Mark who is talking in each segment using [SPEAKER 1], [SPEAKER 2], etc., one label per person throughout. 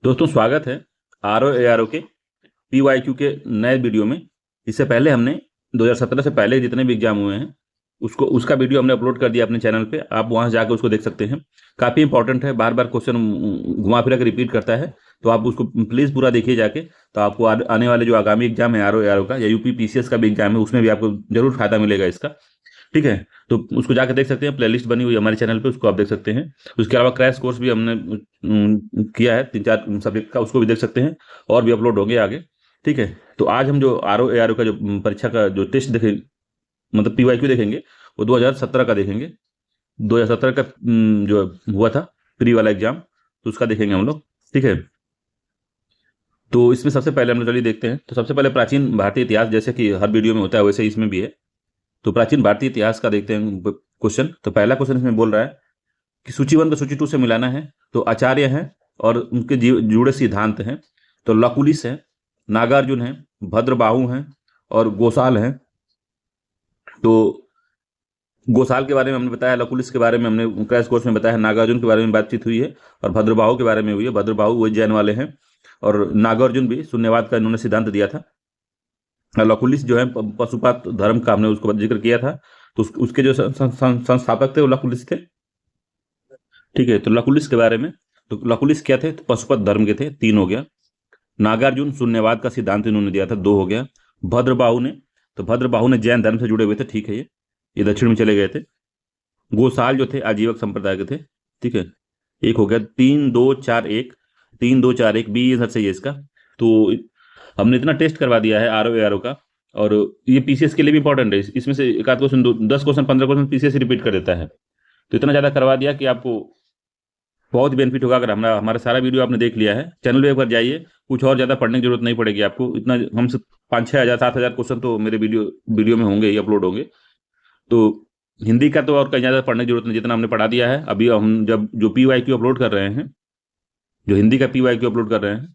[SPEAKER 1] दोस्तों स्वागत है आर ओ के PYQ के नए वीडियो में। इससे पहले हमने 2017 से पहले जितने भी एग्जाम हुए हैं उसका वीडियो हमने अपलोड कर दिया अपने चैनल पे। आप वहां से जाकर उसको देख सकते हैं। काफ़ी इंपॉर्टेंट है, बार बार क्वेश्चन घुमा फिरा के रिपीट करता है, तो आप उसको प्लीज़ पूरा देखिए जाके। तो आपको आने वाले जो आगामी एग्जाम है आर ओ का या यूपी PCS का भी एग्जाम है, उसमें भी आपको जरूर फायदा मिलेगा इसका। ठीक है, तो उसको जाकर देख सकते हैं। प्लेलिस्ट बनी हुई है हमारे चैनल पे, उसको आप देख सकते हैं। उसके अलावा क्रैश कोर्स भी हमने किया है 3-4 सब्जेक्ट का, उसको भी देख सकते हैं। और भी अपलोड होंगे आगे। ठीक है, तो आज हम जो आर ओ का जो परीक्षा का जो टेस्ट देखें, मतलब PYQ देखेंगे, वो 2017 का देखेंगे। 2017 का जो हुआ था प्री वाला एग्जाम, तो उसका देखेंगे हम लोग। ठीक है, तो इसमें सबसे पहले हम लोग चलिए देखते हैं। तो सबसे पहले प्राचीन भारतीय इतिहास, जैसे कि हर वीडियो में होता है वैसे इसमें भी है। तो प्राचीन भारतीय इतिहास का देखते हैं क्वेश्चन। तो पहला क्वेश्चन इसमें बोल रहा है कि सूची 1 को सूची 2 से मिलाना है। तो आचार्य हैं और उनके जुड़े सिद्धांत हैं। तो लकुलिस है, नागार्जुन है, भद्रबाहु हैं और गोसाल हैं। तो गोसाल के बारे में हमने बताया, लकुलिस के बारे में हमने क्रैश कोर्स में बताया, नागार्जुन के बारे में बातचीत हुई है और भद्रबाहु के बारे में हुई है। भद्रबाहु वो जैन वाले हैं और नागार्जुन भी शून्यवाद का इन्होंने सिद्धांत दिया था। लकुलिस जो है पशुपात धर्म का हमने उसको जिक्र किया था। तो उसके जो संस्थापक थे वो लकुलिस थे। ठीक है, तो लकुलिस के बारे में, तो लकुलिस क्या थे? तो पशुपत धर्म के थे, 3 हो गया। नागार्जुन शून्यवाद का सिद्धांत इन्होंने दिया था, 2 हो गया। भद्रबाहु ने, तो भद्रबाहु ने जैन धर्म से जुड़े हुए थे। ठीक है, ये दक्षिण में चले गए थे। गोसाल जो थे आजीवक संप्रदाय के थे। ठीक है, 1 हो गया। 3-2-4-1, 3-2-4-1 बी आंसर सही है इसका। तो हमने इतना टेस्ट करवा दिया है आर ओ का, और ये PCS के लिए भी इंपॉर्टेंट है। इसमें से एक आध question 10 question 15 question PCS repeat कर देता है। तो इतना ज़्यादा करवा दिया कि आपको बहुत बेनिफिट होगा। अगर हमारा सारा वीडियो आपने देख लिया है, चैनल पे एक बार जाइए, कुछ और ज़्यादा पढ़ने की जरूरत नहीं पड़ेगी आपको। इतना हमसे 5-6 हज़ार 7 हज़ार क्वेश्चन तो मेरे वीडियो में होंगे ही, अपलोड होंगे। तो हिंदी का तो और कहीं ज़्यादा पढ़ने की जरूरत नहीं, जितना हमने पढ़ा दिया है। अभी हम जब जो PYQ अपलोड कर रहे हैं, जो हिंदी का PYQ अपलोड कर रहे हैं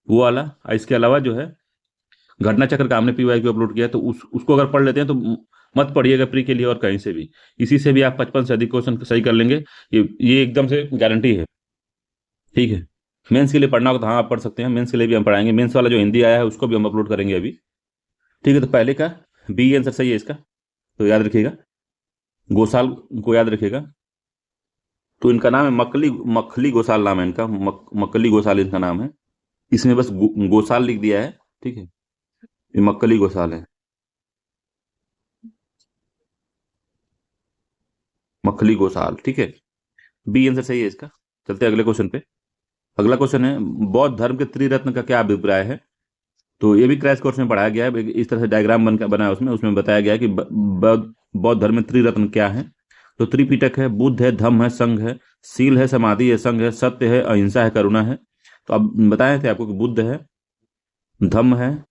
[SPEAKER 1] वो वाला, इसके अलावा जो है घटना चक्र का हमने PYQ अपलोड किया है, तो उसको अगर पढ़ लेते हैं तो मत पढ़िएगा प्री के लिए और कहीं से भी। इसी से भी आप 55 से अधिक क्वेश्चन सही कर लेंगे, ये एकदम से गारंटी है। ठीक है, मेंस के लिए पढ़ना होगा तो हाँ आप पढ़ सकते हैं, मेंस के लिए भी हम पढ़ाएंगे। मेंस वाला जो हिंदी आया है उसको भी हम अपलोड करेंगे अभी। ठीक है, तो पहले का बी आंसर सही है इसका, तो याद रखिएगा। गोसाल को याद रखिएगा। तो इनका नाम है मखली गोसाल नाम है इनका, मक्कली गोसाल इनका नाम है। इसमें बस गोसाल लिख दिया है। ठीक है, ये मक्कली गोसाल है, मखली गोसाल। ठीक है, बी आंसर सही है इसका। चलते हैं अगले क्वेश्चन पे। अगला क्वेश्चन है, बौद्ध धर्म के त्रिरत्न का क्या अभिप्राय है? तो ये भी क्रैश कोर्स में पढ़ाया गया है। इस तरह से डायग्राम बना है उसमें बताया गया है कि बौद्ध धर्म में त्रिरत्न क्या है। तो त्रिपिटक है, बुद्ध है, धम्म है, संघ है, सील है, समाधि है, संघ है, सत्य है, अहिंसा है, करुणा है। तो अब बताए थे आपको कि बुद्ध है, धम्म है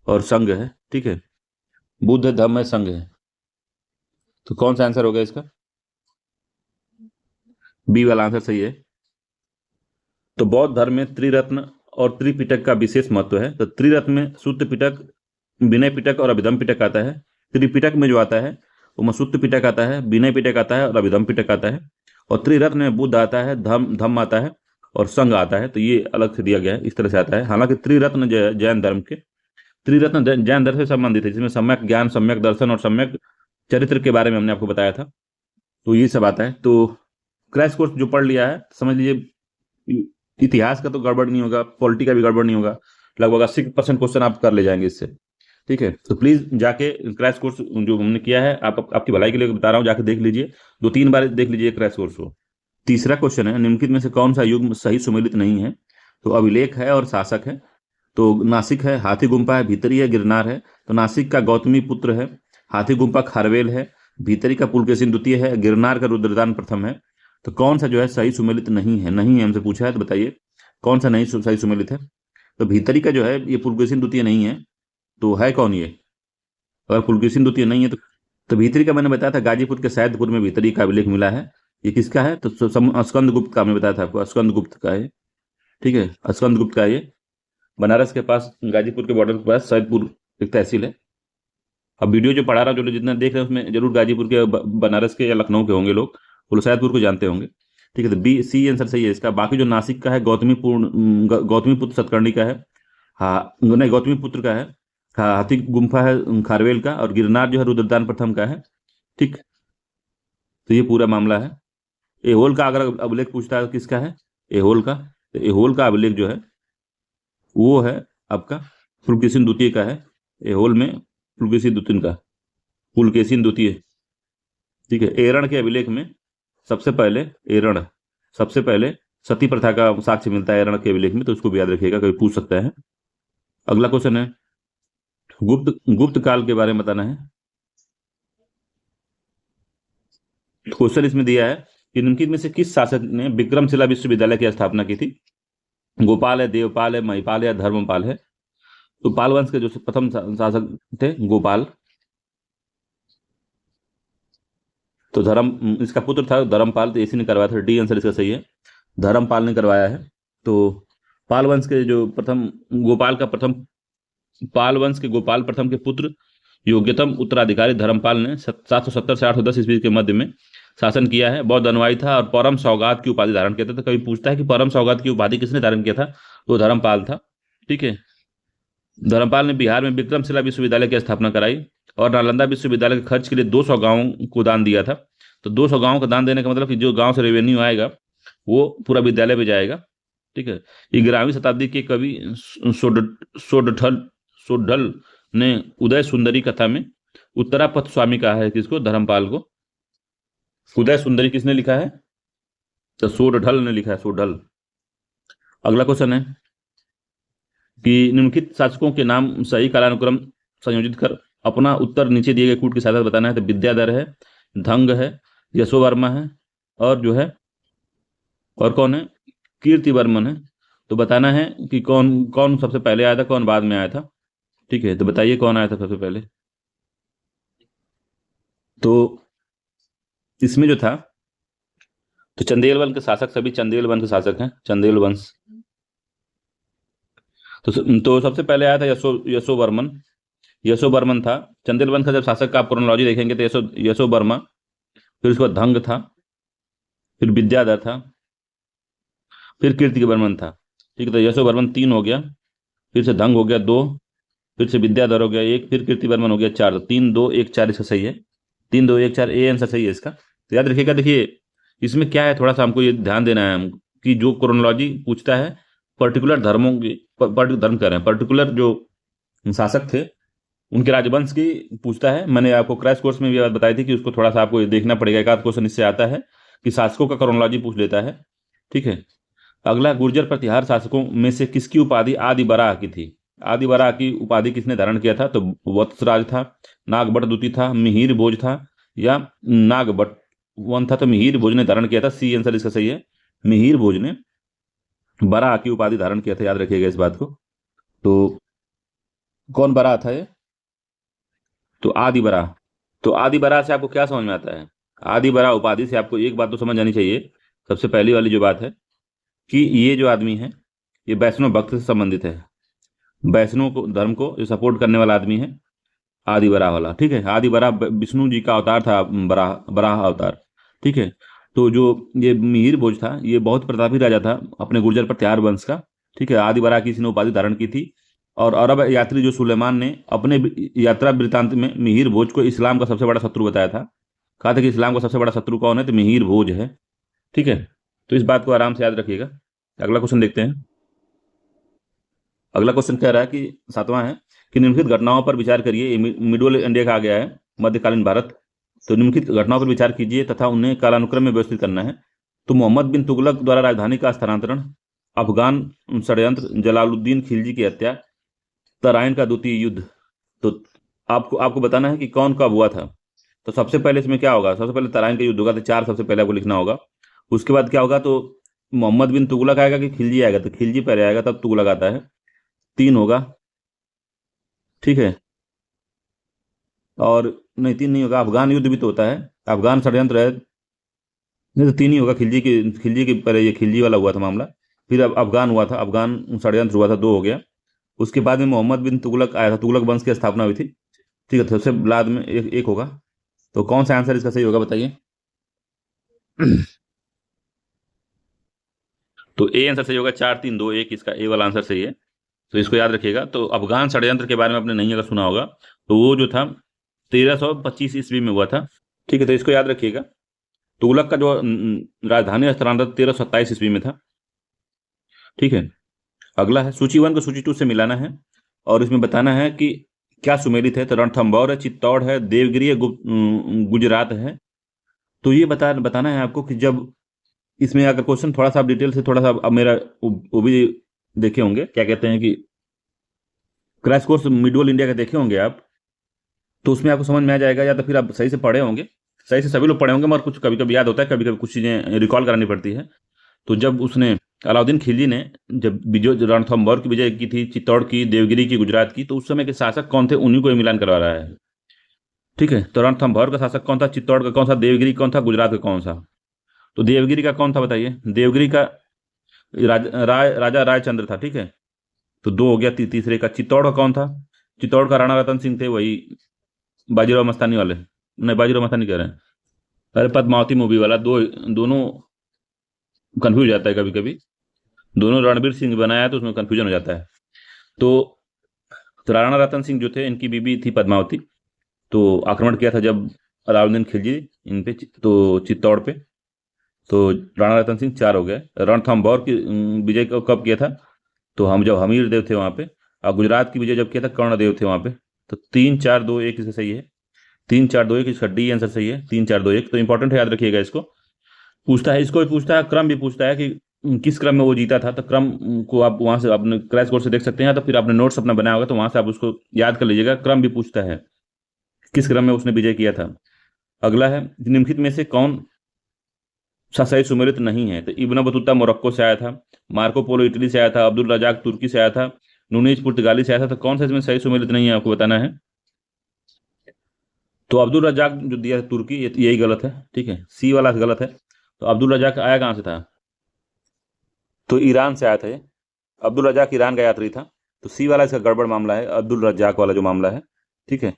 [SPEAKER 1] और संघ है। ठीक है, बुद्ध है, धम्म है, संघ है। तो कौन सा आंसर होगा इसका? बी वाला आंसर सही है। तो बौद्ध धर्म में त्रिरत्न और त्रिपिटक का विशेष महत्व है। तो त्रिरत्न में सूत्र पिटक, विनय पिटक और अभिधम पिटक आता है। त्रिपिटक में जो आता है वो सूत्र पिटक आता है, विनय पिटक आता है और अभिधम पिटक आता है। और त्रिरत्न में बुद्ध आता है, धम्म आता है और संघ आता है। तो ये अलग से दिया गया है, इस तरह से आता है। हालांकि त्रिरत्न जैन धर्म के, त्रिरत्न जैन धर्म से संबंधित है, जिसमें सम्यक ज्ञान, सम्यक दर्शन और सम्यक चरित्र के बारे में हमने आपको बताया था। तो ये सब आता है। तो क्रैश कोर्स जो पढ़ लिया है, समझ लीजिए इतिहास का तो गड़बड़ नहीं होगा, पॉलिटी का भी गड़बड़ नहीं होगा। लगभग 80% क्वेश्चन आप कर ले जाएंगे इससे। ठीक है, तो प्लीज जाके क्रैश कोर्स जो हमने किया है, आपकी भलाई के लिए बता रहा हूँ, जाके देख लीजिए, 2-3 बार देख लीजिए क्रैश कोर्स को। तीसरा क्वेश्चन है, निम्नलिखित में से कौन सा युग सही सुमेलित नहीं है? तो अभिलेख है और शासक है। तो नासिक है, हाथी गुम्फा है, भीतरी है, गिरनार है। तो नासिक का गौतमी पुत्र है, हाथी गुम्फा खारवेल है, भीतरी का पुलकेशिन द्वितीय है, गिरनार का रुद्रदान प्रथम है। तो कौन सा जो है सही सुमेलित नहीं है? नहीं है हमसे पूछा है, तो बताइए कौन सा नहीं सही सुमेलित है। तो भीतरी का जो है ये पुलकेशिन द्वितीय नहीं है, तो है कौन ये? अगर पुलकेशिन द्वितीय नहीं है तो भीतरी का मैंने बताया था, गाजीपुर के सैदपुर में भीतरी का अभिलेख मिला है। ये किसका है? तो स्कंद गुप्त का, मैंने बताया था आपको, स्कंद गुप्त का है। ठीक है, स्कंद गुप्त का ये बनारस के पास, गाजीपुर के बॉर्डर के पास सैदपुर एक तहसील है। अब वीडियो जो पढ़ा रहा हूँ, जो जितना देख रहे हैं उसमें जरूर गाजीपुर के, बनारस के या लखनऊ के होंगे लोग, वो सैदपुर को जानते होंगे। ठीक है, तो बी सी आंसर सही है इसका। बाकी जो नासिक का है गौतमी पुत्र सतकर्णी का है, हाँ नहीं गौतमी पुत्र का है, हाँ हाथी गुम्फा है खारवेल का, और गिरनार जो है रुद्रदान प्रथम का है। ठीक, तो ये पूरा मामला है। एहोल का अगर अभिलेख पूछता है किसका है, एहोल का, तो एहोल का अभिलेख जो है वो है आपका पुलकेशिन द्वितीय का है। एहोल में पुलकेशिन द्वितीय का, पुलकेशिन द्वितीय। ठीक है, एरण के अभिलेख में सबसे पहले एरण, सबसे पहले सती प्रथा का साक्ष्य मिलता है एरण के अभिलेख में, तो उसको भी याद रखिएगा, कभी पूछ सकता है। अगला क्वेश्चन है गुप्त गुप्त काल के बारे में बताना है। क्वेश्चन इसमें दिया है कि निम्नलिखित में से किस शासक ने विक्रमशिला विश्वविद्यालय की स्थापना की थी? गोपाल है, देवपाल है, महिपाल है या धर्मपाल है? तो पाल वंश के जो प्रथम शासक थे गोपाल, तो इसका पुत्र था धर्मपाल, तो इसी ने करवाया था। डी आंसर इसका सही है, धर्मपाल ने करवाया है। तो पाल वंश के जो प्रथम पाल वंश के गोपाल प्रथम के पुत्र योग्यतम उत्तराधिकारी धर्मपाल ने 770 से 810 ईस्वी के मध्य में शासन किया है। बौद्ध अनुयायी था और परम सौगात की उपाधि धारण किया था। तो कभी पूछता है कि परम सौगात की उपाधि किसने धारण किया था, तो धर्मपाल था। ठीक है, धर्मपाल ने बिहार में विक्रमशिला विश्वविद्यालय की स्थापना कराई और नालंदा विश्वविद्यालय के खर्च के लिए 200 गांवों को दान दिया था। तो 200 गांवों का दान देने का मतलब कि जो गांव से रेवेन्यू आएगा वो पूरा विद्यालय पे जाएगा। ठीक है, 11वीं शताब्दी के कवि सोडल ने उदय सुंदरी कथा में उत्तरापथ स्वामी कहा है किसको, धर्मपाल को। उदय सुंदरी किसने लिखा है, तो सोडल ने लिखा है, सोडल। अगला क्वेश्चन है कि निम्नलिखित शासकों के नाम सही कालानुक्रम संयोजित कर अपना उत्तर नीचे दिए गए कूट की सहायता से बताना है। तो विद्याधर है, धंग है, यशोवर्मा है, और जो है और कौन है, कीर्तिवर्मन है। तो बताना है कि कौन कौन सबसे पहले आया था, कौन बाद में आया था। ठीक है, तो बताइए कौन आया था सबसे पहले। तो इसमें जो था, तो चंदेल वंश के शासक सभी चंदेल वंश के शासक हैं, चंदेल वंश। तो सबसे पहले आया था यशोवर्मन, यशोवर्मन था चंदेल वंश का। जब शासक का आप क्रोनोलॉजी देखेंगे तो यशोवर्मा, फिर उसके बाद धंग था, फिर विद्याधर था, फिर कीर्तिवर्मन था। ठीक है, तो यशोवर्मन 3 हो गया, फिर से धंग हो गया 2, फिर से विद्याधर हो गया 1, फिर कीर्तिवर्मन हो गया 4। तो 3 2 1 4 इसका सही है, 3 2 1 4 ए आंसर सही है इसका। तो याद रखिएगा, देखिए इसमें क्या है, थोड़ा सा हमको ये ध्यान देना है कि जो क्रोनोलॉजी पूछता है पर्टिकुलर धर्मों की, पर्टिकुलर धर्म कह रहे हैं, पर्टिकुलर जो शासक थे उनके राजवंश की पूछता है। मैंने आपको क्रैश कोर्स में भी बात बताई थी कि उसको थोड़ा सा आपको देखना पड़ेगा, एक आध क्वेश्चन इससे आता है कि शासकों का क्रोनोलॉजी पूछ लेता है। ठीक है, अगला गुर्जर प्रतिहार शासकों में से किसकी उपाधि आदि बराह की थी? आदि बराह की उपाधि किसने धारण किया था? तो वत्सराज था, नागभट्ट द्वितीय था, मिहिर भोज था, या नागभट्ट वन था। तो मिहिर भोज ने धारण किया था, सी आंसर इसका सही है, मिहिर भोज ने बराह की उपाधि धारण किया था, याद रखिएगा इस बात को। तो कौन बराह था ये? तो आदि बराह। तो आदि बराह से आपको क्या समझ में आता है? आदि बराह उपाधि से आपको एक बात तो समझ आनी चाहिए, सबसे पहली वाली जो बात है कि ये जो आदमी है ये वैष्णव भक्त से संबंधित है, वैष्णव को धर्म को जो सपोर्ट करने वाला आदमी है, आदि बराह वाला। ठीक है, आदि बराह विष्णु जी का अवतार था, बराह बराह अवतार। ठीक है, तो जो ये मिहिर भोज था ये बहुत प्रतापी राजा था अपने गुर्जर प्रतिहार वंश का। ठीक है, आदि बराह की इसने उपाधि धारण की थी। और अरब यात्री जो सुलेमान ने अपने यात्रा वृत्तांत में मिहिर भोज को इस्लाम का सबसे बड़ा शत्रु बताया था, कहा था कि इस्लाम का सबसे बड़ा शत्रु कौन है, तो मिहिर भोज है। ठीक है, तो इस बात को आराम से याद रखिएगा। अगला क्वेश्चन देखते हैं। अगला क्वेश्चन कह रहा है कि 7वां है कि निम्नलिखित घटनाओं पर विचार करिए। मिडल इंडिया का आ गया है, मध्यकालीन भारत। तो निम्नलिखित घटनाओं पर विचार कीजिए तथा उन्हें कालानुक्रम में व्यवस्थित करना है। तो मोहम्मद बिन तुगलक द्वारा राजधानी का स्थानांतरण, अफगान षड्यंत्र, जलालुद्दीन खिलजी की हत्या, तराइन का द्वितीय युद्ध। तो आपको बताना है कि कौन कब हुआ था। तो सबसे पहले इसमें क्या होगा, सबसे पहले तराइन का युद्ध होगा, तो 4 सबसे पहले आपको लिखना होगा। उसके बाद क्या होगा, तो मोहम्मद बिन तुगलक आएगा कि खिलजी आएगा, तो खिलजी पहले आएगा तब तुगलक आता है, 3 होगा। ठीक है, और नहीं 3 नहीं होगा, अफगान युद्ध भी तो होता है, अफगान षड्यंत्र है, नहीं तो 3 ही होगा। खिलजी की पहले ये खिलजी वाला हुआ था मामला, फिर अब अफगान हुआ था, अफगान षड्यंत्र हुआ था, 2 हो गया। उसके बाद में मोहम्मद बिन तुगलक आया था, तुगलक वंश की स्थापना हुई थी। ठीक है, तो सबसे बाद में एक होगा। तो कौन सा आंसर इसका सही होगा बताइए। तो ए आंसर सही होगा, 4321 इसका ए वाला आंसर सही है। तो इसको याद रखिएगा। तो अफगान षड्यंत्र के बारे में आपने नहीं अगर सुना होगा तो वो जो था 1325 ईस्वी में हुआ था। ठीक है, तो इसको याद रखिएगा। तुगलक का जो राजधानी स्थानांतरण 1327 ईस्वी में था। ठीक है, अगला है सूची 1 को सूची 2 से मिलाना है और इसमें बताना है कि क्या सुमेलित है। तो रणथंभौर है, चित्तौड़ है, देवगिरी है, गुजरात है। तो ये बताना है आपको कि जब इसमें अगर क्वेश्चन थोड़ा सा आप डिटेल से थोड़ा सा अब मेरा वो भी देखे होंगे, क्या कहते हैं कि क्रैश कोर्स मिडवल इंडिया का देखे होंगे आप, तो उसमें आपको समझ में आ जाएगा, या तो फिर आप सही से पढ़े होंगे। सही से सभी लोग पढ़े होंगे, मगर कुछ कभी कभी याद होता है, कभी कभी कुछ चीज़ें रिकॉल करानी पड़ती है। तो जब उसने अलाउद्दीन खिलजी ने जब रणथंभौर की विजय की थी, चित्तौड़ की, देवगिरी की, गुजरात की, तो उस समय के शासक कौन थे, उन्हीं को मिलान करवा रहा है। ठीक है, तो रणथंभौर का शासक कौन था, चित्तौड़ का कौन सा, देवगिरी कौन था, गुजरात का कौन सा। तो देवगिरी का कौन था बताइए। देवगिरी का राजा रायचंद्र था। ठीक है, तो 2 हो गया। तीसरे का चित्तौड़ का कौन था, चित्तौड़ का राणा रतन सिंह थे, वही बाजीराव मस्तानी वाले, नहीं बाजीराव मस्तानी कह रहे हैं, अरे पद्मावती मूवी वाला। दोनों कंफ्यूज जाता है कभी कभी, दोनों रणवीर सिंह बनाया है तो उसमें कंफ्यूजन हो जाता है। तो राणा रतन सिंह जो थे, इनकी बीबी थी पद्मावती। तो आक्रमण किया था जब अलाउद्दीन खिलजी इन पे, तो चित्तौड़ पे। तो राणा रतन सिंह 4 हो गए। रणथंभौर की विजय कब किया था, तो हम जब हमीर देव थे वहाँ पे। और गुजरात की विजय जब किया था कर्णदेव थे वहाँ पे। तो 3-4-2-1 इसका सही है। 3-4-2-1 इसका डी आंसर सही है। 3-4-2-1 तो इंपॉर्टेंट है, याद रखिएगा इसको। पूछता है, इसको भी पूछता है, क्रम भी पूछता है कि किस क्रम में वो जीता था। तो क्रम को आप वहाँ से अपने क्रैश कोर्स से देख सकते हैं, तो फिर आपने नोट्स अपना बनाया होगा तो वहाँ से आप उसको याद कर लीजिएगा। क्रम भी पूछता है, किस क्रम में उसने विजय किया था। अगला है, निम्नलिखित में से कौन सा सही सुमेलित नहीं है। तो इब्न बतूता मोरक्को से आया था, मार्को पोलो इटली से आया था, अब्दुल रजाक तुर्की से आया था, नूनीज पुर्तगाली से आया था। तो कौन सा इसमें सही सुमेलित नहीं है, आपको बताना है। तो अब्दुल रजाक जो दिया है तुर्की, यही गलत है। ठीक है, सी वाला गलत है। तो अब्दुल रजाक आया कहाँ से था, तो ईरान से आया था ये। अब्दुल रजाक ईरान का यात्री था। तो सी वाला इसका गड़बड़ मामला है, अब्दुल रजाक वाला जो मामला है। ठीक है,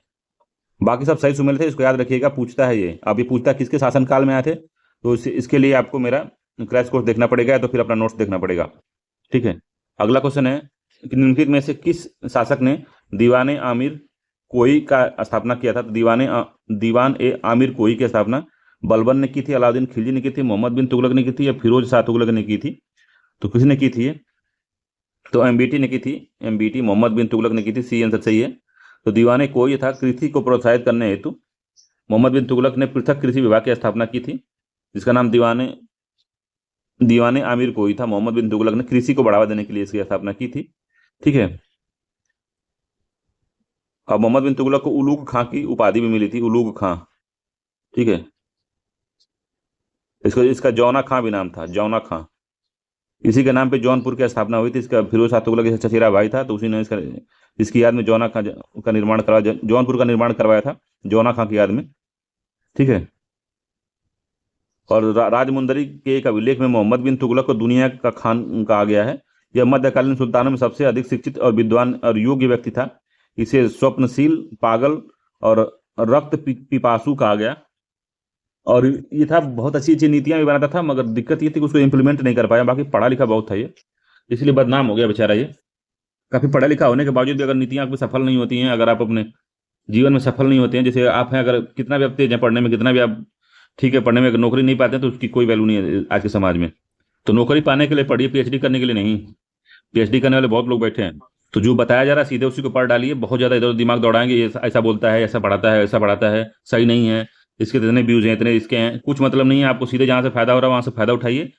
[SPEAKER 1] बाकी सब सही सुमेलित है, इसको याद रखिएगा। पूछता है ये, अब ये पूछता है किसके शासनकाल में आए थे। तो इसके लिए आपको मेरा क्रैश कोर्स देखना पड़ेगा, तो फिर अपना नोट्स देखना पड़ेगा। ठीक है, अगला क्वेश्चन है कि निम्नलिखित में से किस शासक ने दीवान आमिर कोई का स्थापना किया था। तो दीवान ए आमिर कोई की स्थापना बलबन ने की थी, अलाउद्दीन खिलजी ने की थी, मोहम्मद बिन तुगलक ने की थी, या फिरोज शाह तुगलक ने की थी। तो किसने की थी ये, तो एमबीटी ने की थी। एमबीटी मोहम्मद बिन तुगलक ने की थी, सी आंसर सही है। तो दीवाने कोई था कृषि को प्रोत्साहित करने हेतु मोहम्मद बिन तुगलक ने पृथक कृषि विभाग की स्थापना की थी, जिसका नाम दीवाने आमिर कोई था। मोहम्मद बिन तुगलक ने कृषि को बढ़ावा देने के लिए इसकी स्थापना की थी। ठीक है, अब मोहम्मद बिन तुगलक को उलूग खां की उपाधि भी मिली थी, उलूग खां। ठीक है, इसका जौना खां भी नाम था, जौना खां। इसी के नाम पे जौनपुर की स्थापना हुई थी। इसका फिरोज शाह तुगलक इसका चचेरा भाई था, तो उसी ने इसकी याद में जौना खां का निर्माण करवाया, जौनपुर का निर्माण करवाया था जौना खां की याद में। ठीक है, और राजमुंदरी के एक अभिलेख में मोहम्मद बिन तुगलक को दुनिया का खान कहा गया है। यह मध्यकालीन सुल्तानों में सबसे अधिक शिक्षित और विद्वान और योग्य व्यक्ति था। इसे स्वप्नशील, पागल और रक्त पिपासु कहा गया। और ये था, बहुत अच्छी अच्छी नीतियां भी बनाता था, मगर दिक्कत ये थी कि उसको इम्प्लीमेंट नहीं कर पाया। बाकी पढ़ा लिखा बहुत था ये, इसलिए बदनाम हो गया बेचारा ये। काफी पढ़ा लिखा होने के बावजूद भी अगर नीतियां आपकी सफल नहीं होती हैं, अगर आप अपने जीवन में सफल नहीं होते हैं, जैसे आप हैं, अगर कितना भी आप तेज हैं पढ़ने में, कितना भी आप ठीक है पढ़ने में, अगर नौकरी नहीं पाते हैं तो उसकी कोई वैल्यू नहीं है आज के समाज में। तो नौकरी पाने के लिए पढ़िए, पीएचडी करने के लिए नहीं। पीएचडी करने वाले बहुत लोग बैठे हैं। तो जो बताया जा रहा है सीधे उसी को पढ़ डालिए। बहुत ज़्यादा इधर दिमाग दौड़ाएंगे, ये ऐसा बोलता है, ऐसा पढ़ाता है, ऐसा पढ़ाता है, सही नहीं है, इसके इतने व्यूज़ हैं, इतने इसके हैं, कुछ मतलब नहीं है। आपको सीधे जहाँ से फायदा हो रहा है वहाँ से फायदा उठाइए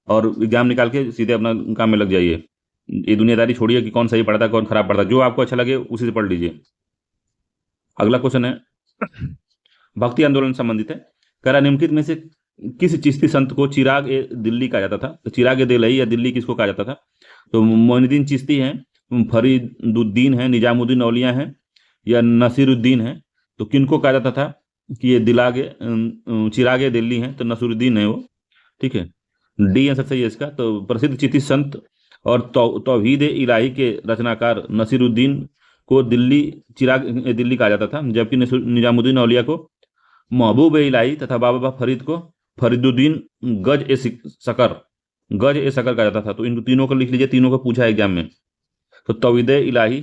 [SPEAKER 1] और एग्जाम निकाल के सीधे अपना काम में लग जाइए। ये दुनियादारी छोड़िए कि कौन सही पढ़ता है कौन खराब पढ़ता है, जो आपको अच्छा लगे उसी से पढ़ लीजिए। अगला क्वेश्चन है भक्ति आंदोलन से संबंधित है। कह रहा निम्नलिखित में से किस चिश्ती संत को चिराग ए दिल्ली कहा जाता था। तो चिराग ए दिल्ली या दिल्ली किसको कहा जाता था। तो मोइनुद्दीन चिश्ती हैं, फरीदुद्दीन है, निजामुद्दीन औलिया हैं, या नसीरुद्दीन है। तो किनको कहा जाता था कि ये चिरागे दिल्ली हैं, तो नसीरुद्दीन है वो। ठीक है, डी आंसर सही है इसका। तो प्रसिद्ध चिश्ती संत और तौहीद इलाही के रचनाकार नसीरुद्दीन को चिराग दिल्ली कहा जाता था, जबकि निजामुद्दीन औलिया को महबूब इलाही तथा बाबा फरीद को फरीदुद्दीन गज ए सकर गज ए शकर कहा जाता था। तो इन तीनों को लिख लीजिए, तीनों को पूछा एग्जाम में। तो तौहीद इलाही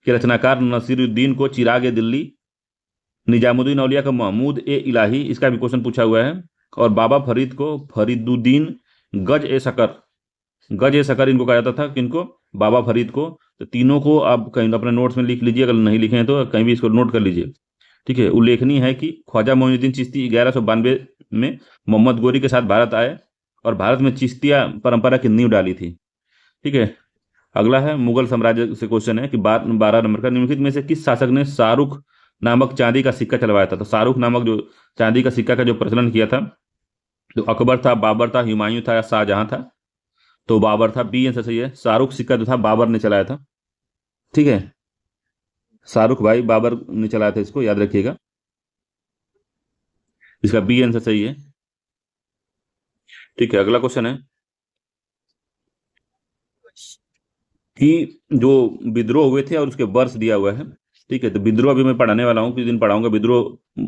[SPEAKER 1] के रचनाकार नसीरुद्दीन को चिराग ए दिल्ली, निजामुद्दीन औलिया का महमूद ए इलाही, इसका भी क्वेश्चन पूछा हुआ है। और बाबा फरीद को फरीदुद्दीन गज ए शकर, गज ए शकर इनको कहा जाता था, किनको, बाबा फरीद को। तो तीनों को आप कहीं अपने नोट्स में लिख लीजिए, अगर नहीं लिखे हैं तो कहीं भी इसको नोट कर लीजिए, ठीक है। उल्लेखनीय है कि ख्वाजा मोइनुद्दीन चिश्ती 1192 में मोहम्मद गोरी के साथ भारत आए और भारत में चिश्तिया परंपरा की नींव डाली थी, ठीक है। अगला है मुगल साम्राज्य से क्वेश्चन है कि 12 नंबर का, निम्नलिखित में से किस शासक ने शाहरुख नामक चांदी का सिक्का चलवाया था। तो शाहरुख नामक जो चांदी का सिक्का का जो प्रचलन किया था, तो अकबर था, बाबर था, हुमायूं था या शाहजहां था। तो बाबर था, बी आंसर सही है। शाहरुख सिक्का जो था बाबर ने चलाया था, ठीक है। शाहरुख भाई बाबर ने चलाया था, इसको याद रखिएगा। इसका बी आंसर सही है, ठीक है। अगला क्वेश्चन है कि जो विद्रोह हुए थे और उसके वर्ष दिया हुआ है, ठीक है। तो विद्रोह अभी मैं पढ़ाने वाला हूँ, कुछ दिन पढ़ाऊंगा। विद्रोह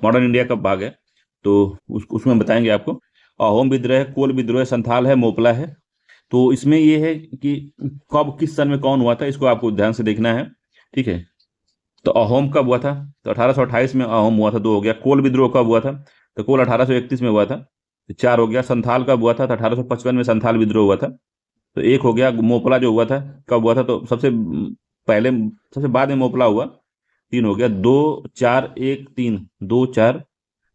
[SPEAKER 1] मॉडर्न इंडिया का भाग है, तो उसमें बताएंगे आपको। अहोम विद्रोह है, कोल विद्रोह है, संथाल है, मोपला है। तो इसमें ये है कि कब किस सन में कौन हुआ था, इसको आपको ध्यान से देखना है, ठीक है। तो अहोम कब हुआ था, तो 1828 में अहोम हुआ था, 2 हो गया। कोल विद्रोह कब हुआ था, तो कोल 1831 में हुआ था, तो 4 हो गया। संथाल कब हुआ था, तो 1855 में संथाल विद्रोह हुआ था, तो 1 हो गया। मोपला जो हुआ था कब हुआ था, तो सबसे पहले, सबसे बाद में मोपला हुआ, 3 हो गया। 2 4 1 3, 2 4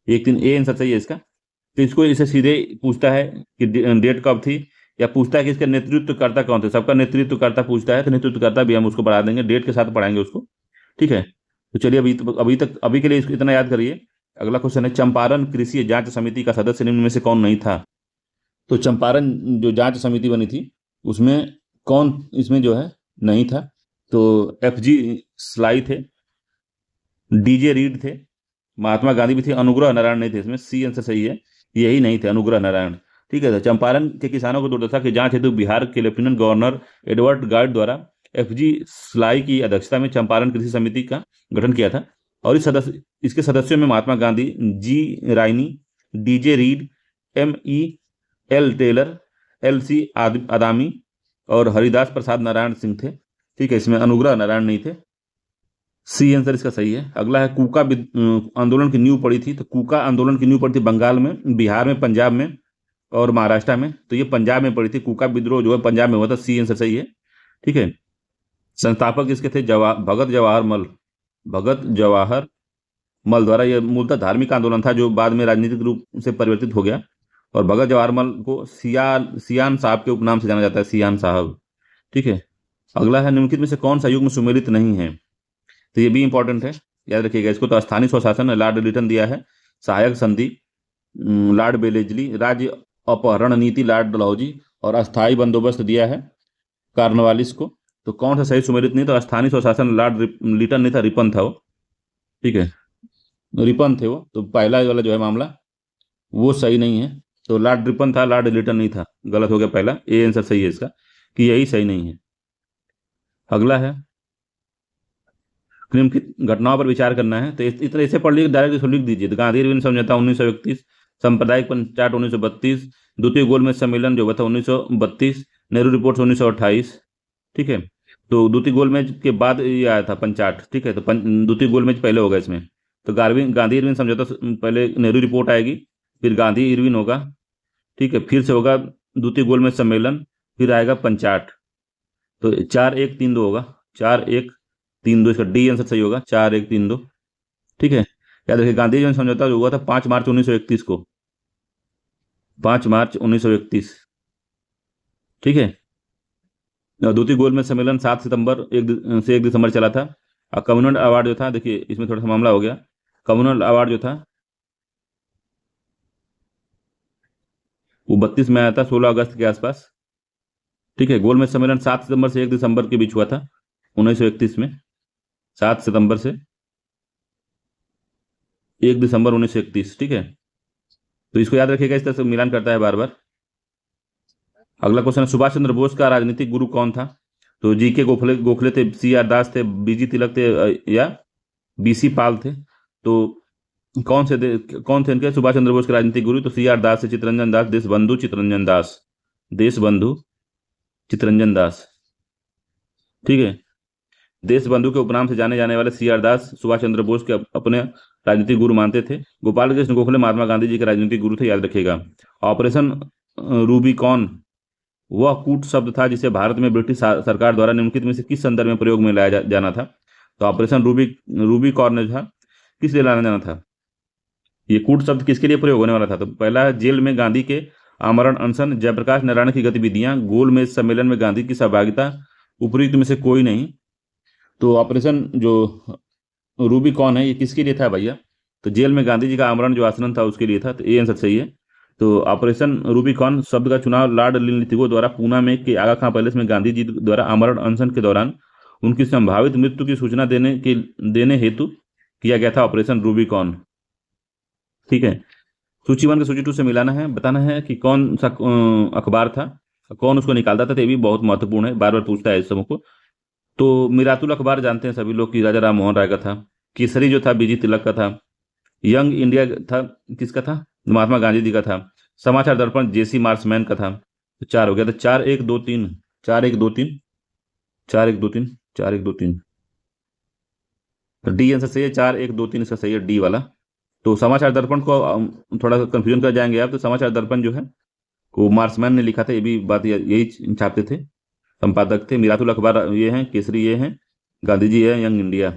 [SPEAKER 1] 1 3, ए आंसर सही है इसका। तो इसको इसे सीधे पूछता है कि डेट कब थी, या पूछता है कि इसके नेतृत्वकर्ता कौन थे। सबका नेतृत्वकर्ता पूछता है, तो नेतृत्वकर्ता भी हम उसको पढ़ा देंगे, डेट के साथ पढ़ाएंगे उसको, ठीक है। तो चलिए अभी के लिए इसको इतना याद करिए। अगला क्वेश्चन है, चंपारण कृषि जांच समिति का सदस्य निम्न में से कौन नहीं था। तो चंपारण जो जांच समिति बनी थी, उसमें कौन इसमें जो है नहीं था। तो FG स्लाई थे, DJ रीड थे, महात्मा गांधी भी थे, अनुग्रह नारायण नहीं थे। इसमें सी आंसर सही है, यही नहीं थे, अनुग्रह नारायण, ठीक है। तो चंपारण के किसानों को दुर्दशा की जांच हेतु बिहार के लेफ्टिनेंट गवर्नर एडवर्ड गार्ड द्वारा FG स्लाई की अध्यक्षता में चंपारण कृषि समिति का गठन किया था। और इसके सदस्यों में महात्मा गांधी, G रायनी, DJ Reid, MEL Taylor, LC आदामी और हरिदास प्रसाद नारायण सिंह थे, ठीक है। इसमें अनुग्रह नारायण नहीं थे, सी आंसर इसका सही है। अगला है, कूका आंदोलन की नींव पड़ी थी। तो कूका आंदोलन की नींव पड़ी थी बंगाल में, बिहार में, पंजाब में और महाराष्ट्र में। तो ये पंजाब में पड़ी थी, कूका विद्रोह जो है पंजाब में हुआ था, सी आंसर सही है, ठीक है। संस्थापक इसके थे भगत जवाहर मल, भगत जवाहर मल द्वारा। यह मूलतः धार्मिक आंदोलन था जो बाद में राजनीतिक रूप से परिवर्तित हो गया। और भगत जवाहर मल को सियान साहब के उपनाम से जाना जाता है, सियान साहब, ठीक है। अगला है, निम्नलिखित में से कौन सा युग्म सुमेलित नहीं है। तो ये भी इंपॉर्टेंट है, याद रखिएगा इसको। तो स्थानीय स्वशासन लॉर्ड लिटन दिया है, सहायक संधि लॉर्ड बेलेजली, राज्य अपहरण नीति लॉर्ड डलहौजी और अस्थायी बंदोबस्त दिया है कार्नवालिस को। तो कौन सा सही सुमेलित नहीं, तो स्थानीय स्वशासन लॉर्ड लिटन नहीं था, रिपन था वो, ठीक है, रिपन थे वो। तो पहला वाला जो है मामला वो सही नहीं है, तो लॉर्ड रिपन था, लॉर्ड लिटन नहीं था, गलत हो गया पहला। ए आंसर सही है इसका, कि यही सही नहीं है। अगला है, निम्नलिखित घटनाओं पर विचार करना है। तो इस तरह इसे पढ़ लीजिए, डायरेक्ट इसको लिख दीजिए। तो गांधी इरविन समझौता 1931, सांप्रदायिक पंचायत 1932, द्वितीय गोलमेज सम्मेलन जो हुआ था 1932, नेहरू रिपोर्ट 1928, ठीक है। तो द्वितीय गोलमेज के बाद ये आया था पंचायत, ठीक है। तो द्वितीय गोलमेज पहले होगा इसमें। तो गांधी इरविन समझौता पहले, नेहरू रिपोर्ट आएगी, फिर गांधी इरविन होगा, ठीक है, फिर से होगा द्वितीय गोलमेज सम्मेलन, फिर आएगा पंचायत। तो 4 1 3 2 होगा, 4 1 3 2, इसका डी आंसर सही होगा, 4 1 3 2, ठीक है। याद रखिए, गांधी जन समझौता जो हुआ था 5 मार्च 1931 को, 5 मार्च 1931, ठीक है। द्वितीय गोलमेज सम्मेलन 7 सितंबर से 1 दिसंबर चला था। कम्युनल अवार्ड जो था, देखिए इसमें थोड़ा सा मामला हो गया। कम्युनल अवार्ड जो था वो 32 में आया था, 16 अगस्त के आसपास, ठीक है। गोलमेज सम्मेलन 7 सितंबर से 1 दिसंबर के बीच हुआ था 1931 में, 7 सितंबर से 1 दिसंबर 1931, ठीक है। तो इसको याद रखिएगा, इस तरह से मिलान करता है बार बार। अगला क्वेश्चन, सुभाष चंद्र बोस का राजनीतिक गुरु कौन था। तो GK गोखले थे, CR दास थे, BG तिलक थे या BC पाल थे। तो कौन थे इनके सुभाष चंद्र बोस के राजनीतिक गुरु। तो CR दास थे, चित्तरंजन दास, देशबंधु चित्तरंजन दास, देशबंधु चितरंजन दास। ठीक है। देशबंधु के उपनाम से जाने जाने वाले CR दास सुभाष चंद्र बोस के अपने राजनीतिक गुरु मानते थे। गोपाल कृष्ण गोखले महात्मा गांधी जी के राजनीतिक गुरु थे, याद रखिएगा। ऑपरेशन रूबिकॉन वह कूट शब्द था जिसे भारत में ब्रिटिश सरकार द्वारा निम्नलिखित में से किस संदर्भ में प्रयोग में लाया जाना था। तो ऑपरेशन रूबिकॉन जो था किस लिए लाना जाना था, ये कूट शब्द किसके लिए प्रयोग होने वाला था। तो पहला, जेल में गांधी के आमरण अनशन, जयप्रकाश नारायण की गतिविधियां, गोल मेज सम्मेलन में गांधी की सहभागिता, उपयुक्त में से कोई नहीं। तो ऑपरेशन जो रूबिकॉन है ये किसके लिए था भैया, तो जेल में गांधी जी का आमरण जो आसन था उसके लिए था। तो ये आंसर सही है। तो ऑपरेशन रूबिकॉन शब्द का चुनाव लॉर्ड लिनलिथगो द्वारा पूना में के आगा खां पैलेस में गांधी जी द्वारा आमरण अनशन के दौरान उनकी संभावित मृत्यु की सूचना देने हेतु किया गया था, ऑपरेशन रूबिकॉन। ठीक है। सूची 1 के सूची 2 से मिलाना है, बताना है कि कौन सा अखबार था, कौन उसको निकालता था। तो ये भी बहुत महत्वपूर्ण है, बार बार पूछता है इस सबों को। तो मिरातुल अखबार जानते हैं सभी लोग कि राजा राम मोहन राय का था। केसरी जो था बीजी तिलक का था। यंग इंडिया था किसका था, महात्मा गांधी जी का था। समाचार दर्पण JC मार्समैन का था। तो 4 हो गया। तो 4 1 2 3 4 1 2 3 4 1 2 3 4 1 2 3। तो डी आंसर सही है, 4 1 2 3 इसका सही है, डी वाला। तो समाचार दर्पण को थोड़ा सा कंफ्यूजन कर जाएंगे आप। तो समाचार दर्पण जो है वो मार्समैन ने लिखा था, ये भी बात यही छापते थे, संपादक थे। मिरातुल अखबार ये हैं, केसरी ये हैं, गांधी जी है, यंग इंडिया।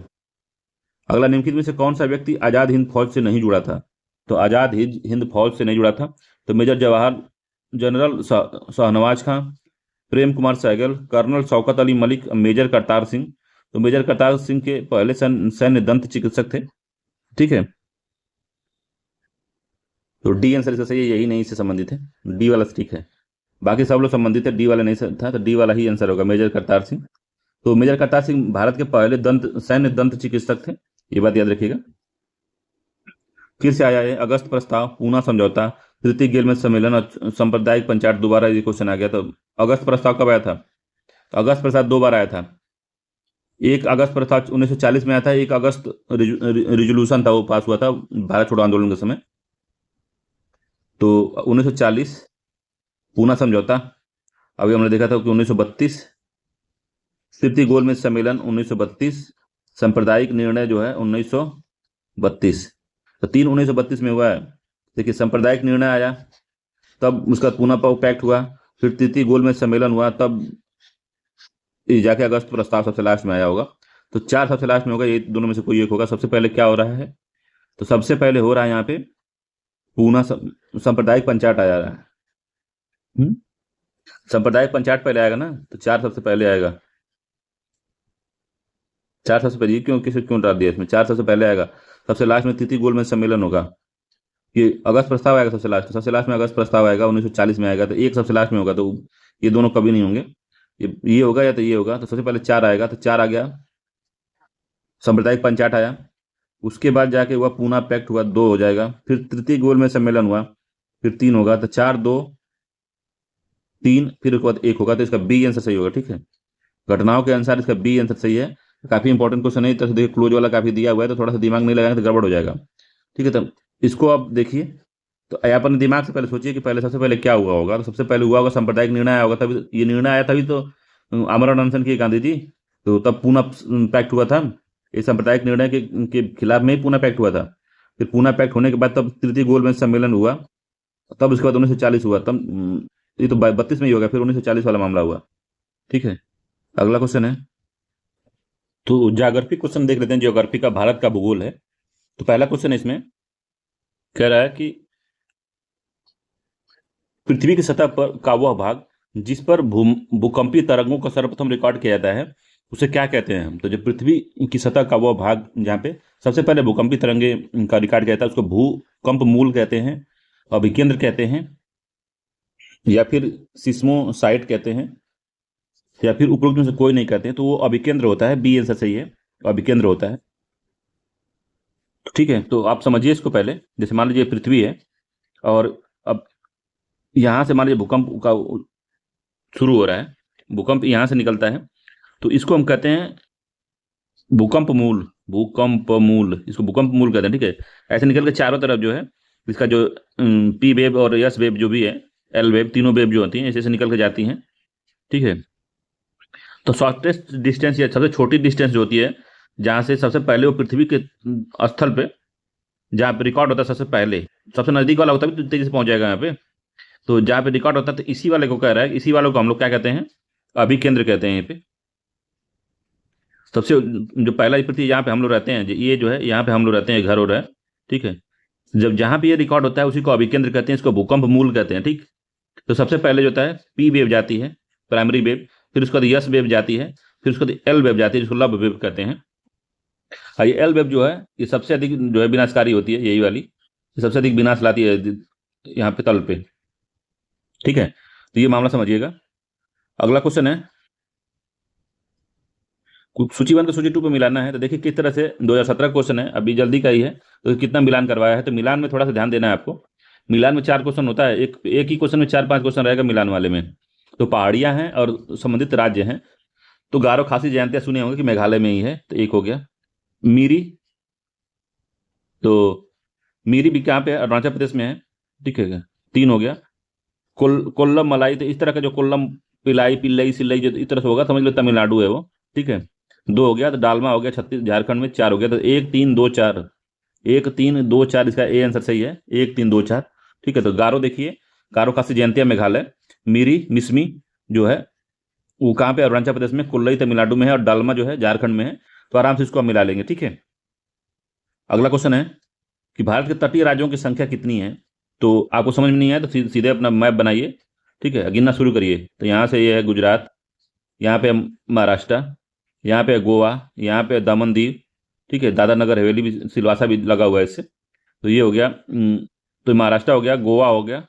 [SPEAKER 1] अगला, निम्नलिखित में से कौन सा व्यक्ति आजाद हिंद फौज से नहीं जुड़ा था। तो आजाद हिंद फौज से नहीं जुड़ा था। तो मेजर जवाहर, जनरल शाहनवाज खां, प्रेम कुमार सहगल, कर्नल शौकत अली मलिक, मेजर करतार सिंह। तो मेजर करतार सिंह के पहले सैन्य दंत चिकित्सक थे। ठीक है। तो डी आंसर इसका सही है, यही नहीं से संबंधित है, डी वाला ठीक है। बाकी सब लोग संबंधित है, डी वाला नहीं था, तो डी वाला ही आंसर होगा, मेजर करतार सिंह। तो मेजर करतार सिंह भारत के पहले सैन्य दंत चिकित्सक थे, ये बात याद रखिएगा। फिर से आया है अगस्त प्रस्ताव, पूना समझौता, तृतीय गेलमेज सम्मेलन और सांप्रदायिक पंचायत। दोबारा ये क्वेश्चन आ गया। तो अगस्त प्रस्ताव कब आया था, तो अगस्त प्रस्ताव 2 बार आया था। एक अगस्त प्रस्ताव 1940 में आया था, एक अगस्त रिजोल्यूशन था, वो पास हुआ था भारत छोड़ो आंदोलन के समय। तो 1940 पूना समझौता। अभी हमने देखा था कि 1932 तृतीय गोलमेज सम्मेलन 1932, सांप्रदायिक निर्णय जो है 1932। तो 3 1932 में हुआ है। देखिए, सांप्रदायिक निर्णय आया, तब उसका पूना पैक्ट हुआ, फिर तृतीय गोलमेज सम्मेलन हुआ, तब जाके अगस्त प्रस्ताव सबसे लास्ट में आया होगा। तो 4 सबसे लास्ट में होगा, ये दोनों में से कोई एक होगा। सबसे पहले क्या हो रहा है, तो सबसे पहले हो रहा है यहाँ पे पूना सांप्रदायिक पंचायत आया रहा है। सांप्रदायिक पंचायत पहले आएगा ना, तो 4 सबसे पहले आएगा। 4 सबसे पहले, क्यों डाल दिया इसमें, 4 सबसे पहले आएगा। सबसे लास्ट में तृतीय गोलमेज सम्मेलन होगा। ये अगस्त प्रस्ताव आएगा सबसे लास्ट में अगस्त प्रस्ताव आएगा, 1940 में आएगा। तो एक सबसे लास्ट में होगा, तो ये दोनों कभी नहीं होंगे, ये होगा या तो ये होगा। तो सबसे पहले 4 आएगा, तो 4 आ गया, सांप्रदायिक पंचायत आया। उसके बाद जाके हुआ पूना पैक्ट हुआ, 2 हो जाएगा। फिर तृतीय गोलमेज सम्मेलन हुआ, फिर 3 होगा। तो 4 2 3, फिर उसके बाद 1 होगा। तो इसका बी आंसर सही होगा। ठीक है, घटनाओं के अनुसार इसका बी आंसर सही है। काफी इंपॉर्टेंट क्वेश्चन है, तो देखिए क्लोज वाला काफी दिया हुआ है, तो थोड़ा सा दिमाग नहीं लगाएंगे तो गड़बड़ हो जाएगा। ठीक है, तो इसको आप देखिए, तो अपने दिमाग से पहले सोचिए कि पहले सबसे पहले क्या हुआ होगा। तो सबसे पहले हुआ होगा सांप्रदायिक निर्णय आया होगा, तभी ये निर्णय आया, तभी तो आमरण अनशन किए गांधी जी। तो तब पूना पैक्ट हुआ था, ये सांप्रदायिक निर्णय के खिलाफ में ही पूना पैक्ट हुआ था। फिर पूना पैक्ट होने के बाद तब तृतीय गोलमेज सम्मेलन हुआ, तब उसके बाद 1940 हुआ, तब ये तो 32 में ही होगा, फिर 1940 वाला मामला हुआ। ठीक है, अगला क्वेश्चन है, तो ज्योग्राफी क्वेश्चन देख लेते हैं। ज्योग्राफी का भारत का भूगोल है। तो पहला क्वेश्चन है इसमें, कह रहा है कि पृथ्वी की सतह पर का वह भाग जिस पर भूकंपीय तरंगों का सर्वप्रथम रिकॉर्ड किया जाता है उसे क्या कहते हैं। तो जो पृथ्वी की सतह का वह भाग जहाँ पे सबसे पहले भूकंपीय तरंगे का रिकॉर्ड किया जाता है उसको भूकंप मूल कहते हैं, अभिकेंद्र कहते हैं, या फिर सिस्मोसाइट कहते हैं, या फिर उपरोक्त में से कोई नहीं कहते हैं। तो वो अभिकेंद्र होता है, बी आंसर सही है, अभिकेंद्र होता है। ठीक है, तो आप समझिए इसको पहले। जैसे मान लीजिए पृथ्वी है, और अब यहां से मान लीजिए भूकंप का शुरू हो रहा है, भूकंप यहां से निकलता है, तो इसको हम कहते हैं भूकंप मूल। भूकंप मूल, इसको भूकंप मूल कहते हैं। ठीक है, ऐसे निकल के चारों तरफ जो है इसका जो पी वेब और एस वेब जो भी है एल वेब, तीनों वेब जो होती हैं ऐसे ऐसे निकल के जाती हैं। ठीक है, तो शॉर्टेस्ट डिस्टेंस या सबसे छोटी डिस्टेंस जो होती है, जहाँ से सबसे पहले वो पृथ्वी के स्थल पे जहाँ पे रिकॉर्ड होता है सबसे पहले, सबसे नजदीक वाला होता है तो तेजी से पहुंच जाएगा यहाँ पे। तो जहाँ पे रिकॉर्ड होता है तो इसी वाले को कह रहा है, इसी वाले को हम लोग क्या कहते हैं, अभिकेंद्र कहते हैं यहाँ पे। सबसे जो पहला पृथ्वी यहाँ पे हम लोग रहते हैं, ये जो है यहाँ पे हम लोग रहते हैं, घर हो रहा है। ठीक है, जब जहाँ पे ये रिकॉर्ड होता है उसी को अभिकेंद्र कहते हैं, इसको भूकंप मूल कहते हैं। ठीक, तो सबसे पहले जो होता है पी वेव जाती है, प्राइमरी वेव, फिर उसके बाद यस वेव जाती है, फिर उसके बाद एल वेव जाती है जिसको लब वेव कहते हैं। और ये एल वेव जो है ये सबसे अधिक जो है विनाशकारी होती है, यही वाली, ये सबसे अधिक विनाश लाती है यहाँ पे तल पे। ठीक है, तो ये मामला समझिएगा। अगला क्वेश्चन है, सूची 1 को सूची 2 पे मिलाना है। तो देखिए किस तरह से 2017 क्वेश्चन है, अभी जल्दी का ही है, तो कितना मिलान करवाया है। तो मिलान में थोड़ा सा ध्यान देना है आपको। मिलान में 4 क्वेश्चन होता है, एक एक ही क्वेश्चन में 4-5 क्वेश्चन रहेगा मिलान वाले में। तो पहाड़ियां हैं और संबंधित राज्य हैं। तो गारो खासी जयंतियां सुने होंगे कि मेघालय में ही है, तो एक हो गया। मीरी, तो मीरी भी कहाँ पे है, अरुणाचल प्रदेश में है। ठीक है, 3 हो गया। कोल्लम मलाई, तो इस तरह का जो कोल्लम पिलाई पिल्लई सिल्लई जो इस तरह से होगा समझ लो तमिलनाडु है वो। ठीक है, 2 हो गया। तो डालमा हो गया छत्तीस झारखंड में, 4 हो गया। तो 1 3 2 4, 1 3 2 4 इसका ए आंसर सही है, 1 3 2 4। ठीक है, तो गारो देखिए, गारो खासी जयंतिया मेघालय, मीरी मिसमी जो है वो कहाँ पे, अरुणाचल प्रदेश में, कुल्लई तमिलनाडु में है, और डालमा जो है झारखंड में है। तो आराम से इसको हम मिला लेंगे। ठीक है, अगला क्वेश्चन है कि भारत के तटीय राज्यों की संख्या कितनी है। तो आपको समझ में नहीं आया तो सीधे अपना मैप बनाइए। ठीक है, गिनना शुरू करिए। तो यहाँ से ये है गुजरात, यहाँ पे महाराष्ट्र, यहाँ पे गोवा, यहाँ पे दमन दीव। ठीक है, दादरा नगर हवेली भी, सिलवासा भी लगा हुआ है इससे। तो ये हो गया, तो महाराष्ट्र हो गया, गोवा हो गया,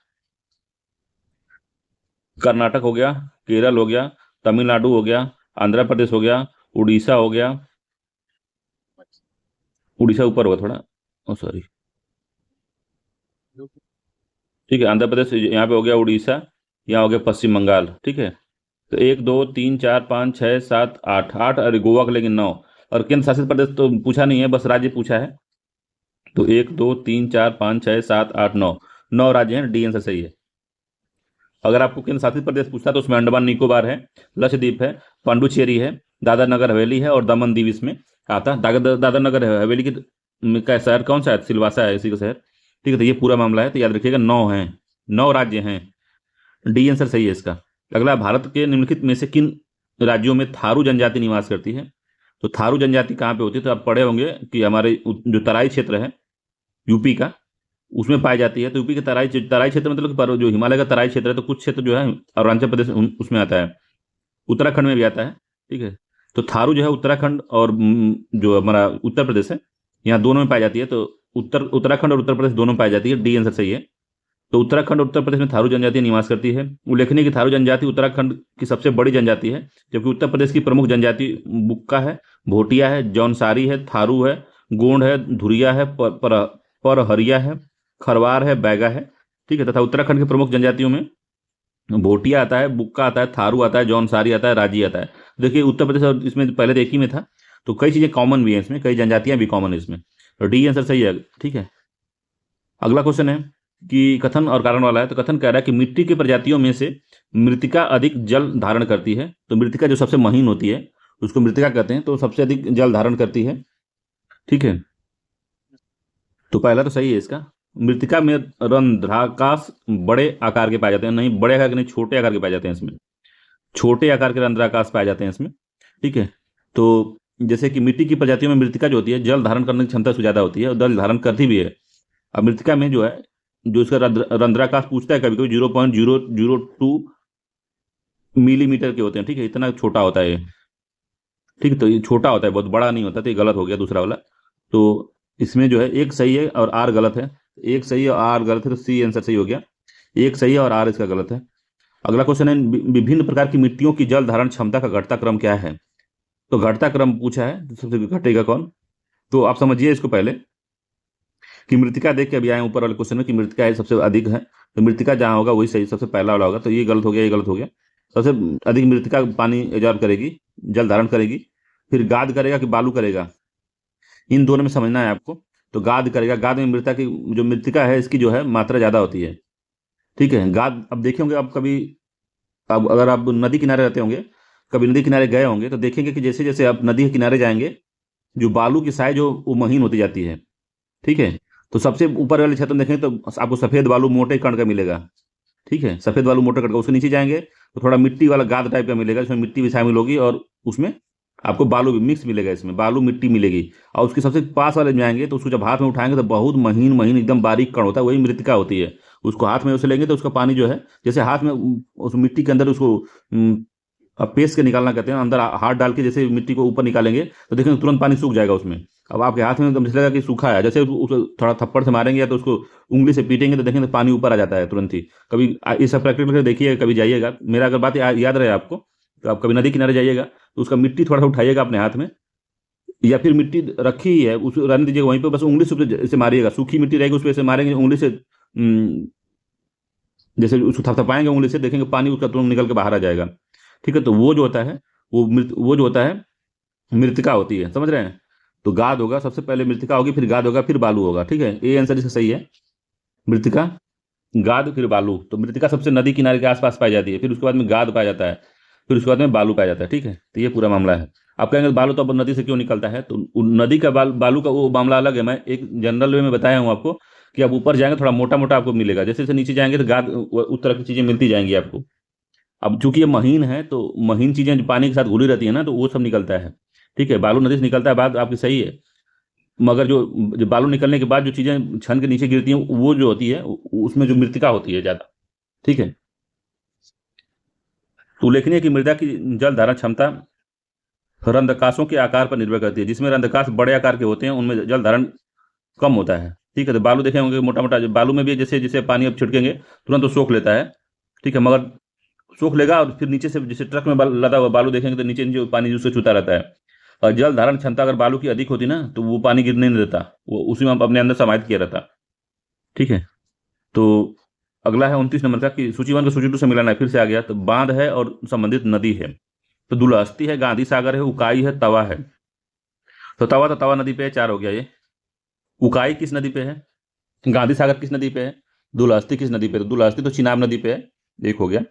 [SPEAKER 1] कर्नाटक हो गया, केरल हो गया, तमिलनाडु हो गया, आंध्र प्रदेश हो गया, उड़ीसा हो गया। उड़ीसा ऊपर होगा थोड़ा, ओ सॉरी। ठीक है, आंध्र प्रदेश यहाँ पे हो गया, उड़ीसा, यहाँ हो गया पश्चिम बंगाल। ठीक है, तो 1 2 3 4 5 6 7 8, 8 और गोवा का लेकिन 9। और केंद्र शासित प्रदेश तो पूछा नहीं है, बस राज्य पूछा है। तो 1 2 3 4 5 6 7 8 9, 9 राज्य हैं, डी आंसर सही है। अगर आपको केंद्र शासित प्रदेश पूछता तो उसमें अंडमान निकोबार है, लक्षद्वीप है, पांडुचेरी है, दादरा नगर हवेली है और दमन दीव इसमें आता है। दादरा नगर हवेली की का शहर कौन सा है, सिलवासा है इसी का शहर। ठीक है, तो ये पूरा मामला है। तो याद रखिएगा 9 हैं, 9 राज्य हैं, डी आंसर सही है इसका। अगला, भारत के निम्नलिखित में से किन राज्यों में थारू जनजाति निवास करती है। तो थारू जनजाति कहाँ पे होती है, तो आप पढ़े होंगे कि हमारे जो तराई क्षेत्र है यूपी का, उसमें पाई जाती है। तो यूपी के तराई तराई क्षेत्र मतलब कि जो हिमालय का तराई क्षेत्र है, तो कुछ क्षेत्र जो है अरुणाचल प्रदेश उसमें आता है, उत्तराखंड में भी आता है। ठीक है, तो थारू जो है उत्तराखंड और जो हमारा उत्तर प्रदेश है, यहाँ दोनों में पाई जाती है। तो उत्तराखंड और उत्तर प्रदेश दोनों में पाई जाती है, डी आंसर सही है। तो उत्तराखंड और उत्तर प्रदेश में थारू जनजाति निवास करती है। उल्लेखनीय कि थारू जनजाति उत्तराखंड की सबसे बड़ी जनजाति है, जबकि उत्तर प्रदेश की प्रमुख जनजाति बुक्का है, भोटिया है, जौनसारी है, थारू है, गोंड है, धुरिया है, परहरिया है, खरवार है, बैगा है। ठीक है, तथा उत्तराखंड की प्रमुख जनजातियों में भोटिया आता है, बुक्का आता है, थारू आता है, जौनसारी आता है, राजी आता है। देखिए उत्तर प्रदेश और इसमें पहले तो एक ही में था, तो कई चीज़ें कॉमन भी हैं इसमें, कई जनजातियां भी कॉमन है इसमें। तो डी आंसर सही है। ठीक है, अगला क्वेश्चन है कि कथन और कारण वाला है। तो कथन कह रहा है कि मिट्टी की प्रजातियों में से मृतिका अधिक जल धारण करती है। तो मृतिका जो सबसे महीन होती है उसको मृतिका कहते हैं, तो सबसे अधिक जल धारण करती है। ठीक है, तो पहला तो सही है इसका। मृतिका में रंध्राकाश बड़े आकार के पाए जाते हैं, नहीं बड़े आकार के नहीं, छोटे आकार के पाए जाते हैं इसमें, छोटे आकार के रंध्राकाश पाए जाते हैं इसमें। ठीक है, तो जैसे कि मिट्टी की प्रजातियों में मृतिका जो होती है जल धारण करने की क्षमता उससे ज्यादा होती है और जल धारण करती भी है। अब मृतिका में जो है, जो इसका रंध्राकाश पूछता है कभी कभी 0.002 मिलीमीटर के होते हैं। ठीक है, इतना छोटा होता है ये। ठीक है, तो ये छोटा होता है, बहुत बड़ा नहीं होता। तो ये गलत हो गया दूसरा वाला। तो इसमें जो है एक सही है और आर गलत है, एक सही है और आर गलत है, तो सी आंसर सही हो गया। एक सही है और आर इसका गलत है। अगला क्वेश्चन है, विभिन्न प्रकार की मिट्टियों की जल धारण क्षमता का घटता क्रम क्या है। तो घटता क्रम पूछा है, तो सबसे घटेगा कौन। तो आप समझिए इसको पहले कि मृतिका देख के अभी आए ऊपर वाले क्वेश्चन में कि मृतिका है सबसे अधिक है, तो मृतिका जहाँ होगा वही सही, सबसे पहला वाला होगा। तो ये गलत हो गया, ये गलत हो गया। सबसे अधिक मृतिका पानी एब्जॉर्ब करेगी, जल धारण करेगी। फिर गाद करेगा कि बालू करेगा, इन दोनों में समझना है आपको। तो गाद करेगा, गाद में मृतिका की जो मृतिका है इसकी जो है मात्रा ज़्यादा होती है। ठीक है। गाद अब देखे होंगे आप कभी, अब अगर आप नदी किनारे रहते होंगे, कभी नदी किनारे गए होंगे तो देखेंगे कि जैसे जैसे आप नदी के किनारे जाएंगे, जो बालू की साइज हो वो महीन होती जाती है। ठीक है। तो सबसे ऊपर वाले क्षेत्र में देखेंगे तो आपको सफेद बालू मोटे कण का मिलेगा। ठीक है, सफेद बालू मोटे कण का। उसके नीचे जाएंगे तो थोड़ा मिट्टी वाला गाद टाइप का मिलेगा, जिसमें मिट्टी भी शामिल होगी, और उसमें आपको बालू भी मिक्स मिलेगा, इसमें बालू मिट्टी मिलेगी। और उसके सबसे पास वाले में जाएंगे तो उसको जब हाथ में उठाएंगे तो बहुत महीन महीन एकदम बारीक कण होता है, वही मृतिका होती है। उसको हाथ में उसे लेंगे तो उसका पानी जो है, जैसे हाथ में उस मिट्टी के अंदर उसको अब पेस्ट के निकालना कहते हैं, अंदर हाथ डाल के जैसे मिट्टी को ऊपर निकालेंगे तो देखेंगे तुरंत पानी सूख जाएगा उसमें। अब आपके हाथ में एकदम जैसे लगेगा कि सूखा है, जैसे उसको थोड़ा थप्पड़ से मारेंगे या तो उसको उंगली से पीटेंगे तो देखेंगे तो पानी ऊपर आ जाता है तुरंत ही। कभी ये सब प्रैक्टिस करके देखिएगा, कभी जाइएगा, मेरा अगर बात याद रहे आपको, तो आप कभी नदी किनारे जाइएगा तो उसका मिट्टी थोड़ा सा उठाइएगा अपने हाथ में, या फिर मिट्टी रखी ही है उस रहने दीजिएगा वहीं पे, बस उंगली से ऐसे मारिएगा, सूखी मिट्टी रहेगी उस पर ऐसे मारेंगे उंगली से, जैसे उसको थपथपाएंगे उंगली से, देखेंगे पानी उसका तुरंत निकल के बाहर आ जाएगा। ठीक है। तो वो जो होता है, वो जो होता है मृतिका होती है, समझ रहे हैं। तो गाद होगा सबसे पहले, मृतिका होगी, फिर गाद होगा, फिर बालू होगा। ठीक है, ये आंसर इसका सही है। मृतिका, गाद, फिर बालू। तो मृतिका सबसे नदी किनारे के आसपास पाई जाती है, फिर उसके बाद में गाद पाया जाता है, फिर उसके बाद में बालू पाया जाता है। ठीक है, तो ये पूरा मामला है। आप कहेंगे बालू तो अब नदी से क्यों निकलता है, तो नदी का बालू का वो मामला अलग है। मैं एक जनरल वे में बताया हूँ आपको कि आप ऊपर जाएंगे थोड़ा मोटा मोटा आपको मिलेगा, जैसे जैसे नीचे जाएंगे तो गाद उस तरह की चीजें मिलती जाएंगी आपको। अब चूंकि ये महीन है तो महीन चीजें जो पानी के साथ घुली रहती है ना, तो वो सब निकलता है। ठीक है, बालू नदी से निकलता है, बात आपकी सही है। मगर जो बालू निकलने के बाद जो चीजें छन के नीचे गिरती हैं वो जो होती है उसमें जो मृतिका होती है ज्यादा। ठीक है। तो उल्लेखनीय कि मृदा की जल धारण क्षमता रंध्रकाशों के आकार पर निर्भर करती है। जिसमें रंध्रकाश बड़े आकार के होते हैं उनमें जल धारण कम होता है। ठीक है। तो बालू देखे होंगे मोटा मोटा, बालू में भी जैसे जैसे पानी अब छिड़केंगे तुरंत तो सोख लेता है। ठीक है, मगर सोख लेगा और फिर नीचे से जैसे ट्रक में लदा हुआ बालू देखेंगे तो नीचे नीचे पानी उससे छूता रहता है। और जल धारण क्षमता अगर बालू की अधिक होती ना तो वो पानी गिरने नहीं देता, वो उसी में अपने अंदर समाहित किया रहता। ठीक है। तो अगला है 29 नंबर का कि सूची 1 को सूची 2 से मिलाना है। फिर से आ गया, तो बांध है और संबंधित नदी है। तो दुलहस्ती है, गांधी सागर है, उकाई है, तवा है। तो तवा नदी पे है, 4 हो गया ये। उकाई किस नदी पे है, गांधी सागर किस नदी पे है, दुलहस्ती किस नदी पे है? तो दुलहस्ती तो चिनाब नदी पे है, 1 हो गया।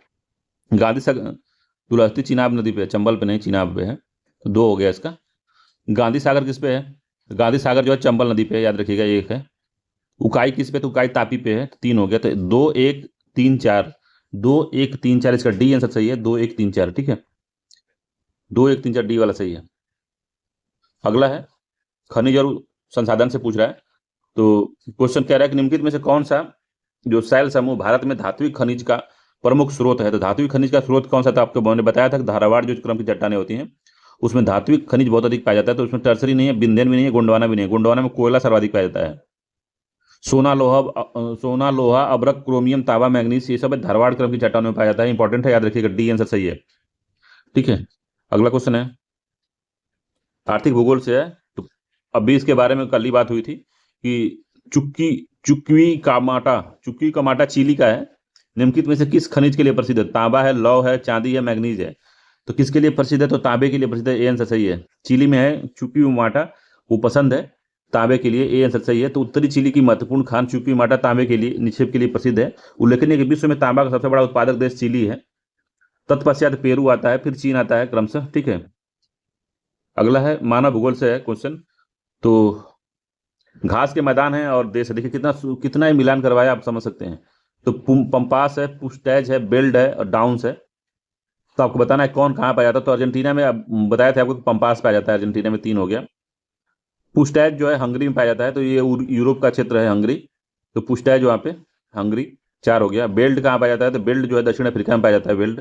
[SPEAKER 1] गांधी सागर, दुलहस्ती चिनाब नदी पे है, चंबल पे नहीं चिनाब पे है, तो 2 हो गया इसका। गांधी सागर किस पे है, तो गांधी सागर जो है चंबल नदी पे है, याद रखिएगा, 1 है। उकाई किस पे, तो उकाई तापी पे है, तो 3 हो गया। तो 2 1 3 4, 2 1 3 4, इसका डी आंसर सही है, 2 1 3 4। ठीक है, 2 1 3 4 डी वाला सही है। अगला है खनिज और संसाधन से पूछ रहा है। तो क्वेश्चन कह रहा है कि निम्नलिखित में से कौन सा जो शैल समूह भारत में धात्विक खनिज का प्रमुख स्रोत है। तो धात्विक खनिज का स्रोत कौन सा था, आपको मैंने बताया था कि धारावाड़ जो क्रम की चट्टानें होती हैं उसमें धात्विक खनिज बहुत अधिक पाया जाता है। तो उसमें टर्सरी नहीं है, बिंदेन भी नहीं है, गोंडवाना भी नहीं है। गोंडवाना में कोयला सर्वाधिक पाया जाता है। सोना लोहा अब्रक क्रोमियम तांबा मैग्नीज ये सब धारवाड़ क्रम की चट्टानों में पाया जाता है। इंपॉर्टेंट है, याद रखिएगा, डी आंसर सही है। ठीक है। अगला क्वेश्चन है आर्थिक भूगोल से है। तो अभी इसके बारे में कल ही बात हुई थी कि चुक्की चुक्की कमाटा चिली का है। निम्नलिखित में से किस खनिज के लिए प्रसिद्ध है? तांबा है, लौह है, चांदी है, मैग्नीज है। तो किसके लिए प्रसिद्ध है? तो तांबे के लिए प्रसिद्ध है, ए आंसर सही है। चिली में है चुक्की माटा, वो पसंद है तांबे के लिए, ए आंसर सही है। तो उत्तरी चिली की महत्वपूर्ण खान चुक्की माटा तांबे के लिए निक्षेप के लिए प्रसिद्ध है। उल्लेखनीय कि विश्व में तांबा का सबसे बड़ा उत्पादक देश चिली है। तत्पश्चात पेरू आता है, फिर चीन आता है क्रमशः। ठीक है। अगला है मानव भूगोल से है क्वेश्चन। तो घास के मैदान है और देश है, देखिए कितना कितना ही मिलान करवाया, आप समझ सकते हैं। तो पंपास है, पुस्टैज है, बेल्ड है और डाउन्स है। तो आपको बताना है कौन कहाँ पाया जाता है। तो अर्जेंटीना में बताया था आपको कि पंपास पाया जाता है, अर्जेंटीना में, 3 हो गया। पुस्टैज जो है हंगरी में पाया जाता है, तो ये यूरोप का क्षेत्र है हंगरी। तो पुस्टैज वहाँ पे हंगरी, 4 हो गया। बेल्ट कहाँ पाया जाता है? तो बेल्ट जो है दक्षिण अफ्रीका में पाया जाता है, बेल्ट,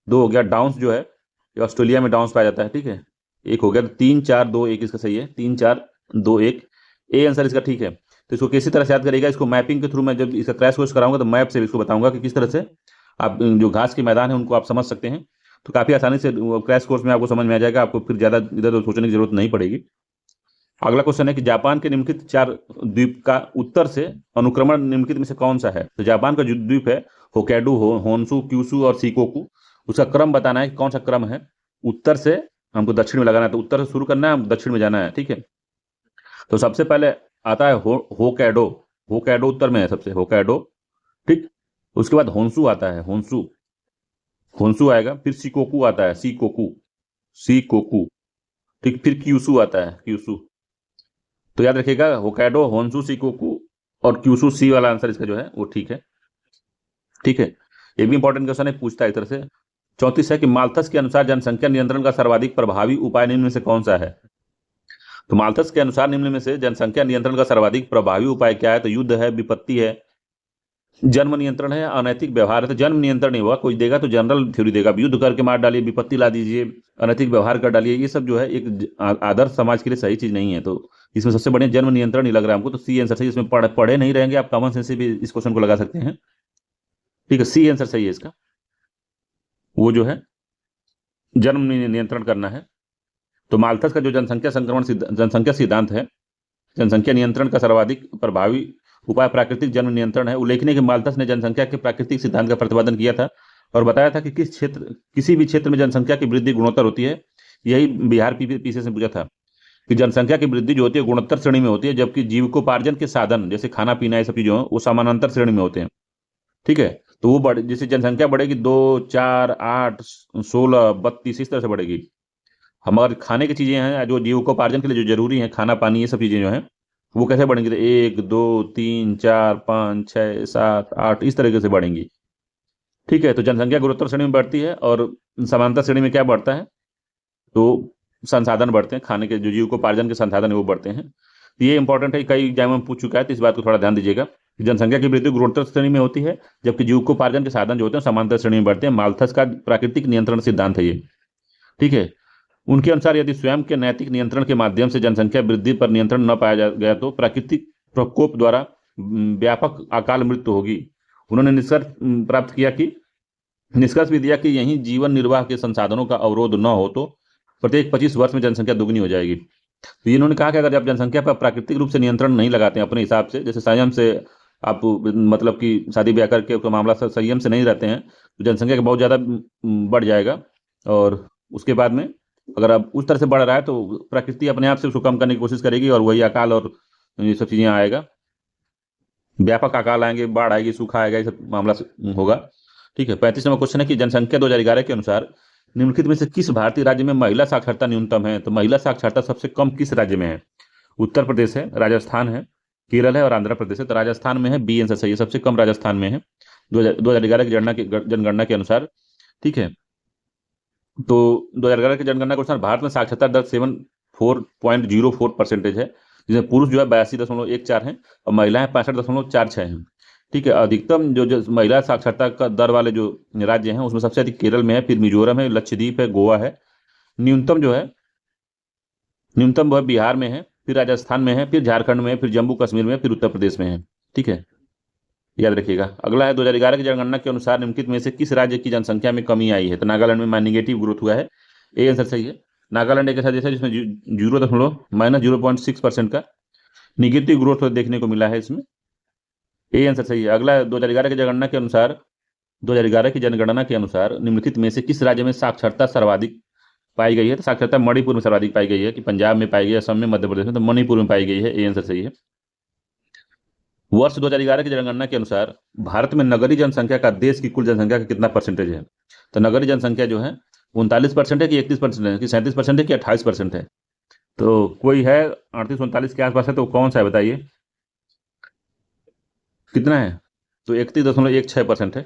[SPEAKER 1] 2 हो गया। डाउन्स जो है ये ऑस्ट्रेलिया में डाउन्स पाया जाता है। ठीक है, 1 हो गया। तो 3 4 2 1 इसका सही है, 3 4 2 1, ए आंसर इसका। ठीक है। तो इसको किसी तरह से याद करेगा, इसको मैपिंग के थ्रू मैं जब इसका क्रैश कोर्स कराऊंगा तो मैप से भी इसको बताऊंगा कि किस तरह से आप जो घास के मैदान है उनको आप समझ सकते हैं। तो काफ़ी आसानी से क्रैश कोर्स में आपको समझ में आ जाएगा, आपको फिर ज़्यादा इधर उधर सोचने की जरूरत नहीं पड़ेगी। अगला क्वेश्चन है कि जापान के निम्नलिखित 4 द्वीप का उत्तर से अनुक्रमण निम्नलिखित में से कौन सा है? तो जापान का जो द्वीप है होक्काइडो, होन्शु, क्यूशु और शिकोकू, उसका क्रम बताना है कि कौन सा क्रम है। उत्तर से हमको दक्षिण में लगाना है, तो उत्तर से शुरू करना है, दक्षिण में जाना है। ठीक है। तो सबसे पहले आता है होक्काइडो। होक्काइडो उत्तर में है सबसे, होक्काइडो। ठीक। उसके बाद होन्सू आता है, होन्सू, होन्सू आएगा, फिर शिकोकू आता है, शिकोकू, शिकोकू, ठीक, फिर क्यूसू आता है, क्यूसू। तो याद रखिएगा होकाइडो, होन्सू, शिकोकू और क्यूसू, सी वाला आंसर इसका जो है वो ठीक है। ठीक है, ये भी इंपॉर्टेंट क्वेश्चन है, पूछता है इस तरह से। 34 है कि माल्थस के अनुसार जनसंख्या नियंत्रण का सर्वाधिक प्रभावी उपाय निम्न में से कौन सा है? तो माल्थस के अनुसार निम्न में से जनसंख्या नियंत्रण का सर्वाधिक प्रभावी उपाय क्या है? तो युद्ध है, विपत्ति है, जन्म नियंत्रण है, अनैतिक व्यवहार है। तो जन्म नियंत्रण नहीं होगा, कोई देगा तो जनरल थ्योरी देगा, युद्ध करके मार डालिए, विपत्ति ला दीजिए, अनैतिक व्यवहार कर डालिए, ये सब जो है एक आदर्श समाज के लिए सही चीज नहीं है। तो इसमें सबसे बढ़िया जन्म नियंत्रण ही लग रहा है हमको, तो सी आंसर सही। इसमें पढ़े नहीं रहेंगे आप, कॉमन सेंस से भी इस क्वेश्चन को लगा सकते हैं। ठीक है, सी आंसर सही है इसका, वो जो है जन्म नियंत्रण करना है। तो माल्थस का जो जनसंख्या सिद्धांत है, जनसंख्या नियंत्रण का सर्वाधिक प्रभावी उपाय प्राकृतिक जन्म नियंत्रण है। उल्लेखनीय कि माल्थस ने जनसंख्या के प्राकृतिक सिद्धांत का प्रतिपादन किया था और बताया था कि किसी भी क्षेत्र में जनसंख्या की वृद्धि गुणोत्तर होती है। यही बिहार पीसीएस से पूछा था कि जनसंख्या की वृद्धि जो होती है गुणोत्तर श्रेणी में होती है, जबकि जीविकोपार्जन के साधन जैसे खाना पीना ये सब चीजें वो समानांतर श्रेणी में होते हैं। ठीक है, तो वो जैसे जनसंख्या बढ़ेगी 2, 4, 8, 16, 32 इस तरह से बढ़ेगी। हमारे खाने की चीजें हैं जो जीविकोपार्जन के लिए जो जरूरी है, खाना पानी ये सब चीजें जो हैं वो कैसे बढ़ेंगी? तो 1, 2, 3, 4, 5, 6, 7, 8 इस तरीके से बढ़ेंगी। ठीक है, तो जनसंख्या गुणोत्तर श्रेणी में बढ़ती है और समांतर श्रेणी में क्या बढ़ता है? तो संसाधन बढ़ते हैं, खाने के जो जीविकोपार्जन के संसाधन है वो बढ़ते हैं। तो ये इंपॉर्टेंट है, कई एग्जाम में पूछ चुका है, तो इस बात को थोड़ा ध्यान दीजिएगा। जनसंख्या की वृद्धि गुणोत्तर श्रेणी में होती है, जबकि जीविकोपार्जन के साधन जो होते हैं समांतर श्रेणी में बढ़ते हैं। माल्थस का प्राकृतिक नियंत्रण सिद्धांत है ये। ठीक है, उनके अनुसार यदि स्वयं के नैतिक नियंत्रण के माध्यम से जनसंख्या वृद्धि पर नियंत्रण न पाया गया तो प्राकृतिक प्रकोप द्वारा व्यापक अकाल मृत्यु होगी। उन्होंने निष्कर्ष प्राप्त किया कि निष्कर्ष भी दिया कि यही जीवन निर्वाह के संसाधनों का अवरोध न हो तो प्रत्येक 25 वर्ष में जनसंख्या दुगनी हो जाएगी। तो इन्होंने कहा कि अगर जब जनसंख्या पर प्राकृतिक रूप से नियंत्रण नहीं लगाते हैं अपने हिसाब से, जैसे संयम से आप मतलब कि शादी ब्याह करके तो मामला संयम से नहीं रहते हैं, तो जनसंख्या बहुत ज़्यादा बढ़ जाएगा। और उसके बाद में अगर अब उस तरह से बढ़ रहा है तो प्रकृति अपने आप से उसको कम करने की कोशिश करेगी और वही अकाल और ये सब चीजें आएगा, व्यापक अकाल आएंगे, बाढ़ आएगी, सूखा आएगा, ये सब मामला होगा। ठीक है, 35 नंबर क्वेश्चन है कि जनसंख्या 2011 के अनुसार निम्नलिखित में से किस भारतीय राज्य में महिला साक्षरता न्यूनतम है? तो महिला साक्षरता सबसे कम किस राज्य में है? उत्तर प्रदेश है, राजस्थान है, केरल है और आंध्र प्रदेश है। तो राजस्थान में है, बी आंसर सही है, सबसे कम राजस्थान में है 2011 की जनगणना के अनुसार। ठीक है, तो 2011 की जनगणना के अनुसार भारत में साक्षरता दर 74.04% है, जिसमें पुरुष जो है 82.14 है और महिलाएं 65.46 हैं। ठीक है, अधिकतम जो महिला साक्षरता का दर वाले जो राज्य हैं उसमें सबसे अधिक केरल में है, फिर मिजोरम है, लक्षद्वीप है, गोवा है। न्यूनतम वह बिहार में है, फिर राजस्थान में है, फिर झारखंड में है, फिर जम्मू कश्मीर में, फिर उत्तर प्रदेश में है। ठीक है, याद रखिएगा। अगला है 2011 की जनगणना के अनुसार निम्नलिखित में से किस राज्य की जनसंख्या में कमी आई है? तो नागालैंड में नेगेटिव ग्रोथ हुआ है, ए आंसर सही है। नागालैंड एक ऐसा देश है जिसमें -0.6% का निगेटिव ग्रोथ देखने को मिला है, इसमें ए आंसर सही है। अगला 2011 की जनगणना के अनुसार 2011 की जनगणना के अनुसार निम्नलिखित में से किस राज्य में साक्षरता सर्वाधिक पाई गई है? तो साक्षरता मणिपुर में सर्वाधिक पाई गई है, कि पंजाब में पाई गई है, असम में, मध्य प्रदेश में, तो मणिपुर में पाई गई है, ए आंसर सही है। वर्ष 2011 की जनगणना के अनुसार भारत में नगरीय जनसंख्या का देश की कुल जनसंख्या का कितना परसेंटेज है? तो नगरीय जनसंख्या जो है 39% है कि 31% है कि 37% है कि 28% है? तो कोई है 38-39 के आसपास है, तो कौन सा है बताइए, कितना है? तो 31.16% है।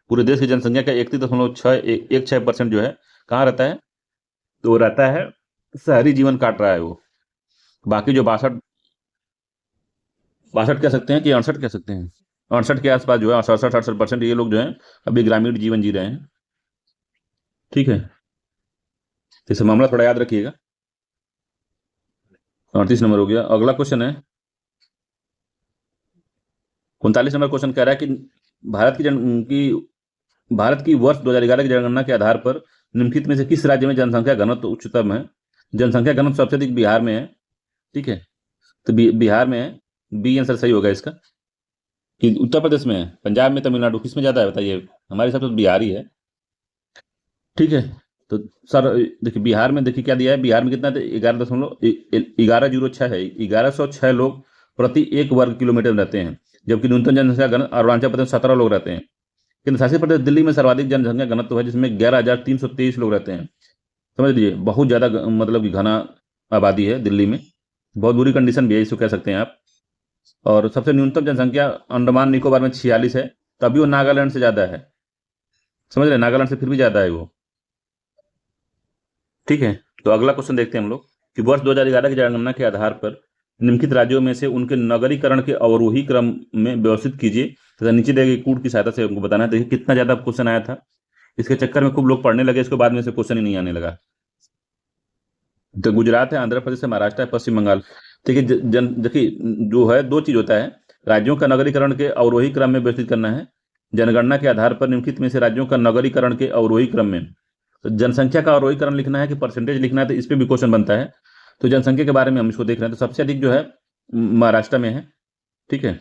[SPEAKER 1] पूरे देश की जनसंख्या का 31.16% जो है कहाँ रहता है? तो रहता है शहरी जीवन काट रहा है वो। बाकी जो 62 कह सकते हैं कि 68 कह सकते हैं, 68 के आसपास जो है 67-68% ये लोग जो है अभी ग्रामीण जीवन जी रहे हैं। ठीक है, इसे मामला थोड़ा याद रखिएगा। 38 नंबर हो गया। अगला क्वेश्चन है 39 नंबर क्वेश्चन कह रहा है कि भारत की वर्ष 2011 की जनगणना के आधार पर निम्नलिखित में से किस राज्य में जनसंख्या घनत्व उच्चतम है? जनसंख्या घनत्व सबसे अधिक बिहार में है। ठीक है, तो बिहार में है, बी आंसर सही होगा इसका। कि उत्तर प्रदेश में है, पंजाब में, तमिलनाडु, किस में ज्यादा है बताइए? हमारे हिसाब से तो बिहार ही है। ठीक है, तो सर देखिए बिहार में देखिए क्या दिया है, बिहार में कितना 11.06 है, 1106 लोग प्रति 1 वर्ग किलोमीटर रहते हैं, जबकि न्यूनतम जनसंख्या अरुणाचल प्रदेश 17 लोग रहते हैं। केंद्र शासित प्रदेश दिल्ली में सर्वाधिक जनसंख्या घनत्व है, जिसमें 11,323 लोग रहते हैं। समझ लीजिए, बहुत ज़्यादा मतलब कि घना आबादी है दिल्ली में। बहुत बुरी कंडीशन भी है, इसको कह सकते हैं आप। और सबसे न्यूनतम जनसंख्या अंडमान निकोबार में 46 है, तभी वो नागालैंड से ज़्यादा है। समझ रहे हैं, नागालैंड से फिर भी ज़्यादा है वो। ठीक है, तो अगला क्वेश्चन देखते हैं हम लोग कि वर्ष 2011 की जनगणना के आधार पर निम्नलिखित राज्यों में से उनके नगरीकरण के अवरोही क्रम में व्यवस्थित कीजिए तथा नीचे दिए गए कूट की सहायता से हमको बताना है। देखिए कितना ज़्यादा क्वेश्चन आया था, इसके चक्कर में खूब लोग पढ़ने लगे, इसके बाद में से क्वेश्चन ही नहीं आने लगा। तो गुजरात है, आंध्र प्रदेश है, महाराष्ट्र है, पश्चिम बंगाल। देखिए देखिए जो है, दो चीज होता है, राज्यों का नगरीकरण के अवरोही क्रम में व्यवस्थित करना है। जनगणना के आधार पर निम्नलिखित में से राज्यों का नगरीकरण के अवरोही क्रम में, तो जनसंख्या का अवरोहीकरण लिखना है कि परसेंटेज लिखना है, तो इस पर भी क्वेश्चन बनता है। तो जनसंख्या के बारे में हम इसको देख रहे हैं, तो सबसे अधिक जो है महाराष्ट्र में है। ठीक है,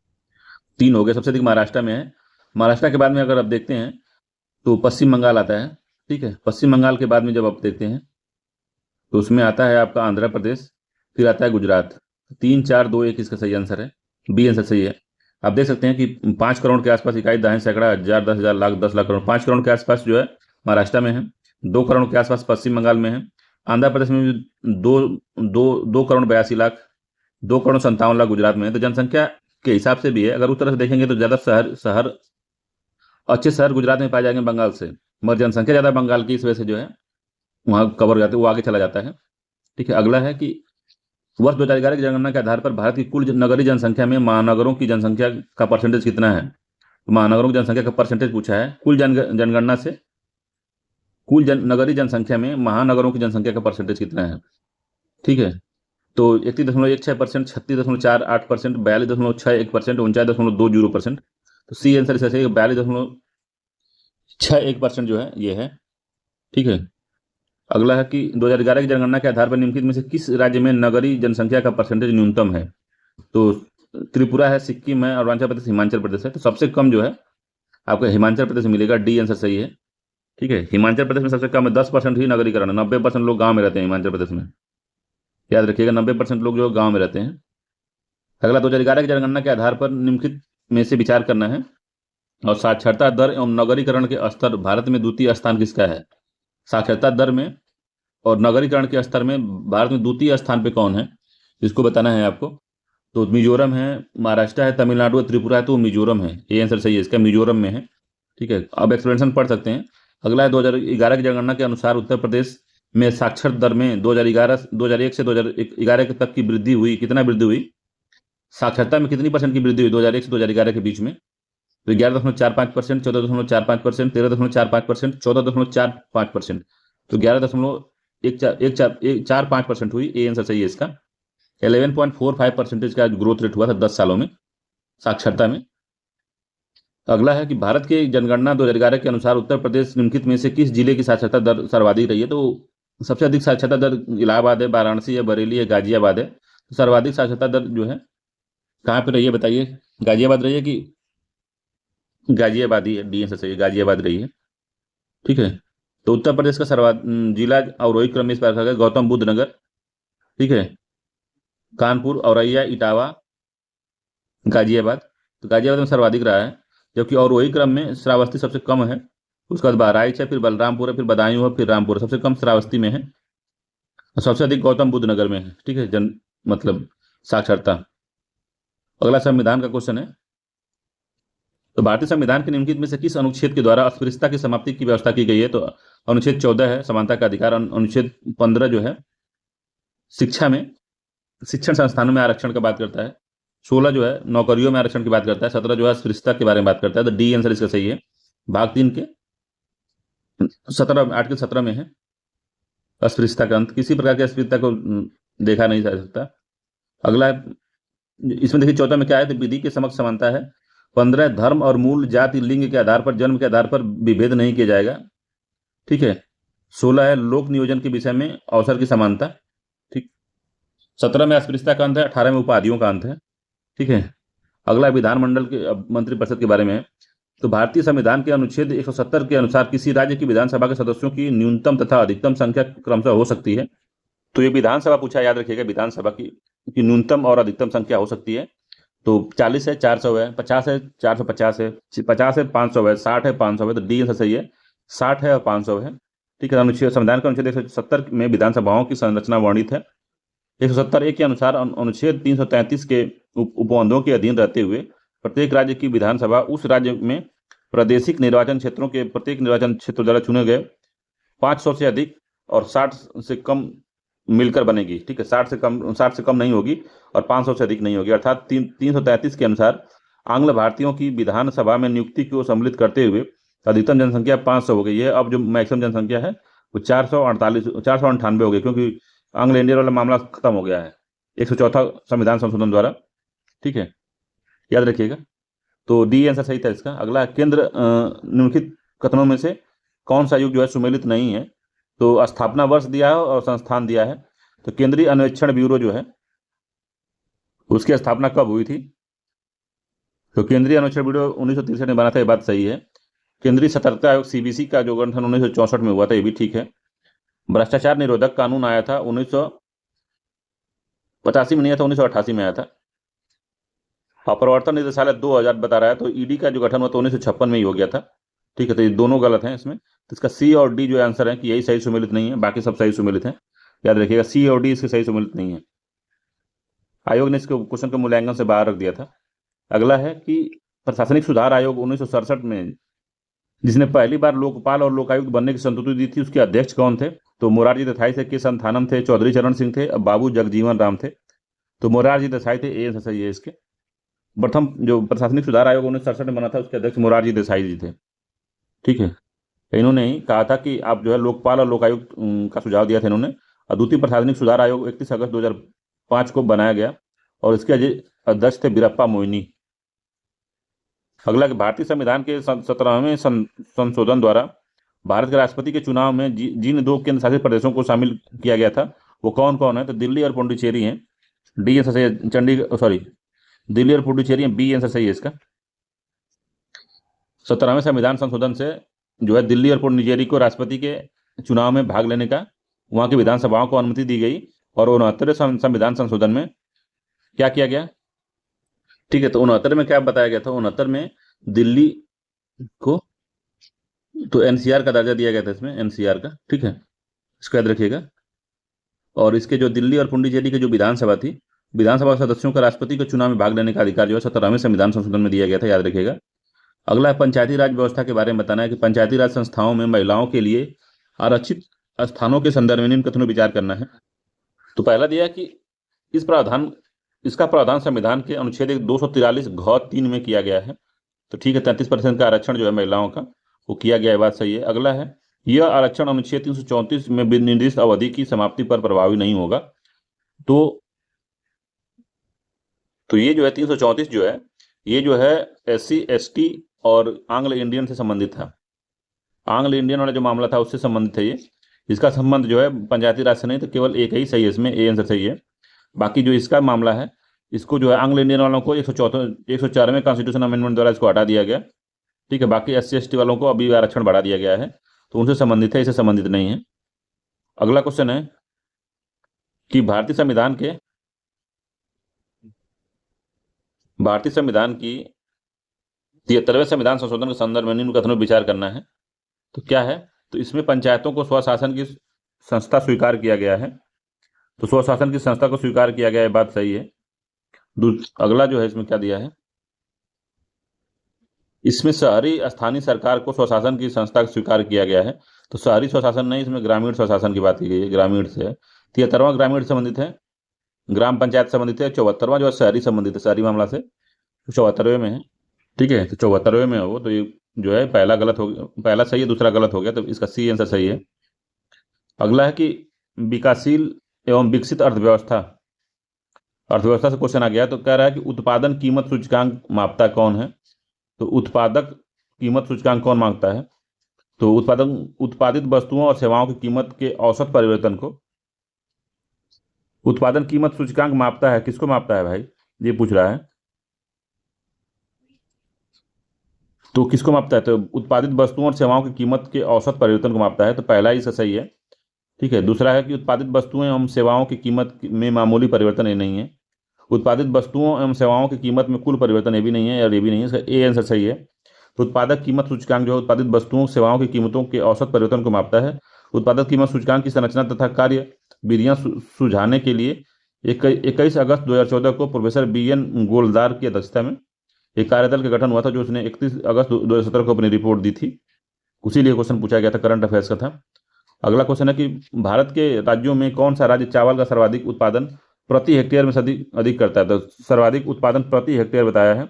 [SPEAKER 1] 3 हो गए, सबसे अधिक महाराष्ट्र में है। महाराष्ट्र के बाद में अगर आप देखते हैं तो पश्चिम बंगाल आता है। ठीक है, पश्चिम बंगाल के बाद में जब आप देखते हैं तो उसमें आता है आपका आंध्र प्रदेश, फिर आता है गुजरात। 3, 4, 2, 1 इसका सही आंसर है, बी आंसर सही है। आप देख सकते हैं कि 5 करोड़ के आसपास इकाई, दाएं सैकड़ा, हजार, 10,000, लाख, 10 लाख करोड़, 5 करोड़ के आसपास जो है महाराष्ट्र में है। 2 करोड़ के आसपास पश्चिम बंगाल में है। आंध्र प्रदेश में भी 2 करोड़ 82 लाख, 2 करोड़ 57 लाख गुजरात में है। तो जनसंख्या के हिसाब से भी है, अगर उस तरह से देखेंगे तो ज़्यादा शहर अच्छे शहर गुजरात में पाए जाएंगे बंगाल से, मगर जनसंख्या ज़्यादा बंगाल की, इस वजह से जो है वहाँ कवर हो जाते हैं, वो आगे चला जाता है। ठीक है, अगला है कि वर्ष 2011 की जनगणना के आधार पर भारत की कुल नगरीय जनसंख्या में महानगरों की जनसंख्या का परसेंटेज कितना है। तो महानगरों की जनसंख्या का परसेंटेज पूछा है। कुल जनगणना से कुल नगरीय जनसंख्या में महानगरों की जनसंख्या का परसेंटेज कितना है। ठीक है, तो 31.16%, 36.48%, 42.61%, 49.20%। तो सी आंसर इसका सही है, 42.61% जो है ये है। ठीक है, अगला है कि 2011 की जनगणना के आधार पर निम्नलिखित में से किस राज्य में नगरीय जनसंख्या का परसेंटेज न्यूनतम है। तो त्रिपुरा है, सिक्किम है, अरुणाचल प्रदेश, हिमाचल प्रदेश है। तो सबसे कम जो है आपको हिमाचल प्रदेश मिलेगा, डी आंसर सही है। ठीक है, हिमाचल प्रदेश में सबसे कम है, 10% ही नगरीकरण है। 90% लोग गाँव में रहते हैं हिमाचल प्रदेश में, याद रखिएगा, 90% लोग जो गाँव में रहते हैं। अगला 2011 की जनगणना के आधार पर निम्नलिखित में से विचार करना है। और साक्षरता दर एवं नगरीकरण के स्तर भारत में द्वितीय स्थान किसका है। साक्षरता दर में और नगरीकरण के स्तर में भारत में द्वितीय स्थान पे कौन है, इसको बताना है आपको। तो मिजोरम है, महाराष्ट्र है, तमिलनाडु है, त्रिपुरा है। तो मिजोरम है, ये आंसर सही है इसका, मिजोरम में है। ठीक है, अब एक्सप्लेनेशन पढ़ सकते हैं। अगला है 2011 की जनगणना के अनुसार उत्तर प्रदेश में साक्षर दर में 2001 से 2011 तक की वृद्धि हुई। कितना वृद्धि हुई, साक्षरता में कितनी परसेंट की वृद्धि हुई 2001 से 2011 के बीच में। तो 11.45%, 14.45%, 13.45%, 14.45%। तो 11.145% हुई, ए आंसर सही है इसका। 11.45% का ग्रोथ रेट हुआ था 10 सालों में साक्षरता में। अगला है कि भारत के जनगणना 2011 के अनुसार उत्तर प्रदेश निम्नलिखित में से किस जिले की साक्षरता दर सर्वाधिक रही है। तो सबसे अधिक साक्षरता दर इलाहाबाद है, वाराणसी है, बरेली है, गाजियाबाद है। तो सर्वाधिक साक्षरता दर जो है कहाँ पे रही है बताइए, गाजियाबाद रही है कि गाजियाबाद ही है, डी आंसर सही है, गाजियाबाद रही है। ठीक है, तो उत्तर प्रदेश का जिला अवरोही क्रम में इस प्रकार है, गौतम बुद्ध नगर, ठीक है, कानपुर, औरैया, इटावा, गाजियाबाद। तो गाजियाबाद में सर्वाधिक रहा है, जबकि अवरोही क्रम में श्रावस्ती सबसे कम है, उसके बाद बहराइच है, फिर बलरामपुर है, फिर बदायूं है, फिर रामपुर। सबसे कम श्रावस्ती में है और सबसे अधिक गौतम बुद्ध नगर में है। ठीक है, मतलब साक्षरता। अगला संविधान का क्वेश्चन है। तो भारतीय संविधान के निम्नलिखित में से किस अनुच्छेद के द्वारा अस्पृश्यता की समाप्ति की व्यवस्था की गई है। तो अनुच्छेद 14 है, समानता का अधिकार। अनुच्छेद 15 जो है शिक्षा में, शिक्षण संस्थानों में आरक्षण की बात करता है। 16 जो है नौकरियों में आरक्षण की बात करता है। 17 जो है अस्पृश्यता के बारे में बात करता है। तो डी आंसर इसका सही है, भाग 3 के 17 आर्टिकल 17 में है अस्पृश्यता का अंत। किसी प्रकार की अस्पृश्यता को देखा नहीं जा सकता। अगला इसमें देखिए 14 में क्या है, तो विधि के समक्ष समानता है। 15 धर्म और मूल, जाति, लिंग के आधार पर, जन्म के आधार पर विभेद नहीं किया जाएगा। ठीक है, 16 है लोक नियोजन के विषय में अवसर की समानता। ठीक, 17 में अस्पृश्यता का अंत है, 18 में उपाधियों का अंत है। ठीक है, अगला विधानमंडल के मंत्रिपरिषद के बारे में है। तो भारतीय संविधान के अनुच्छेद 170 के अनुसार किसी राज्य की विधानसभा के सदस्यों की न्यूनतम तथा अधिकतम संख्या क्रमशः हो सकती है। तो ये विधानसभा पूछा, याद रखिएगा, विधानसभा की न्यूनतम और अधिकतम संख्या हो सकती है। तो 40 है 400 है, 50 है 450 है, 50 है 500 है, 60 है 500 है, तो डी आंसर सही है। 60 है और 500 है। ठीक है, अनुच्छेद संविधान के अनुच्छेद 170 में विधानसभाओं की संरचना वर्णित है। 170 के अनुसार अनुच्छेद 333 के उपबंधों के अधीन रहते हुए प्रत्येक राज्य की विधानसभा उस राज्य में प्रादेशिक निर्वाचन क्षेत्रों के प्रत्येक निर्वाचन क्षेत्र द्वारा चुने गए 500 से अधिक और 60 से कम मिलकर बनेगी। ठीक है, 60 से कम नहीं होगी और 500 से अधिक नहीं होगी। अर्थात 333 के अनुसार आंग्ल भारतीयों की विधानसभा में नियुक्ति को सम्मिलित करते हुए अधिकतम जनसंख्या 500 हो गई है। अब जो मैक्सिमम जनसंख्या है वो 498 हो गई, क्योंकि आंग्ल इंडियन वाला मामला खत्म हो गया है 104 संविधान संशोधन द्वारा। ठीक है, याद रखिएगा। तो डी आंसर सही था इसका। अगला केंद्र निम्नलिखित कथनों में से कौन सा युग जो है सुमेलित नहीं है? तो स्थापना वर्ष दिया है और संस्थान दिया है। तो केंद्रीय अन्वेषण ब्यूरो जो है उसकी स्थापना कब हुई थी? तो केंद्रीय अन्वेषण ब्यूरो 1963 में बना था, ये बात सही है। केंद्रीय सतर्कता आयोग सीबीसी का जो गठन 1964 में हुआ था, ये भी ठीक है। भ्रष्टाचार निरोधक कानून आया था 1985 में नहीं आया था, 1988 में आया था। और प्रवर्तन निदेशालय 2000 बता रहा है, तो ईडी का जो गठन हुआ तो 1956 में ही हो गया था। ठीक है, तो ये दोनों गलत हैं इसमें। तो इसका सी और डी जो आंसर है कि यही सही सुमेलित नहीं है, बाकी सब सही सुमेलित हैं। याद रखिएगा, सी और डी इसके सही सुमेलित नहीं है। आयोग ने इसको क्वेश्चन के मूल्यांकन से बाहर रख दिया था। अगला है कि प्रशासनिक सुधार आयोग 1967 में जिसने पहली बार लोकपाल और लोकायुक्त बनने की संस्तुति दी थी, उसके अध्यक्ष कौन थे? तो मोरारजी देसाई थे, के संथानम थे, चौधरी चरण सिंह थे, बाबू जगजीवन राम थे। तो मोरारजी देसाई थे, ए आंसर सही है इसके। प्रथम जो प्रशासनिक सुधार आयोग 1967 में बना था उसके अध्यक्ष मोरारजी देसाई जी थे। ठीक है, इन्होंने ही कहा था कि आप जो है लोकपाल और लोकायुक्त का सुझाव दिया था इन्होंने। और द्वितीय प्रशासनिक सुधार आयोग 31 अगस्त 2005 को बनाया गया और इसके अध्यक्ष थे बीरप्पा मोइनी। अगला कि भारतीय संविधान के 17वें संशोधन द्वारा भारत के राष्ट्रपति के चुनाव में जिन 2 केंद्र शासित प्रदेशों को शामिल किया गया था वो कौन कौन है? तो दिल्ली और पुडुचेरी हैं। डी आंसर सही है। दिल्ली और पुडुचेरी हैं, बी आंसर सही है इसका। 17वें संविधान संशोधन से जो है दिल्ली और पुडुचेरी को राष्ट्रपति के चुनाव में भाग लेने का वहां की विधानसभाओं को अनुमति दी गई। और 69वें संविधान संशोधन में क्या किया गया? ठीक है, तो 69 में क्या बताया गया था? 69 में दिल्ली को तो एनसीआर का दर्जा दिया गया था, इसमें एनसीआर का। ठीक है, इसको याद रखिएगा। और इसके जो दिल्ली और पुडुचेरी की जो विधानसभा थी, विधानसभा सदस्यों का राष्ट्रपति के चुनाव में भाग लेने का अधिकार जो है 17वें संविधान संशोधन में दिया गया था, याद रखिएगा। अगला है पंचायती राज व्यवस्था के बारे में बताना है कि पंचायती राज संस्थाओं में महिलाओं के लिए आरक्षित स्थानों के संदर्भ में निम्न कथनों विचार करना है। तो पहला दिया कि इसका प्रावधान संविधान के अनुच्छेद 243(घ)(3) में किया गया है। तो ठीक है, 33% का आरक्षण जो है महिलाओं का वो किया गया है, बात सही है। अगला है यह आरक्षण अनुच्छेद 334 में निर्दिष्ट अवधि की समाप्ति पर प्रभावी नहीं होगा। तो ये जो है 334 जो है ये जो है SC ST और आंग्ल इंडियन से संबंधित था। आंग्ल इंडियन वाला जो मामला था उससे संबंधित है ये। इसका संबंध जो है पंचायती राज से नहीं, तो केवल एक ही सही है इसमें, ए आंसर सही है। बाकी जो इसका मामला है इसको जो है आंग्ल इंडियन वालों को 104वें कॉन्स्टिट्यूशन अमेंडमेंट द्वारा इसको हटा दिया गया। ठीक है, बाकी SC ST वालों को अभी आरक्षण बढ़ा दिया गया है, तो उनसे संबंधित है, इससे संबंधित नहीं है। अगला क्वेश्चन है कि भारतीय संविधान की 73वें संविधान संशोधन के संदर्भ में निम्न कथनों पर विचार करना है। तो क्या है? तो इसमें पंचायतों को स्वशासन की संस्था स्वीकार किया गया है। तो स्वशासन की संस्था को स्वीकार किया गया है, बात सही है। अगला जो है इसमें क्या दिया है? इसमें शहरी स्थानीय सरकार को स्वशासन की संस्था स्वीकार किया गया है। तो शहरी स्वशासन नहीं, इसमें ग्रामीण स्वशासन की बात की गई है, ग्रामीण से। 73वां ग्रामीण संबंधित है, ग्राम पंचायत संबंधित है। 74वां जो है शहरी संबंधित है, शहरी मामला से, 74वें में है। ठीक है, तो 74वें में है वो। तो ये जो है पहला गलत हो गया, पहला सही है, दूसरा गलत हो गया, तो इसका सी आंसर सही है। अगला है कि विकासशील एवं विकसित अर्थव्यवस्था से क्वेश्चन आ गया। तो कह रहा है कि उत्पादन कीमत सूचकांक मापता कौन है? तो उत्पादक कीमत सूचकांक कौन मांगता है? तो उत्पादित वस्तुओं और सेवाओं की कीमत के औसत परिवर्तन को उत्पादन कीमत सूचकांक मापता है। किसको मापता है भाई, ये पूछ रहा है। तो किसको मापता है? तो उत्पादित वस्तुओं और सेवाओं की कीमत के औसत परिवर्तन को मापता है। तो पहला ही सही है। ठीक है, दूसरा है कि उत्पादित वस्तुएं एवं सेवाओं की कीमत में मामूली परिवर्तन नहीं है। उत्पादित वस्तुओं एवं सेवाओं की कीमत में कुल परिवर्तन, ये भी नहीं है और ये भी नहीं है, इसका ए आंसर सही है। तो उत्पादक कीमत सूचकांक जो है उत्पादित वस्तुओं सेवाओं की कीमतों के औसत परिवर्तन को मापता है। उत्पादक कीमत सूचकांक की संरचना तथा कार्य विधियां सुझाने के लिए 21 अगस्त 2014 को प्रोफेसर BN गोलदार की अध्यक्षता में एक कार्यदल का गठन हुआ था, जो उसने 31 अगस्त 2017 को अपनी रिपोर्ट दी थी। उसी लिए क्वेश्चन पूछा गया था, करंट अफेयर्स का था। अगला क्वेश्चन है कि भारत के राज्यों में कौन सा राज्य चावल का सर्वाधिक उत्पादन प्रति हेक्टेयर में अधिक करता है? तो सर्वाधिक उत्पादन प्रति हेक्टेयर बताया है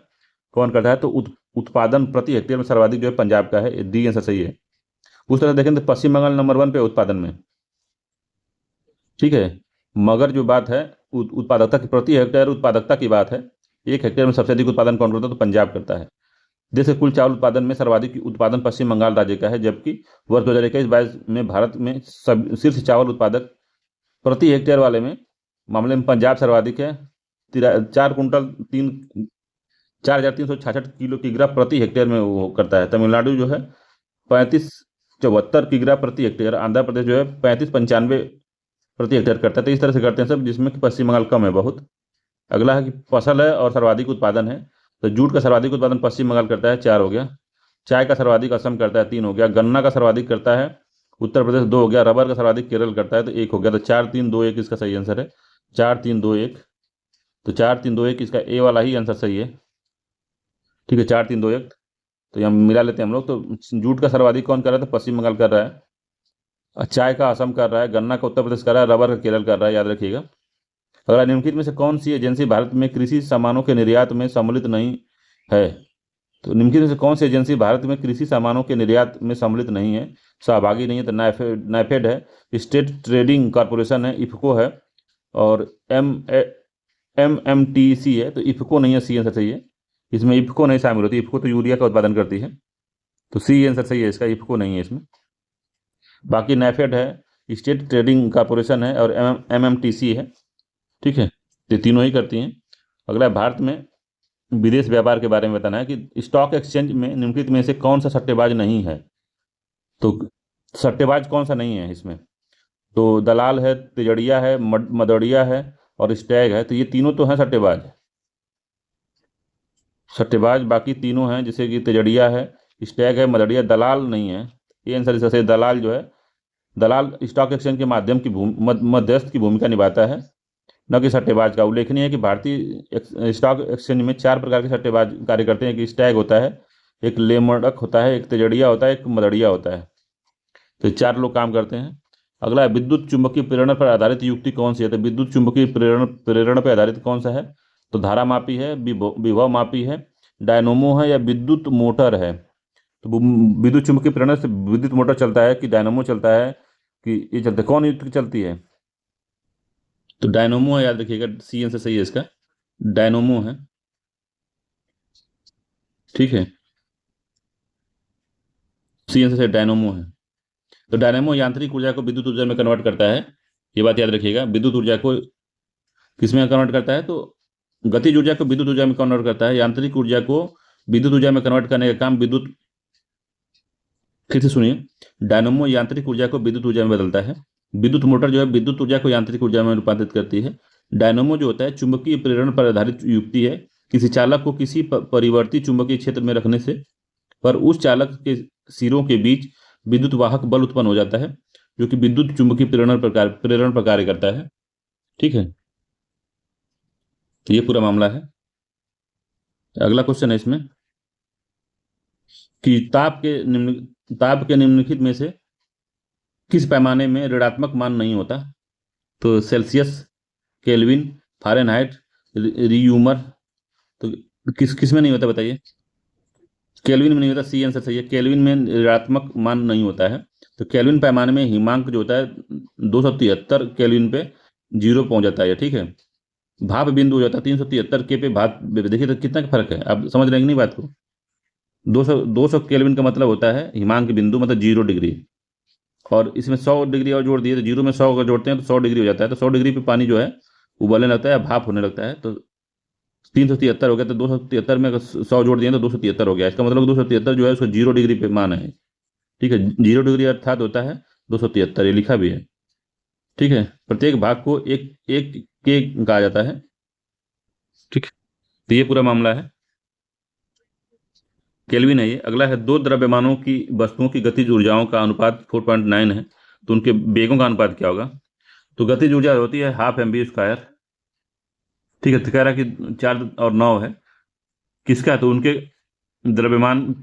[SPEAKER 1] कौन करता है, तो उत्पादन प्रति हेक्टेयर में सर्वाधिक जो है पंजाब का है, डी आंसर सही है। उस तरह देखें तो पश्चिम बंगाल नंबर 1 पे उत्पादन में, ठीक है। मगर जो बात है उत्पादकता की, प्रति हेक्टेयर उत्पादकता की बात है, 1 हेक्टेयर में सबसे अधिक उत्पादन कौन करता है? तो पंजाब करता है। देश के कुल चावल उत्पादन में सर्वाधिक उत्पादन पश्चिम बंगाल राज्य का है, जबकि वर्ष 2021-22 में भारत में शीर्ष चावल उत्पादक प्रति हेक्टेयर वाले में मामले में पंजाब सर्वाधिक है। 4,366 किलोग्राम प्रति हेक्टेयर में वो करता है। तमिलनाडु जो है 3574 किलोग्राम प्रति हेक्टेयर, आंध्र प्रदेश जो है 3595 प्रति हेक्टेयर करता है। तो इस तरह से करते हैं सब, जिसमें कि पश्चिम बंगाल कम है बहुत। अगला है कि फसल है और सर्वाधिक उत्पादन है, तो जूट का सर्वाधिक उत्पादन पश्चिम बंगाल करता है, 4 हो गया। चाय का सर्वाधिक असम करता है, 3 हो गया। गन्ना का सर्वाधिक करता है उत्तर प्रदेश, 2 हो गया। रबर का सर्वाधिक केरल करता है, तो 1 हो गया। तो 4 3 2 1 इसका सही आंसर है, 4 3 2 1। तो 4 3 2 1 इसका ए वाला ही आंसर सही है, ठीक है, 4 3 2 1। तो यहाँ मिला लेते हैं हम लोग। तो जूट का सर्वाधिक कौन कर रहा है? तो पश्चिम बंगाल कर रहा है। चाय का असम कर रहा है, गन्ना का उत्तर प्रदेश कर रहा है, रबर का केरल कर रहा है, याद रखिएगा। अगला, निम्नलिखित में से कौन सी एजेंसी भारत में कृषि सामानों के निर्यात में सम्मिलित नहीं है? तो निम्नलिखित में से कौन सी एजेंसी भारत में कृषि सामानों के निर्यात में सम्मिलित नहीं है, सहभागी नहीं है? तो नाफेड है, स्टेट ट्रेडिंग कॉर्पोरेशन है, इफको है, और MMTC है। तो इफको नहीं है, सी आंसर सही है। इसमें इफको नहीं शामिल होती, इफको तो यूरिया का उत्पादन करती है, तो सी आंसर सही है इसका, इफको नहीं है इसमें। बाकी नाफेड है, स्टेट ट्रेडिंग कॉर्पोरेशन है, और MMTC है, ठीक है। तो तीनों ही करती हैं। अगला, भारत में विदेश व्यापार के बारे में बताना है कि स्टॉक एक्सचेंज में निम्नलिखित में से कौन सा सट्टेबाज नहीं है? तो सट्टेबाज कौन सा नहीं है इसमें? तो दलाल है, तिजड़िया है, मदड़िया है, और स्टैग है। तो ये तीनों तो हैं सट्टेबाज बाकी तीनों हैं, जैसे कि तिजड़िया है, स्टैग है, मदड़िया। दलाल नहीं है, ये आंसर इसका सही। दलाल जो है, दलाल स्टॉक एक्सचेंज के माध्यम की मध्यस्थ की भूमिका निभाता है, न कि सट्टेबाज का। उल्लेखनीय है कि भारतीय स्टॉक एक्सचेंज में 4 प्रकार के सट्टेबाज कार्य करते हैं। एक स्टैग होता है, एक लेमड़क होता है, एक तिजड़िया होता है, एक मदड़िया होता है। तो 4 लोग काम करते हैं। अगला, विद्युत चुंबकीय प्रेरण पर आधारित युक्ति कौन सी है? तो विद्युत चुंबकीय प्रेरण पर आधारित कौन सा है? तो धारा मापी है, विभव मापी है, डायनोमो है, या विद्युत मोटर है? तो विद्युत चुंबकीय प्रेरण से विद्युत मोटर चलता है, कि डायनोमो चलता है, कि ये चलता है? कौन युक्ति चलती है? तो डायनोमो है, याद रखिएगा, सी आंसर सही है इसका, डायनोमो है, ठीक है, सी आंसर सही, डायनोमो है। तो डायनेमो यांत्रिक ऊर्जा को विद्युत ऊर्जा में कन्वर्ट करता है, ये बात याद रखिएगा। विद्युत ऊर्जा को किस में कन्वर्ट करता है? तो गतिज ऊर्जा को विद्युत ऊर्जा में कन्वर्ट करता है, यांत्रिक ऊर्जा को विद्युत ऊर्जा में कन्वर्ट करने का काम विद्युत, फिर से सुनिए, डायनेमो यांत्रिक ऊर्जा को विद्युत ऊर्जा में बदलता है। विद्युत मोटर जो है विद्युत ऊर्जा को यांत्रिक ऊर्जा में रूपांतरित करती है। डायनेमो जो होता है चुंबकीय प्रेरण पर आधारित युक्ति है। किसी चालक को किसी परिवर्ती चुंबकीय क्षेत्र में रखने से पर उस चालक के सिरों के बीच विद्युत वाहक बल उत्पन्न हो जाता है, जो कि विद्युत चुंबकीय प्रेरण पर कार्य करता है, ठीक है। तो ये पूरा मामला है। अगला क्वेश्चन है इसमें कि ताप के निम्नलिखित में से किस पैमाने में ऋणात्मक मान नहीं होता? तो सेल्सियस, केल्विन, फ़ारेनहाइट, रियूमर। तो किस में नहीं होता बताइए? केल्विन में नहीं होता, सी आंसर सही है, केल्विन में ऋणात्मक मान नहीं होता है। तो केल्विन पैमाने में हिमांक जो होता है 273 केल्विन पे 0 पहुंच जाता है, ठीक है। भाप बिंदु हो जाता है 373 के पे भाप। देखिए तो कितना फर्क है, आप समझ रहे हैं कि नहीं बात को? 200 केल्विन का मतलब होता है हिमांक बिंदु, मतलब 0 डिग्री, और इसमें 100 डिग्री और जोड़ दिए तो 0 में 100 अगर जोड़ते हैं तो 100 डिग्री हो जाता है। तो 100 डिग्री पे पानी जो है उबलने लगता है, भाप होने लगता है। तो 373 हो गया, तो 273 में अगर 100 जोड़ दिए तो 273 हो गया। इसका मतलब 273 जो है उसको 0 डिग्री पे मान है, ठीक है। 0 डिग्री अर्थात होता है 273, ये लिखा भी है, ठीक है। प्रत्येक भाग को एक एक के कहा जाता है, तो ये पूरा मामला है, केल्विन है ये। अगला है दो द्रव्यमानों की वस्तुओं की गतिज ऊर्जाओं का अनुपात 4.9 है, तो उनके वेगों का अनुपात क्या होगा। तो गतिज ऊर्जा होती है हाफ एम बी स्क्वायर। ठीक है, तो कह रहा है कि 4 और 9 है किसका, तो उनके द्रव्यमान,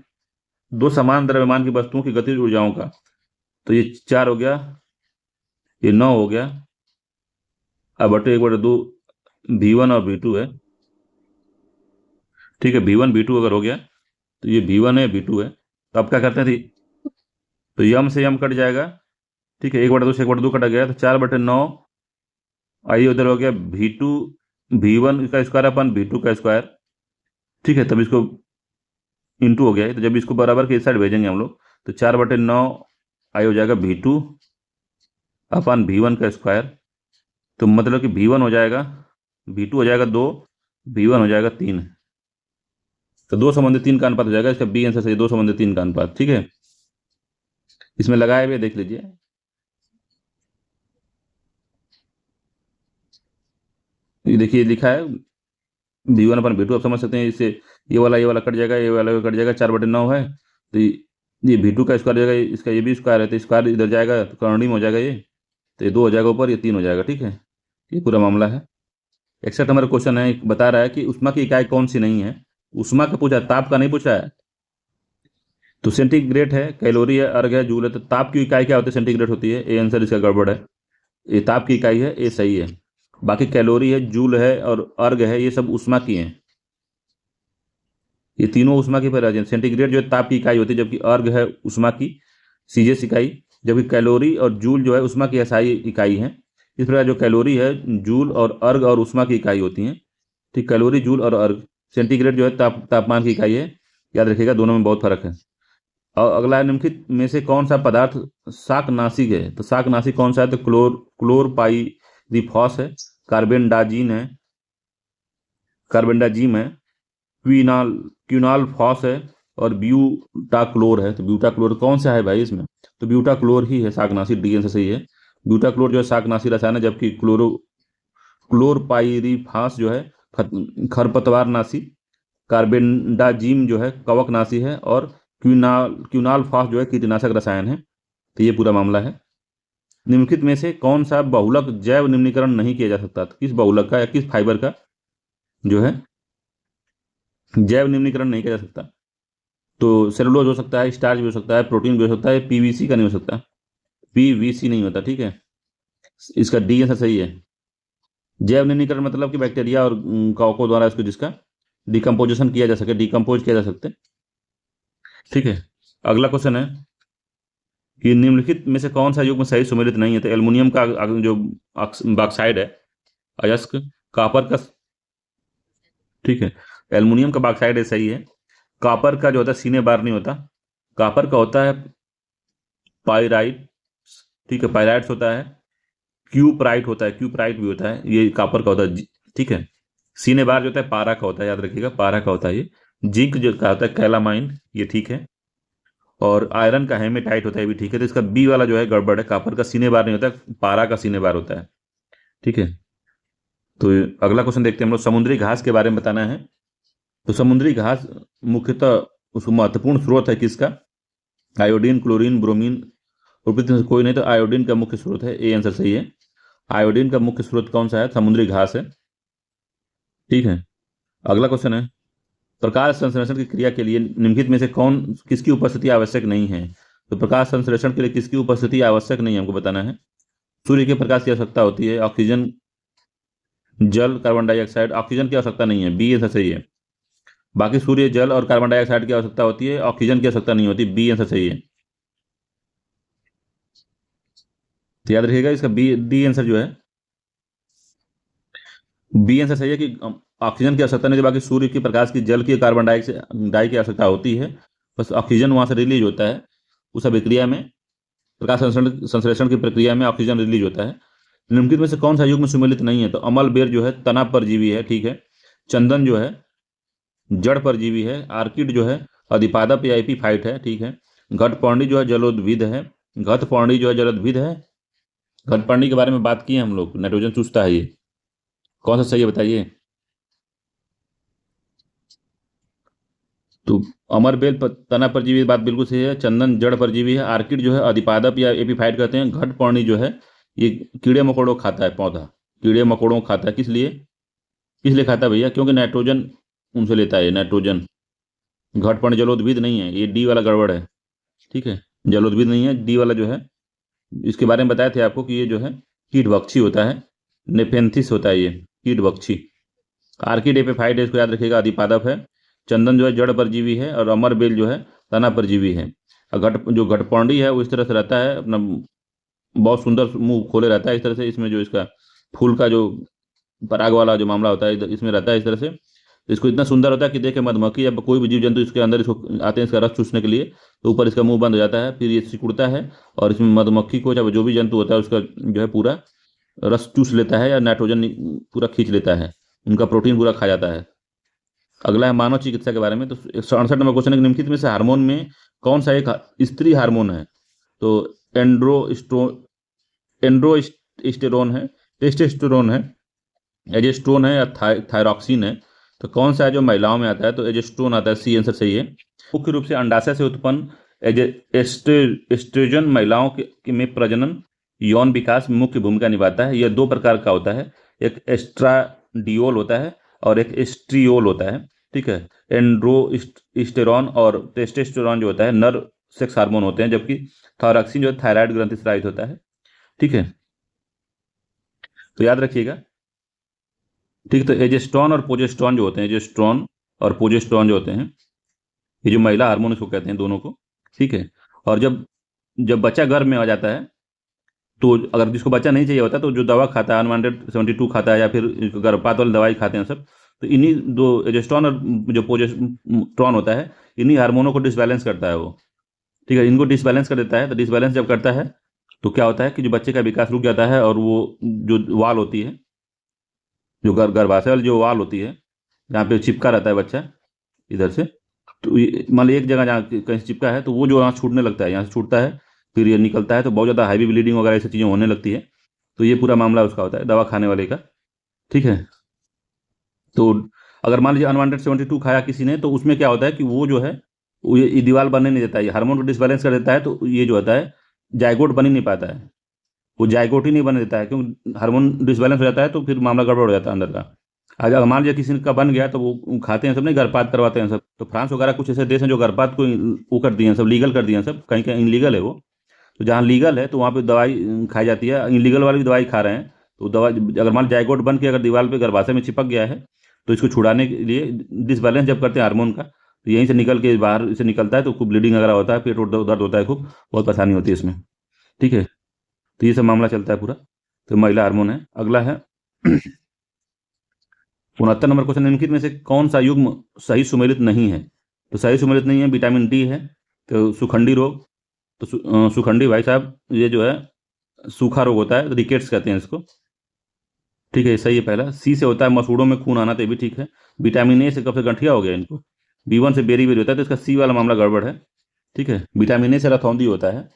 [SPEAKER 1] दो समान द्रव्यमान की वस्तुओं की गतिज ऊर्जाओं का। तो ये 4 हो गया, ये 9 हो गया, अब बटे 1/2 V1 और V2 है। ठीक है, V1 V2 अगर हो गया तो ये V1 है V2 है, तो अब क्या करते हैं, तो यम से यम कट जाएगा। ठीक है, 1/2 से 1/2 कटा गया, तो 4/9। आइए उधर हो गया V2 V1 का स्क्वायर अपन V2 का स्क्वायर। ठीक है, तब इसको इंटू हो गया है, तो जब इसको बराबर के इस साइड भेजेंगे हम लोग, तो 4/9 आई हो जाएगा V2 अपन V1 का स्क्वायर। तो मतलब कि V1 हो जाएगा, V2 हो जाएगा 2, V1 हो जाएगा 3। तो 2:3 का अनुपात हो जाएगा इसका, बी आंसर सही, 2:3 का अनुपात। ठीक है, इसमें लगाए हुए देख लीजिए। ये देखिए लिखा है V1/V2, आप समझ सकते हैं इससे, ये वाला कट जाएगा, ये वाला कट जाएगा, 4/9 है, तो ये V2 का स्क्वायर हो जाएगा, इसका ये भी स्क्वायर है, तो स्क्वायर इधर जाएगा तो कर्णी में हो जाएगा ये, तो ये 2 हो जाएगा ऊपर, ये 3 हो जाएगा। ठीक है, ये पूरा मामला है। एक्सेप्ट हमारा क्वेश्चन है, बता रहा है कि उष्मा की इकाई कौन सी नहीं है। उष्मा का पूछा, ताप का नहीं पूछा है। तो सेंटीग्रेड है, कैलोरी है, अर्घ है, जूल है, तो ताप की इकाई क्या होती है, सेंटीग्रेड होती है। ए आंसर इसका गड़बड़ है, ये ताप की इकाई है, ये सही है। बाकी कैलोरी है, जूल है और अर्घ है, ये सब उष्मा की हैं। ये तीनों उष्मा की पराजय। सेंटीग्रेड जो है ताप की इकाई होती है, जबकि अर्घ है उष्मा की सीजीएस इकाई, जबकि कैलोरी और जूल जो है उष्मा की एसआई इकाई है। इस प्रकार जो कैलोरी है, जूल और अर्घ और उष्मा की इकाई होती हैं। ठीक, कैलोरी, जूल और अर्घ। सेंटीग्रेड जो है तापमान की इकाई है, याद रखिएगा, दोनों में बहुत फर्क है। और अगला है, निम्नलिखित में से कौन सा पदार्थ शाकनाशी है। तो शाकनाशी कौन सा है, तो क्लोरपाइरिफॉस है, कार्बेंडाजिन है, कार्बेंडाजिम है, क्विनाल क्विनाल फॉस है, और ब्यूटाक्लोर है। तो ब्यूटाक्लोर कौन सा है भाई इसमें, तो ब्यूटाक्लोर ही है शाकनाशी, डी आंसर सही है। ब्यूटाक्लोर जो है शाकनाशी रसायन है, जबकि क्लोरपाइरिफॉस जो है खरपतवारनाशी, कार्बेंडाजिम जो है कवकनाशी है, और क्विनाल फॉस जो है कीटनाशक रसायन है। तो ये पूरा मामला है। निम्नलिखित में से कौन सा बहुलक जैव निम्नीकरण नहीं किया जा सकता। तो किस बहुलक का या किस फाइबर का जो है जैव निम्नीकरण नहीं किया जा सकता। तो सेलुलोज हो सकता है, स्टार्च भी हो सकता है, प्रोटीन भी हो सकता है, पीवीसी का नहीं हो सकता, पीवीसी नहीं होता। ठीक है, इसका डी आंसर सही है। जैव निम्नीकरण मतलब कि बैक्टीरिया और कवकों द्वारा इसको जिसका डिकम्पोजिशन किया जा सके, डिकम्पोज किया जा सकते। ठीक है, अगला क्वेश्चन है कि निम्नलिखित में से कौन सा युग्म सही सुमेलित नहीं है। तो एल्युमिनियम का जो बॉक्साइड है अयस्क, कापर का, ठीक है, एल्युमिनियम का बॉक्साइड है, सही है। कापर का जो होता है सीने बार नहीं होता, कापर का होता है पाइराइट। ठीक है, पाइराइट्स होता है, क्यूप्राइट होता है, क्यूप्राइट भी होता है, ये कापर का होता है। ठीक है, सीने बार जो होता है पारा का होता है, याद रखिएगा, पारा का होता है ये। जिंक जो का होता है कैलामाइन, ये ठीक है। और आयरन का हेमेटाइट होता है, ये भी ठीक है। तो इसका बी वाला जो है गड़बड़ है, कापर का सीने बार नहीं होता, पारा का सीने बार होता है। ठीक है, तो अगला क्वेश्चन देखते हैं हम लोग, समुद्री घास के बारे में बताना है। तो समुद्री घास मुख्यतः उसको महत्वपूर्ण स्रोत है किसका, आयोडीन, क्लोरीन, ब्रोमीन, उपयुक्त में से कोई नहीं, तो आयोडीन का मुख्य स्रोत है, ए आंसर सही है। आयोडीन का मुख्य स्रोत कौन सा है, समुद्री घास है। ठीक है, अगला क्वेश्चन है, प्रकाश संश्लेषण की क्रिया के लिए निम्नलिखित में से कौन किसकी उपस्थिति आवश्यक नहीं है। तो प्रकाश संश्लेषण के लिए किसकी उपस्थिति आवश्यक नहीं है, हमको बताना है। सूर्य के प्रकाश की आवश्यकता होती है, ऑक्सीजन, जल, कार्बन डाइऑक्साइड, ऑक्सीजन की आवश्यकता नहीं है, बी आंसर सही है। बाकी सूर्य, जल और कार्बन डाइऑक्साइड की आवश्यकता होती है, ऑक्सीजन की आवश्यकता नहीं होती, बी आंसर सही है। तो याद रखिएगा इसका बी डी आंसर जो है, बी आंसर सही है कि ऑक्सीजन की आवश्यकता नहीं होती, बाकी सूर्य के प्रकाश की, जल की, कार्बन डाई की आवश्यकता होती है, बस ऑक्सीजन वहां से रिलीज होता है उस अभिक्रिया में, प्रकाश संश्लेषण की प्रक्रिया में ऑक्सीजन रिलीज होता है। निम्नलिखित में से कौन सा युग्म सुमेलित नहीं है। तो अमल बेर जो है तना परजीवी है, ठीक है। चंदन जो है जड़ परजीवी है। आर्किड जो है अधिपादप या एपीफाइट है, ठीक है। घटपर्णी जो है जलोद्भिद है। घटपर्णी जो है जलोद्भिद है। घटपर्णी के बारे में बात की है हम लोग, नाइट्रोजन चूसता है ये, कौन सा सही है बताइए। तो अमर बेल तना परजीवी, बात बिल्कुल सही है। चंदन जड़ परजीवी है। आर्किड जो है अधिपादप या एपीफाइट कहते हैं। घटपर्णी जो है ये कीड़े मकोड़ों को खाता है, पौधा कीड़े मकोड़ों को खाता है। किस लिए खाता है भैया? क्योंकि नाइट्रोजन उनसे लेता है, नाइट्रोजन। घटपर्णी जलोद्भिद नहीं है, ये डी वाला गड़बड़ है। ठीक है, जलोद्भिद नहीं है, डी वाला जो है, इसके बारे में बताए थे आपको कि ये जो है कीटभक्षी होता है, नेफेंथिस होता है ये कीटभक्षी। आर्किड एपिफाइट है, इसको याद रखिएगा, अधिपादप है। चंदन जो है जड़ परजीवी है, और अमर बेल जो है तना परजीवी है। और जो घटपर्णी है वो इस तरह से रहता है, अपना बहुत सुंदर मुंह खोले रहता है इस तरह से। इसमें जो इसका फूल का जो पराग वाला जो मामला होता है इसमें रहता है इस तरह से। इसको इतना सुंदर होता है कि देखे मधुमक्खी या कोई भी जीव जंतु इसके अंदर इसको आते हैं इसका रस चूसने के लिए, तो ऊपर इसका मुंह बंद हो जाता है, फिर ये सिकुड़ता है और इसमें मधुमक्खी को, चाहे जो भी जंतु होता है उसका जो है पूरा रस चूस लेता है या नाइट्रोजन पूरा खींच लेता है, उनका प्रोटीन पूरा खा जाता है। अगला है मानव चिकित्सा के बारे में। तो 68 नंबर क्वेश्चन है, निम्नलिखित में से हार्मोन में कौन सा एक स्त्री हार्मोन है? तो एंड्रोस्टेरोन है, टेस्टोस्टेरोन है, एजेस्ट्रोन है या थायरॉक्सिन है। तो कौन सा है जो महिलाओं में आता है? तो एजेस्ट्रोन आता है, सी आंसर सही है। मुख्य रूप से अंडाशय से उत्पन्न एस्ट्रोजन महिलाओं में प्रजनन यौन विकास में मुख्य भूमिका निभाता है। यह दो प्रकार का होता है, एक एस्ट्राडियोल होता है और एक एस्ट्रियोल होता है। ठीक है, एंड्रोस्टेरोन और टेस्टोस्टेरोन जो होता है नर सेक्स हार्मोन होते हैं, जबकि थायरॉक्सिन जो है थायराइड ग्रंथि स्रावित होता है। ठीक है, तो याद रखिएगा। ठीक, तो एजेस्ट्रॉन और प्रोजेस्ट्रॉन जो होते हैं, एजेस्ट्रॉन और प्रोजेस्ट्रॉन जो होते हैं, ये जो महिला हार्मोन इसको कहते हैं दोनों को। ठीक है, और जब जब बच्चा गर्भ में आ जाता है, तो अगर जिसको बच्चा नहीं चाहिए होता तो जो दवा खाता है, अनवांटेड 72 खाता है या फिर गर्भपात वाली दवाई खाते हैं सब, तो इन्हीं दो एजेस्ट्रॉन और जो प्रोजेस्ट्रॉन होता है, इन्हीं हार्मोनों को डिसबैलेंस करता है वो। ठीक है, इनको डिसबैलेंस कर देता है। तो डिसबैलेंस जब करता है तो क्या होता है कि जो बच्चे का विकास रुक जाता है, और वो जो वाल होती है, जो गर्भाशय वाली जो वाल होती है, जहाँ पे चिपका रहता है बच्चा इधर से, तो मान ली एक जगह जहाँ कहीं से चिपका है, तो वो जो यहाँ छूटने लगता है, यहाँ से छूटता है, फिर ये निकलता है, तो बहुत ज़्यादा हैवी ब्लीडिंग वगैरह ऐसी चीज़ें होने लगती है। तो ये पूरा मामला उसका होता है, दवा खाने वाले का। ठीक है, तो अगर मान लीजिए अनवांटेड 72 खाया किसी ने, तो उसमें क्या होता है कि वो जो है वो ये दीवार बनने नहीं देता है, ये हार्मोन को डिसबैलेंस कर देता है। तो ये जो होता है जाइगोट बन ही नहीं पाता है, वो जाइगोट ही नहीं बन देता है, क्योंकि हार्मोन डिसबैलेंस हो जाता है, तो फिर मामला गड़बड़ हो जाता है अंदर का। अगर मान लीजिए किसी का बन गया, तो वो खाते हैं सब, नहीं गर्भपात करवाते हैं सब। तो फ्रांस वगैरह कुछ ऐसे देश हैं जो गर्भपात को वो कर दिए हैं सब, लीगल कर दिए हैं सब। कहीं कहीं इनलीगल है वो, तो जहाँ लीगल है तो वहाँ पे दवाई खाई जाती है। इनलीगल वाली भी दवाई खा रहे हैं, तो दवा अगर मान जाइगोट बन के अगर दीवार पे गर्भाशय में चिपक गया है, तो इसको छुड़ाने के लिए डिसबैलेंस जब करते हैं हार्मोन का, तो यहीं से निकल के बाहर से निकलता है, तो खूब ब्लीडिंग वगैरह होता है, पेट दर्द होता है, खूब बहुत परेशानी होती है इसमें। ठीक है, तो ये सब मामला चलता है पूरा। तो महिला हार्मोन है। अगला है 69 नंबर क्वेश्चन, निम्नलिखित में से कौन सा युग्म सही सुमेलित नहीं है? तो सही सुमेलित नहीं है, विटामिन डी है। तो सुखंडी रोग, तो सुखंडी भाई साहब, ये जो है सूखा रोग होता है, तो रिकेट्स कहते हैं इसको। ठीक है, सही है पहला। सी से होता है मसूड़ों में खून आना, तो ये भी ठीक है। विटामिन ए से कब से गठिया हो गया इनको। बी1 से बेरी बेरी होता है, तो इसका सी वाला मामला गड़बड़ है। ठीक है, विटामिन ए से रतौंधी होता है।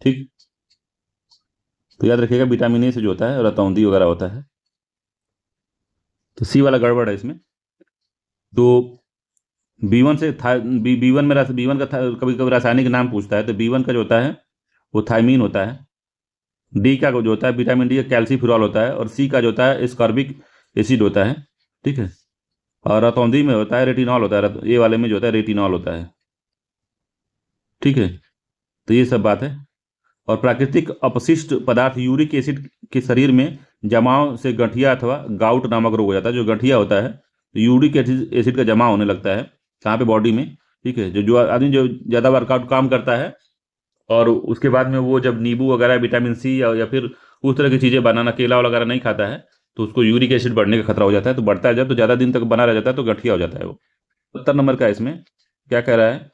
[SPEAKER 1] ठीक, तो याद रखिएगा विटामिन ए से जो होता है रतौंधी वगैरह होता है, तो सी वाला गड़बड़ है इसमें। तो बी1 से बी1 में बी1 का कभी कभी रासायनिक नाम पूछता है, तो बी1 का जो होता है वो थायमीन होता है। डी का जो होता है विटामिन डी का कैल्सीफिरॉल होता है, और सी का जो होता है स्कॉर्बिक एसिड होता है। ठीक है, और रतौंधी में होता है रेटिनॉल होता है, ए वाले में जो होता है रेटिनॉल होता है। ठीक है, तो ये सब बात है। और प्राकृतिक अपशिष्ट पदार्थ यूरिक एसिड के शरीर में जमाव से गठिया अथवा गाउट नामक रोग हो जाता है। जो गठिया होता है, तो यूरिक एसिड का जमाव होने लगता है कहाँ पे, बॉडी में। ठीक है, जो जो आदमी जो ज़्यादा वर्कआउट काम करता है, और उसके बाद में वो जब नींबू वगैरह विटामिन सी या फिर उस तरह की चीज़ें, बनाना केला वगैरह नहीं खाता है, तो उसको यूरिक एसिड बढ़ने का खतरा हो जाता है। तो बढ़ता है जब, तो ज़्यादा दिन तक बना रह जाता है, तो गठिया हो जाता है वो। 70 नंबर का इसमें क्या कह रहा है,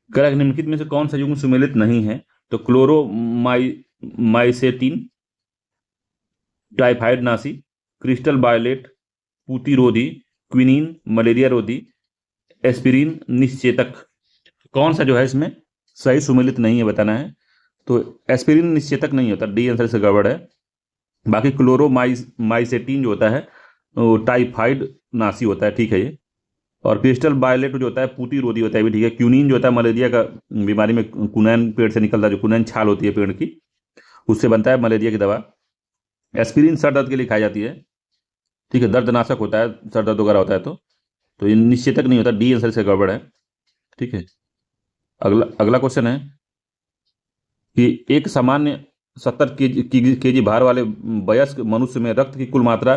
[SPEAKER 1] कह रहा है निम्नलिखित में से कौन सा युग्म सुमेलित नहीं है? तो क्लोरोमाइसेटिन, टाइफाइड नासी, क्रिस्टल बायोलेट, पूतिरोधी, क्विनीन मलेरिया रोधी, एस्पिरिन निश्चेतक। कौन सा जो है इसमें सही सुमेलित नहीं है, बताना है। तो एस्पिरिन निश्चेतक नहीं होता, डी आंसर से गड़बड़ है। बाकी क्लोरोमाइसेटिन जो होता है वो टाइफाइड नासी होता है। ठीक है, ये और क्रिस्टल वायलेट जो होता है पूती रोधी होता है भी, ठीक है। क्यूनिन जो होता है मलेरिया का बीमारी में, कुनैन पेड़ से निकलता है, जो कुनैन छाल होती है पेड़ की, उससे बनता है मलेरिया की दवा। एस्पिरिन सर दर्द के लिए खाई जाती है, ठीक है, दर्दनाशक होता है, सर दर्द वगैरह होता है तो ये निश्चेतक नहीं होता, डी आंसर से गड़बड़ है, ठीक है। अगला अगला क्वेश्चन है कि एक सामान्य 70 केजी भार वाले वयस्क मनुष्य में रक्त की कुल मात्रा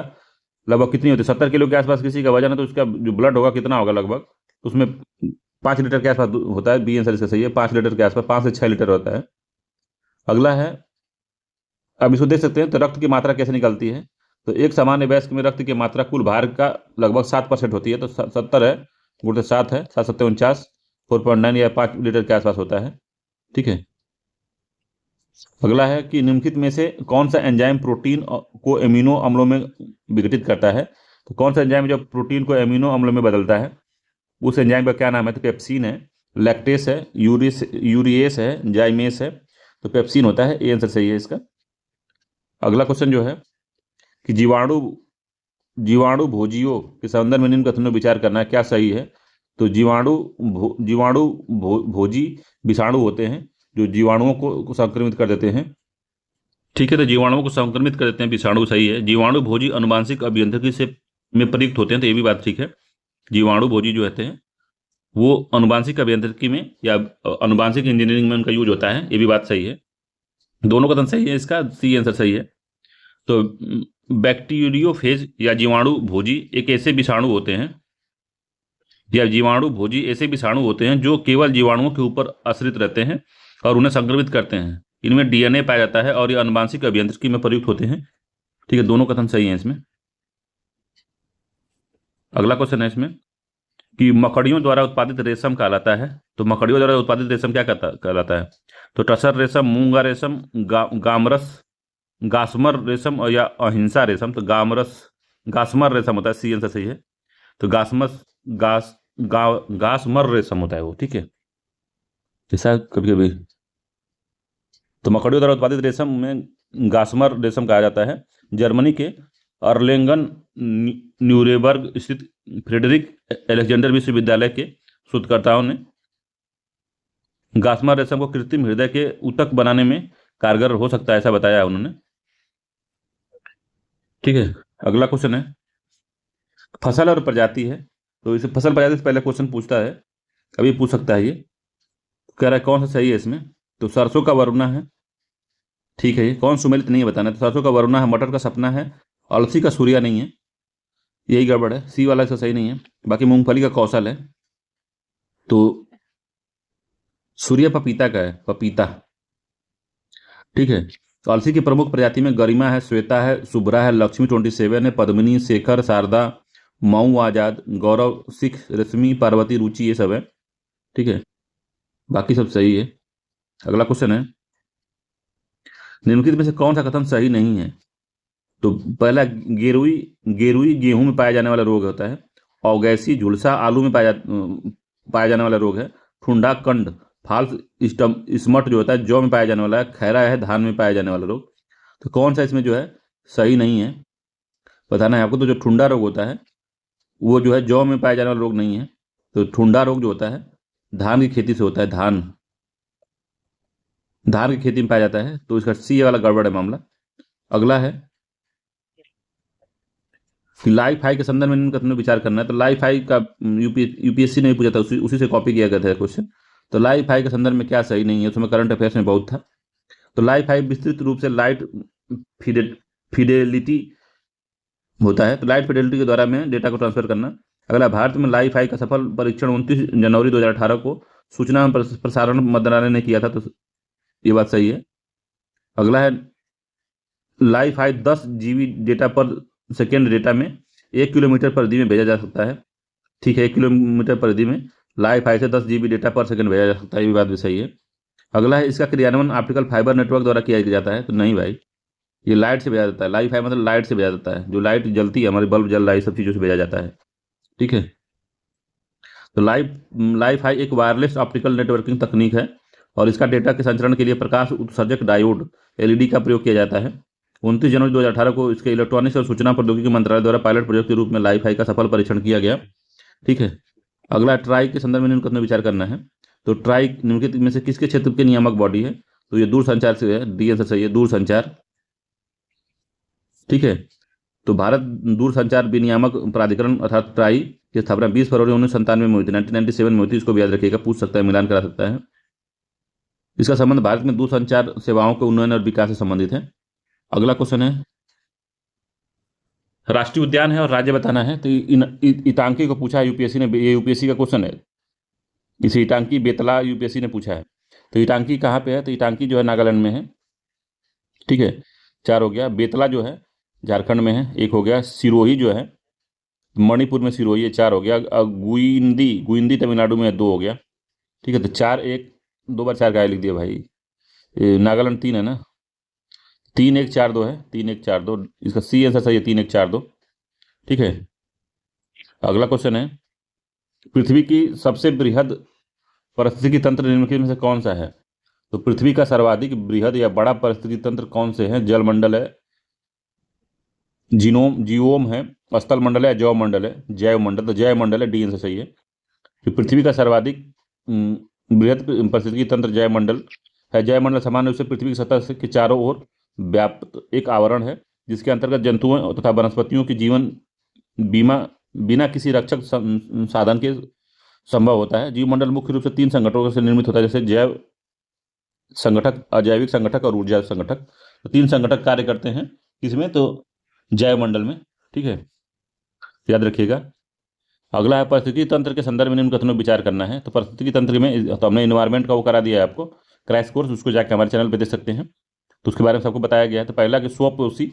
[SPEAKER 1] लगभग कितनी होती है? 70 किलो के आसपास किसी का वजन है तो उसका जो ब्लड होगा कितना होगा लगभग? तो उसमें 5 लीटर के आसपास होता है, बी आंसर इसका सही है, 5 लीटर के आसपास, 5 से 6 लीटर होता है। अगला है, अब इसको देख सकते हैं, तो रक्त की मात्रा कैसे निकलती है? तो एक सामान्य वयस्क में रक्त की मात्रा कुल भार का लगभग 7% होती है, तो 70 है गुणित 7 है, 7 7 49, 4.9 या 5 लीटर के आसपास होता है, ठीक है। अगला है कि निम्नलिखित में से कौन सा एंजाइम प्रोटीन को एमिनो अम्लों में विघटित करता है? तो कौन सा एंजाइम जो प्रोटीन को एमिनो अम्लों में बदलता है, उस एंजाइम का क्या नाम है? तो पेप्सिन है, लैक्टेस है, यूरिएस है, जाइमेस है। तो पेप्सिन होता है, ये आंसर सही है इसका। अगला क्वेश्चन जो है कि जीवाणु भोजियों के संदर्भ में निम्न कथनों पर विचार करना है, क्या सही है? तो भोजी विषाणु होते हैं जो जीवाणुओं को संक्रमित कर देते हैं, ठीक है। तो जीवाणुओं को संक्रमित कर देते हैं विषाणु, सही है। जीवाणु भोजी अनुवांशिक अभियांत्रिकी से में प्रयुक्त होते हैं, तो ये भी बात ठीक है। जीवाणु भोजी जो होते हैं वो अनुवांशिक अभियांत्रिकी में या अनुवांशिक इंजीनियरिंग में उनका यूज होता है, ये भी बात सही है। दोनों कथन सही है, इसका सी आंसर सही है। तो बैक्टीरियोफेज या जीवाणु भोजी एक ऐसे विषाणु होते हैं या जीवाणु भोजी ऐसे विषाणु होते हैं जो केवल जीवाणुओं के ऊपर आश्रित रहते हैं और उन्हें संक्रमित करते हैं। इनमें डीएनए पाया जाता है और ये अनुवांशिक अभियांत्रिकी में प्रयुक्त होते हैं, ठीक है। दोनों कथन सही हैं इसमें। अगला क्वेश्चन है इसमें कि मकड़ियों द्वारा उत्पादित रेशम कहलाता है, तो मकड़ियों द्वारा उत्पादित रेशम क्या कहलाता है? तो टसर रेशम, मूंगा रेशम, गासमर रेशम और या अहिंसा रेशम। तो गासमर रेशम होता है, सी आंसर सही है। तो गासमर रेशम होता है वो, ठीक है। जैसा कभी कभी तो मकड़ियों द्वारा उत्पादित रेशम में गासमर रेशम कहा जाता है। जर्मनी के अर्लेंगन न्यूरेबर्ग स्थित फ्रेडरिक अलेक्जेंडर विश्वविद्यालय के शोधकर्ताओं ने गासमर रेशम को कृत्रिम हृदय के ऊतक बनाने में कारगर हो सकता है, ऐसा बताया है उन्होंने, ठीक है। अगला क्वेश्चन है फसल और प्रजाति है, तो इसे फसल प्रजाति से पहले क्वेश्चन पूछता है, अभी पूछ सकता है ये। कह रहा है कौन सा सही है इसमें? तो सरसों का वरुणा है, ठीक है। ये कौन सुमेलित नहीं है बताना। तो सरसों का वरुणा है, मटर का सपना है, अलसी का सूर्या नहीं है, यही गड़बड़ है, सी वाला इसका सही नहीं है। बाकी मूंगफली का कौशल है, तो सूर्य पपीता का है, पपीता, ठीक है। तो अलसी की प्रमुख प्रजाति में गरिमा है, श्वेता है, शुभ्रा है, लक्ष्मी 27 है, पद्मिनी, शेखर, शारदा, मऊ आजाद, गौरव, सिख, रश्मि, पार्वती, रुचि, ये सब है, ठीक है। बाकी सब सही है। अगला क्वेश्चन है निम्नलिखित में से कौन सा कथन सही नहीं है? तो पहला गेरुई गेहूं में पाया जाने वाला रोग होता है। औगैसी झुलसा आलू में पाया जाने वाला रोग है। ठुंडा कंड फाल्स स्मट जो होता है जौ में पाया जाने वाला है। खैरा है धान में पाया जाने वाला रोग। तो कौन सा इसमें जो है सही नहीं है बताना है आपको। तो जो ठुंडा रोग होता है वो जो है जौ में पाया जाने वाला रोग नहीं है। तो ठुंडा रोग जो होता है धान की खेती से होता है, धान की खेती में पाया जाता है, तो इसका सी वाला गड़बड़ है मामला। अगला है कि लाइफ हाई के संदर्भ में इनका तुमने विचार करना है। तो लाइफ हाई का यूपीएससी ने पूछा था, उसी से कॉपी किया गया था क्वेश्चन। तो लाइफ हाई के संदर्भ में क्या सही नहीं है, उसमें करंट अफेयर्स में बहुत था। तो लाइफ हाई विस्तृत रूप से लाइट फिडेलिटी होता है, तो लाइट फिडेलिटी के द्वारा में डेटा को ट्रांसफर करना। अगला भारत में लाइफ हाई का सफल परीक्षण 29 जनवरी 2018 को सूचना प्रसारण मंत्रालय ने किया था, तो ये बात सही है। अगला है लाइफ हाई 10 GB डेटा पर सेकेंड डेटा में 1 किलोमीटर प्रति में भेजा जा सकता है, ठीक है। 1 किलोमीटर प्रति में लाइफ हाई से 10 GB डेटा पर सेकंड भेजा जा सकता है, ये भी बात भी सही है। अगला है इसका क्रियान्वयन ऑप्टिकल फाइबर नेटवर्क द्वारा किया जाता है, तो नहीं भाई, ये लाइट से भेजा जाता है। लाइफ हाई मतलब लाइट से भेजा जाता है, जो लाइट जलती है, हमारी बल्ब जल रहा है, सब चीज़ों से भेजा जाता है, ठीक है। तो लाइफ हाई एक वायरलेस ऑप्टिकल नेटवर्किंग तकनीक है और इसका डेटा के संचरण के लिए प्रकाश उत्सर्जक डायोड LED का प्रयोग किया जाता है। 29 जनवरी 2018 को इसके इलेक्ट्रॉनिक्स और सूचना प्रौद्योगिकी मंत्रालय द्वारा पायलट प्रोजेक्ट के रूप में लाइफ हाई का सफल परीक्षण किया गया, ठीक है। अगला ट्राई के संदर्भ में निम्नलिखित में विचार करना है। तो ट्राई निम्नलिखित में से किसके क्षेत्र के नियामक बॉडी है? तो ये दूरसंचार से है, डी आंसर सही है, दूरसंचार। ठीक है, तो भारत दूरसंचार विनियामक प्राधिकरण अर्थात ट्राई की स्थापना 20 फरवरी 1997 में हुई थी, 1997 में हुई थी। इसको भी याद रखिएगा, पूछ सकता है, मिलान करा सकता है। इसका संबंध भारत में दूरसंचार सेवाओं के उन्नयन और विकास से संबंधित है। अगला क्वेश्चन है, राष्ट्रीय उद्यान है और राज्य बताना है। तो इटांकी को पूछा है यूपीएससी ने, ये यूपीएससी का क्वेश्चन है। इसे इटांकी बेतला यूपीएससी ने पूछा है। तो इटांकी कहाँ पे है? तो इटांकी जो है नागालैंड में है। ठीक है, 4 हो गया। बेतला जो है झारखंड में है, 1 हो गया। सिरोही जो है मणिपुर में सिरोही है, 4 हो गया। गुइंदी गुइंदी तमिलनाडु में है, 2 हो गया। ठीक है, तो 4 1 2 बार 4 का लिख दिया भाई। नागालैंड 3 है ना, 3 1 4 2 है, 3 1 4 2। इसका सी आंसर सही है, 3 1 4 2। ठीक है, अगला क्वेश्चन है, पृथ्वी की सबसे बृहद पारिस्थितिकी तंत्र निम्नलिखित में से कौन सा है? तो पृथ्वी का सर्वाधिक बृहद या बड़ा पारिस्थितिकी तंत्र कौन से है? जलमंडल है, जीवोम है, स्थल मंडल है, जैव मंडल है? जैव मंडल, तो जैव मंडल है, डी आंसर सही है। कि पृथ्वी का सर्वाधिक बृहद पारिस्थितिकी तंत्र जैव मंडल है। जैव मंडल सामान्य रूप से पृथ्वी की सतह के चारों ओर व्याप्त एक आवरण है, जिसके अंतर्गत जंतुओं तथा वनस्पतियों की जीवन बिना किसी रक्षक साधन के संभव होता है। जीवमंडल मुख्य रूप से 3 संगठनों से निर्मित होता है, जैसे जैव संगठक, अजैविक संगठक और ऊर्जा संगठक। तो 3 संगठक कार्य करते हैं किसमें? तो जैव मंडल में। ठीक है, याद रखिएगा। अगला है, पारिस्थितिकी तंत्र के संदर्भ में निम्न कथनों विचार करना है। तो पारिस्थितिकी तंत्र में तो हमने इन्वायरमेंट का वो करा दिया है आपको, क्रैश कोर्स, उसको जाकर हमारे चैनल पर देख सकते हैं। तो उसके बारे में सबको बताया गया है। तो पहला कि स्वपोषी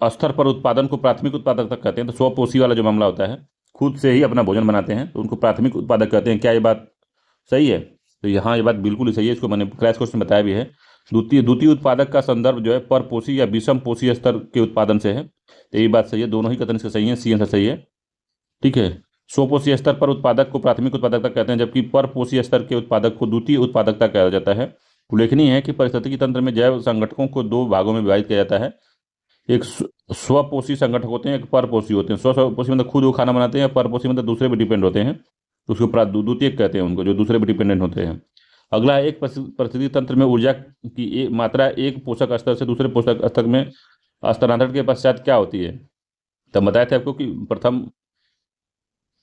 [SPEAKER 1] स्तर पर उत्पादन को प्राथमिक उत्पादक तक कहते हैं। तो स्वपोषी वाला जो मामला होता है, खुद से ही अपना भोजन बनाते हैं, तो उनको प्राथमिक उत्पादक कहते हैं। क्या ये बात सही है? तो यहाँ ये बात बिल्कुल ही सही है, इसको मैंने क्रैश कोर्स में बताया भी है। द्वितीय उत्पादक का संदर्भ जो है परपोषी या विषम पोषी स्तर के उत्पादन से है। तो ये बात सही है, दोनों ही कथन इसके सही है, सी आंसर सही है। ठीक है, स्वपोषी स्तर पर उत्पादक को प्राथमिक उत्पादकता कहते हैं, जबकि परपोषी स्तर के उत्पादक को द्वितीय उत्पादकता कहा जाता है। उल्लेखनीय है कि पारिस्थितिकी तंत्र में जैव संगठकों को 2 भागों में विभाजित किया जाता है। एक स्वपोषी संगठक होते हैं, एक परपोषी होते हैं। स्वपोषी मतलब खुद वो खाना बनाते हैं, परपोषी मतलब दूसरे पर डिपेंड होते हैं, तो उसको द्वितीयक कहते हैं उनको, जो दूसरे पर डिपेंडेंट होते हैं। अगला है, एक पारिस्थितिकी तंत्र में ऊर्जा की मात्रा एक पोषक स्तर से दूसरे पोषक स्तर में स्थानांतरण के पश्चात क्या होती है? तब बताया था आपको कि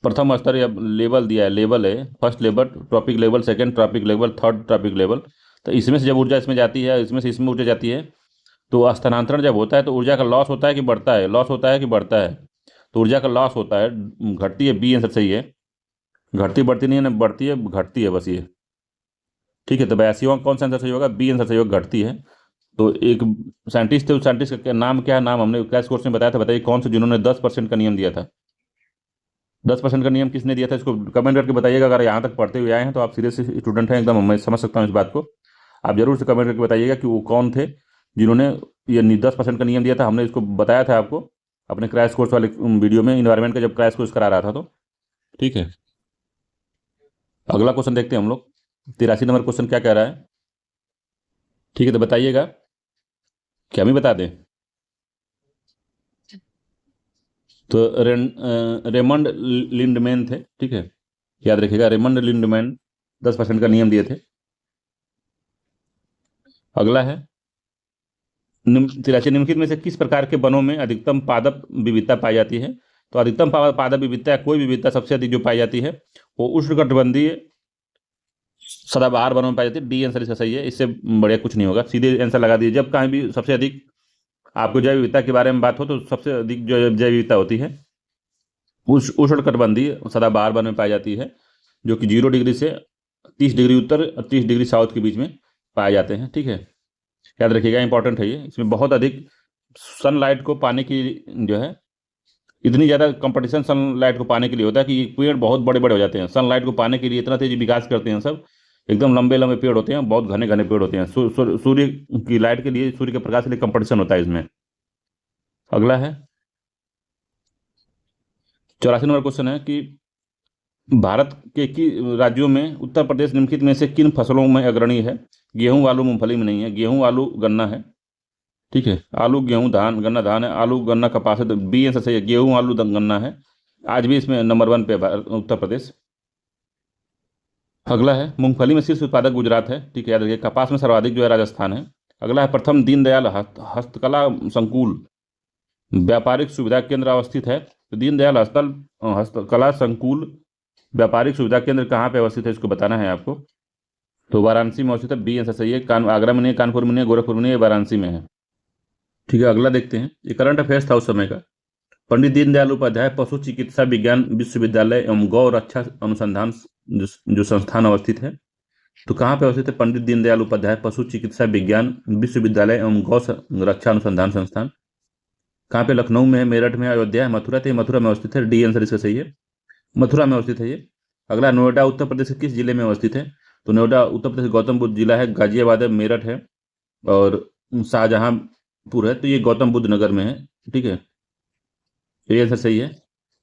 [SPEAKER 1] प्रथम स्तर या लेवल दिया है, लेवल है, first level, trophic level, second trophic level, third trophic level. तो इसमें से जब ऊर्जा इसमें जाती है, इसमें से इसमें ऊर्जा जाती है, तो स्थानांतरण जब होता है तो ऊर्जा का लॉस होता है कि बढ़ता है? लॉस होता है कि बढ़ता है? तो ऊर्जा का लॉस होता है, घटती है, बी आंसर सही है। घटती बढ़ती नहीं है ना, बढ़ती है घटती है बस ये। ठीक है, तो 82वां कौन सा आंसर सही होगा? बी आंसर सही होगा, घटती है। तो एक साइंटिस्ट थे, उस साइंटिस्ट का नाम क्या है? नाम हमने क्रैश कोर्स में बताया था, बताइए कौन से, जिन्होंने 10% का नियम दिया था। 10% का नियम किसने दिया था? इसको कमेंट करके बताइएगा। अगर यहाँ तक पढ़ते हुए आए हैं तो आप सीरियस स्टूडेंट हैं एकदम, मैं समझ सकता हूँ इस बात को। आप जरूर से कमेंट करके बताइएगा कि वो कौन थे जिन्होंने ये 10% का नियम दिया था। हमने इसको बताया था आपको अपने क्रैश कोर्स वाले वीडियो में, इन्वायरमेंट का जब क्रैश कोर्स करा रहा था तो। ठीक है, अगला क्वेश्चन देखते हैं हम लोग। 83 नंबर क्वेश्चन क्या कह रहा है? ठीक है, तो बताइएगा, क्या हम ही बता दें? तो रेमंड लिंडमैन थे। ठीक है, याद रखिएगा, रेमंड लिंडमैन 10% का नियम दिए थे। अगला है, 83 निम्नलिखित में से किस प्रकार के वनों में अधिकतम पादप विविधता पाई जाती है? तो अधिकतम पादप विविधता या कोई विविधता सबसे अधिक जो पाई जाती है वो उष्णकटिबंधीय सदाबहार वनों में पाई जाती है। डी आंसर इसका सही है, इससे बढ़िया कुछ नहीं होगा, सीधे आंसर लगा दीजिए। जब कहीं भी सबसे अधिक आपको जैव विविधता के बारे में बात हो तो सबसे अधिक जो जैव विविधता होती है उष्णकटिबंधीय सदाबहार वन में पाई जाती है, जो कि 0 डिग्री से 30 डिग्री उत्तर और 30 डिग्री साउथ के बीच में पाए जाते हैं। ठीक है, याद रखिएगा, इंपॉर्टेंट है ये। इसमें बहुत अधिक सनलाइट को पाने की जो है, इतनी ज़्यादा कंपटीशन सनलाइट को पाने के लिए होता है कि पेड़ बहुत बड़े बड़े हो जाते हैं। सनलाइट को पाने के लिए इतना तेजी विकास करते हैं सब, एकदम लंबे लंबे पेड़ होते हैं, बहुत घने घने पेड़ होते हैं। सूर्य की लाइट के लिए, सूर्य के प्रकाश के लिए कंपटीशन होता है इसमें। अगला है, 84 नंबर क्वेश्चन है कि भारत के राज्यों में उत्तर प्रदेश निम्नलिखित में से किन फसलों में अग्रणी है? गेहूं, आलू, मूंगफली में नहीं है। गेहूं, आलू, गन्ना है। ठीक है, आलू, गेहूं, धान, गन्ना धान है, आलू, गन्ना, कपास है। तो बी आंसर सही है, गेहूं, आलू, गन्ना है। आज भी इसमें नंबर 1 पे है उत्तर प्रदेश। अगला है मूंगफली में शीर्ष उत्पादक गुजरात है, ठीक है, याद रखिए। कपास में सर्वाधिक जो है राजस्थान है। अगला है प्रथम दीनदयाल हस्तकला संकुल व्यापारिक सुविधा केंद्र अवस्थित है। तो दीनदयाल हस्तकला संकुल व्यापारिक सुविधा केंद्र कहाँ पे अवस्थित है, इसको बताना है आपको। तो वाराणसी में अवस्थित है, बी आंसर सही है। आगरा में नहीं है, कानपुर में नहीं है, गोरखपुर में नहीं है, वाराणसी में है, ठीक है। अगला देखते हैं, ये करंट अफेयर्स था उस समय का। पंडित दीनदयाल उपाध्याय पशु चिकित्सा विज्ञान विश्वविद्यालय एवं गौ रक्षा अनुसंधान जो संस्थान अवस्थित है, तो कहाँ पे अवस्थित है पंडित दीनदयाल उपाध्याय पशु चिकित्सा विज्ञान विश्वविद्यालय एवं गौ रक्षा अनुसंधान संस्थान? कहाँ पे? लखनऊ में है, मेरठ में, अयोध्या है, मथुरा थे, मथुरा में अवस्थित है। डी आंसर इसका सही है, मथुरा में अवस्थित है ये। अगला, नोएडा उत्तर प्रदेश के किस जिले में अवस्थित है? तो नोएडा उत्तर प्रदेश गौतम बुद्ध जिला है, गाजियाबाद है, मेरठ है और शाहजहांपुर है, तो ये गौतम बुद्ध नगर में है, ठीक है, ये आंसर सही है।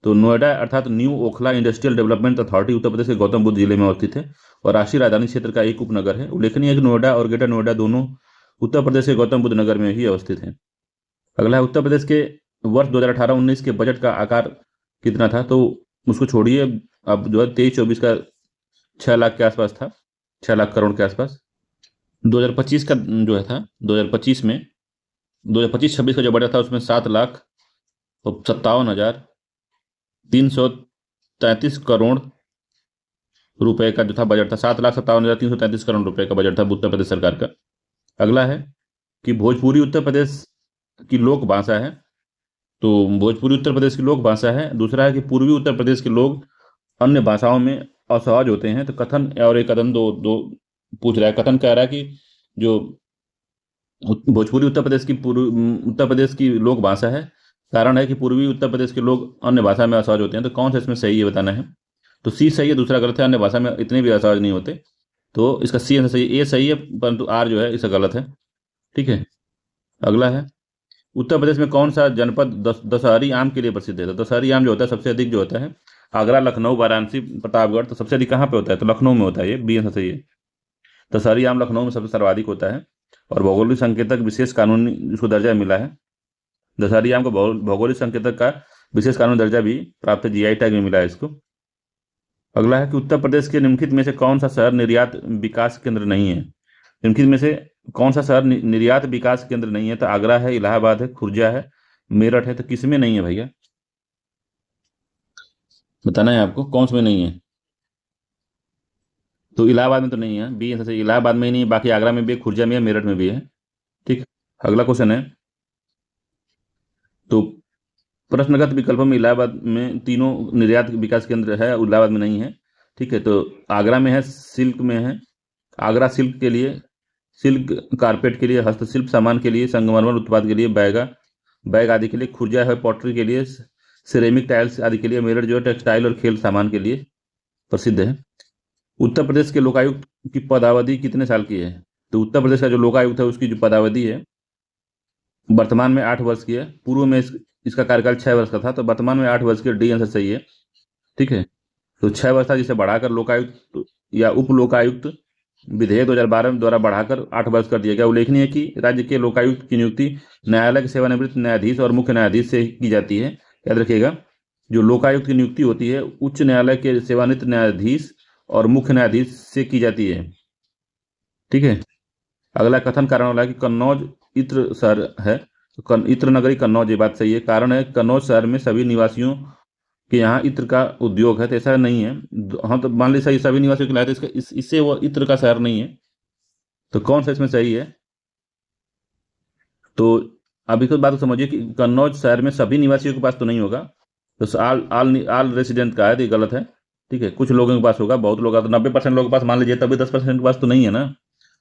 [SPEAKER 1] तो नोएडा अर्थात new Okhla industrial development authority Uttar Pradesh के गौतम बुद्ध जिले में अवस्थित है और राष्ट्रीय राजधानी क्षेत्र का एक उपनगर है। उल्लेखनीय है कि नोएडा और ग्रेटर नोएडा दोनों उत्तर प्रदेश के गौतम बुद्ध नगर में ही अवस्थित है। अगला है उत्तर प्रदेश के वर्ष 2018-19 के बजट का आकार कितना था? तो उसको छोड़िए, अब जो है 23-24 का 6 लाख के आसपास था, 6 लाख करोड़ के आसपास। 2025 का जो है था, 2025 में 2025-26 का जो बजट था उसमें 7,57,333 करोड़ रुपए का जो था बजट था, 7,57,333 करोड़ रुपए का बजट था उत्तर प्रदेश सरकार का। अगला है कि भोजपुरी उत्तर प्रदेश की लोक भाषा है, तो भोजपुरी उत्तर प्रदेश की लोक भाषा है। दूसरा है कि पूर्वी उत्तर प्रदेश के लोग अन्य भाषाओं में असहज होते हैं, तो कथन और एक कथन दो पूछ रहा है। कथन कह रहा है कि जो भोजपुरी उत्तर प्रदेश की लोक भाषा है, कारण है कि पूर्वी उत्तर प्रदेश के लोग अन्य भाषा में असहज होते हैं, तो कौन सा इसमें सही है बताना है। तो सी सही है, दूसरा गलत है, अन्य भाषा में इतने भी असहज नहीं होते, तो इसका सी आंसर सही है। ए सही है परंतु आर जो है इसका गलत है, ठीक है। अगला है उत्तर प्रदेश में कौन सा जनपद दशहरी आम के लिए प्रसिद्ध है? तो दशहरी आम जो होता है सबसे अधिक जो होता है आगरा, लखनऊ, वाराणसी, प्रतापगढ़, तो सबसे अधिक कहाँ पे होता है? तो लखनऊ में होता है, ये बी आंसर सही है। दशहरी आम लखनऊ में सबसे सर्वाधिक होता है और भौगोलिक संकेतक विशेष कानूनी इसको दर्जा मिला है। दशहरी आम को भौगोलिक संकेतक का विशेष कानूनी दर्जा भी प्राप्त है, जीआई टैग में मिला है इसको। अगला है कि उत्तर प्रदेश के निम्नलिखित में से कौन सा शहर निर्यात विकास केंद्र नहीं है? निम्नलिखित में से कौन सा शहर निर्यात विकास केंद्र नहीं है? तो आगरा है, इलाहाबाद है, खुर्जा है, मेरठ है, तो किसमें नहीं है भैया? बताना है आपको कौन सा में नहीं है। तो इलाहाबाद में तो नहीं है, बी आंसर सही, इलाहाबाद में ही नहीं, बाकी आगरा में भी है, खुर्जा में है, मेरठ में भी है, ठीक। अगला क्वेश्चन है, तो प्रश्नगत विकल्पों में इलाहाबाद में तीनों निर्यात विकास केंद्र है, इलाहाबाद में नहीं है, ठीक है। तो आगरा में है, सिल्क में है, आगरा सिल्क के लिए, सिल्क कारपेट के लिए, हस्तशिल्प सामान के लिए, संगमरमर उत्पाद के लिए, बैग आदि के लिए, खुर्जा है पॉटरी के लिए, सिरेमिक टाइल्स आदि के लिए, मेरठ जो है टेक्सटाइल और खेल सामान के लिए प्रसिद्ध है। उत्तर प्रदेश के लोकायुक्त की पदावधि कितने साल की है? तो उत्तर प्रदेश का जो लोकायुक्त है उसकी जो पदावधि है वर्तमान में 8 वर्ष की है, पूर्व में इसका कार्यकाल 6 वर्ष का था, तो वर्तमान में 8 वर्ष की, डी आंसर सही है, ठीक है। तो 6 वर्ष था, जिसे बढ़ाकर लोकायुक्त या उप लोकायुक्त विधेयक 2012 द्वारा बढ़ाकर 8 वर्ष कर दिया गया। उल्लेखनीय है कि राज्य के लोकायुक्त की नियुक्ति न्यायालय के सेवानिवृत्त न्यायाधीश और मुख्य न्यायाधीश से की जाती है। याद रखिएगा, जो लोकायुक्त की नियुक्ति होती है उच्च न्यायालय के सेवानिवृत्त न्यायाधीश और मुख्य न्यायाधीश से की जाती है, ठीक है। अगला कथन कारण वाला है कि कन्नौज इत्र शहर है, तो इत्र नगरी कन्नौज, ये बात सही है। कारण है कन्नौज शहर में सभी निवासियों के यहाँ इत्र का उद्योग है, तो ऐसा नहीं है। हाँ, तो मान लीजिए सभी निवासियों के लाए, तो इससे वो इत्र का शहर नहीं है, तो कौन सा इसमें सही है? तो अभी कुछ बात को समझिए कि कन्नौज शहर में सभी निवासियों के पास तो नहीं होगा, तो आल रेसिडेंट का है, तो ये गलत है, ठीक है। कुछ लोगों के पास होगा, बहुत लोग, तो 90% लोगों के पास मान लीजिए, तभी 10% के पास तो नहीं है ना।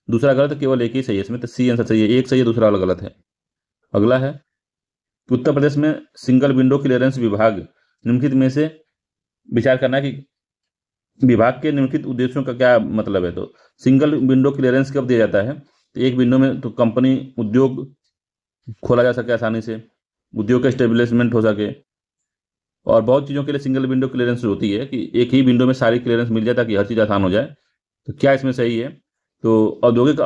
[SPEAKER 1] दूसरा गलत है, केवल एक ही सही है इसमें, तो सी आंसर सही है, एक सही है, दूसरा वाला गलत है। अगला है उत्तर प्रदेश में सिंगल विंडो क्लियरेंस विभाग निम्नलिखित में से विचार करना है कि विभाग के निम्नलिखित उद्देश्यों का क्या मतलब है। तो सिंगल विंडो क्लियरेंस कब दिया जाता है? तो एक विंडो में तो कंपनी उद्योग खोला जा सके, आसानी से उद्योग का स्टेब्लिशमेंट हो सके, और बहुत चीज़ों के लिए सिंगल विंडो क्लियरेंस होती है कि एक ही विंडो में सारी क्लियरेंस मिल जाए ताकि हर चीज़ आसान हो जाए। तो क्या इसमें सही है? तो औद्योगिक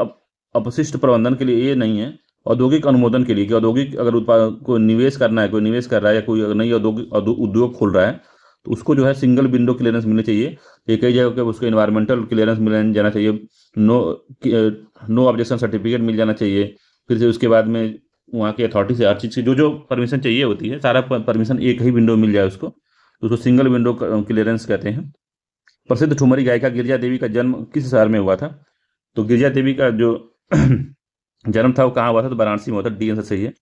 [SPEAKER 1] अपशिष्ट प्रबंधन के लिए ये नहीं है, औद्योगिक अनुमोदन के लिए, कि औद्योगिक अगर उत्पाद को निवेश करना है, कोई निवेश कर रहा है या कोई नई औद्योगिक उद्योग खोल रहा है, तो उसको जो है सिंगल विंडो क्लियरेंस मिलनी चाहिए। ये कई जगह पे उसको इन्वायरमेंटल क्लियरेंस मिल जाना चाहिए, नो नो ऑब्जेक्शन सर्टिफिकेट मिल जाना चाहिए। फिर से उसके बाद में वहाँ की अथॉरिटी से हर चीज़ की जो जो परमिशन चाहिए होती है, सारा परमिशन एक ही विंडो मिल जाए उसको, तो उसको सिंगल विंडो क्लियरेंस कहते हैं। प्रसिद्ध ठुमरी गायिका गिरिजा देवी का जन्म किस शहर में हुआ था? तो गिरिजा देवी का जो जन्म था वो कहाँ हुआ था? तो वाराणसी में हुआ था। डी आंसर सही है।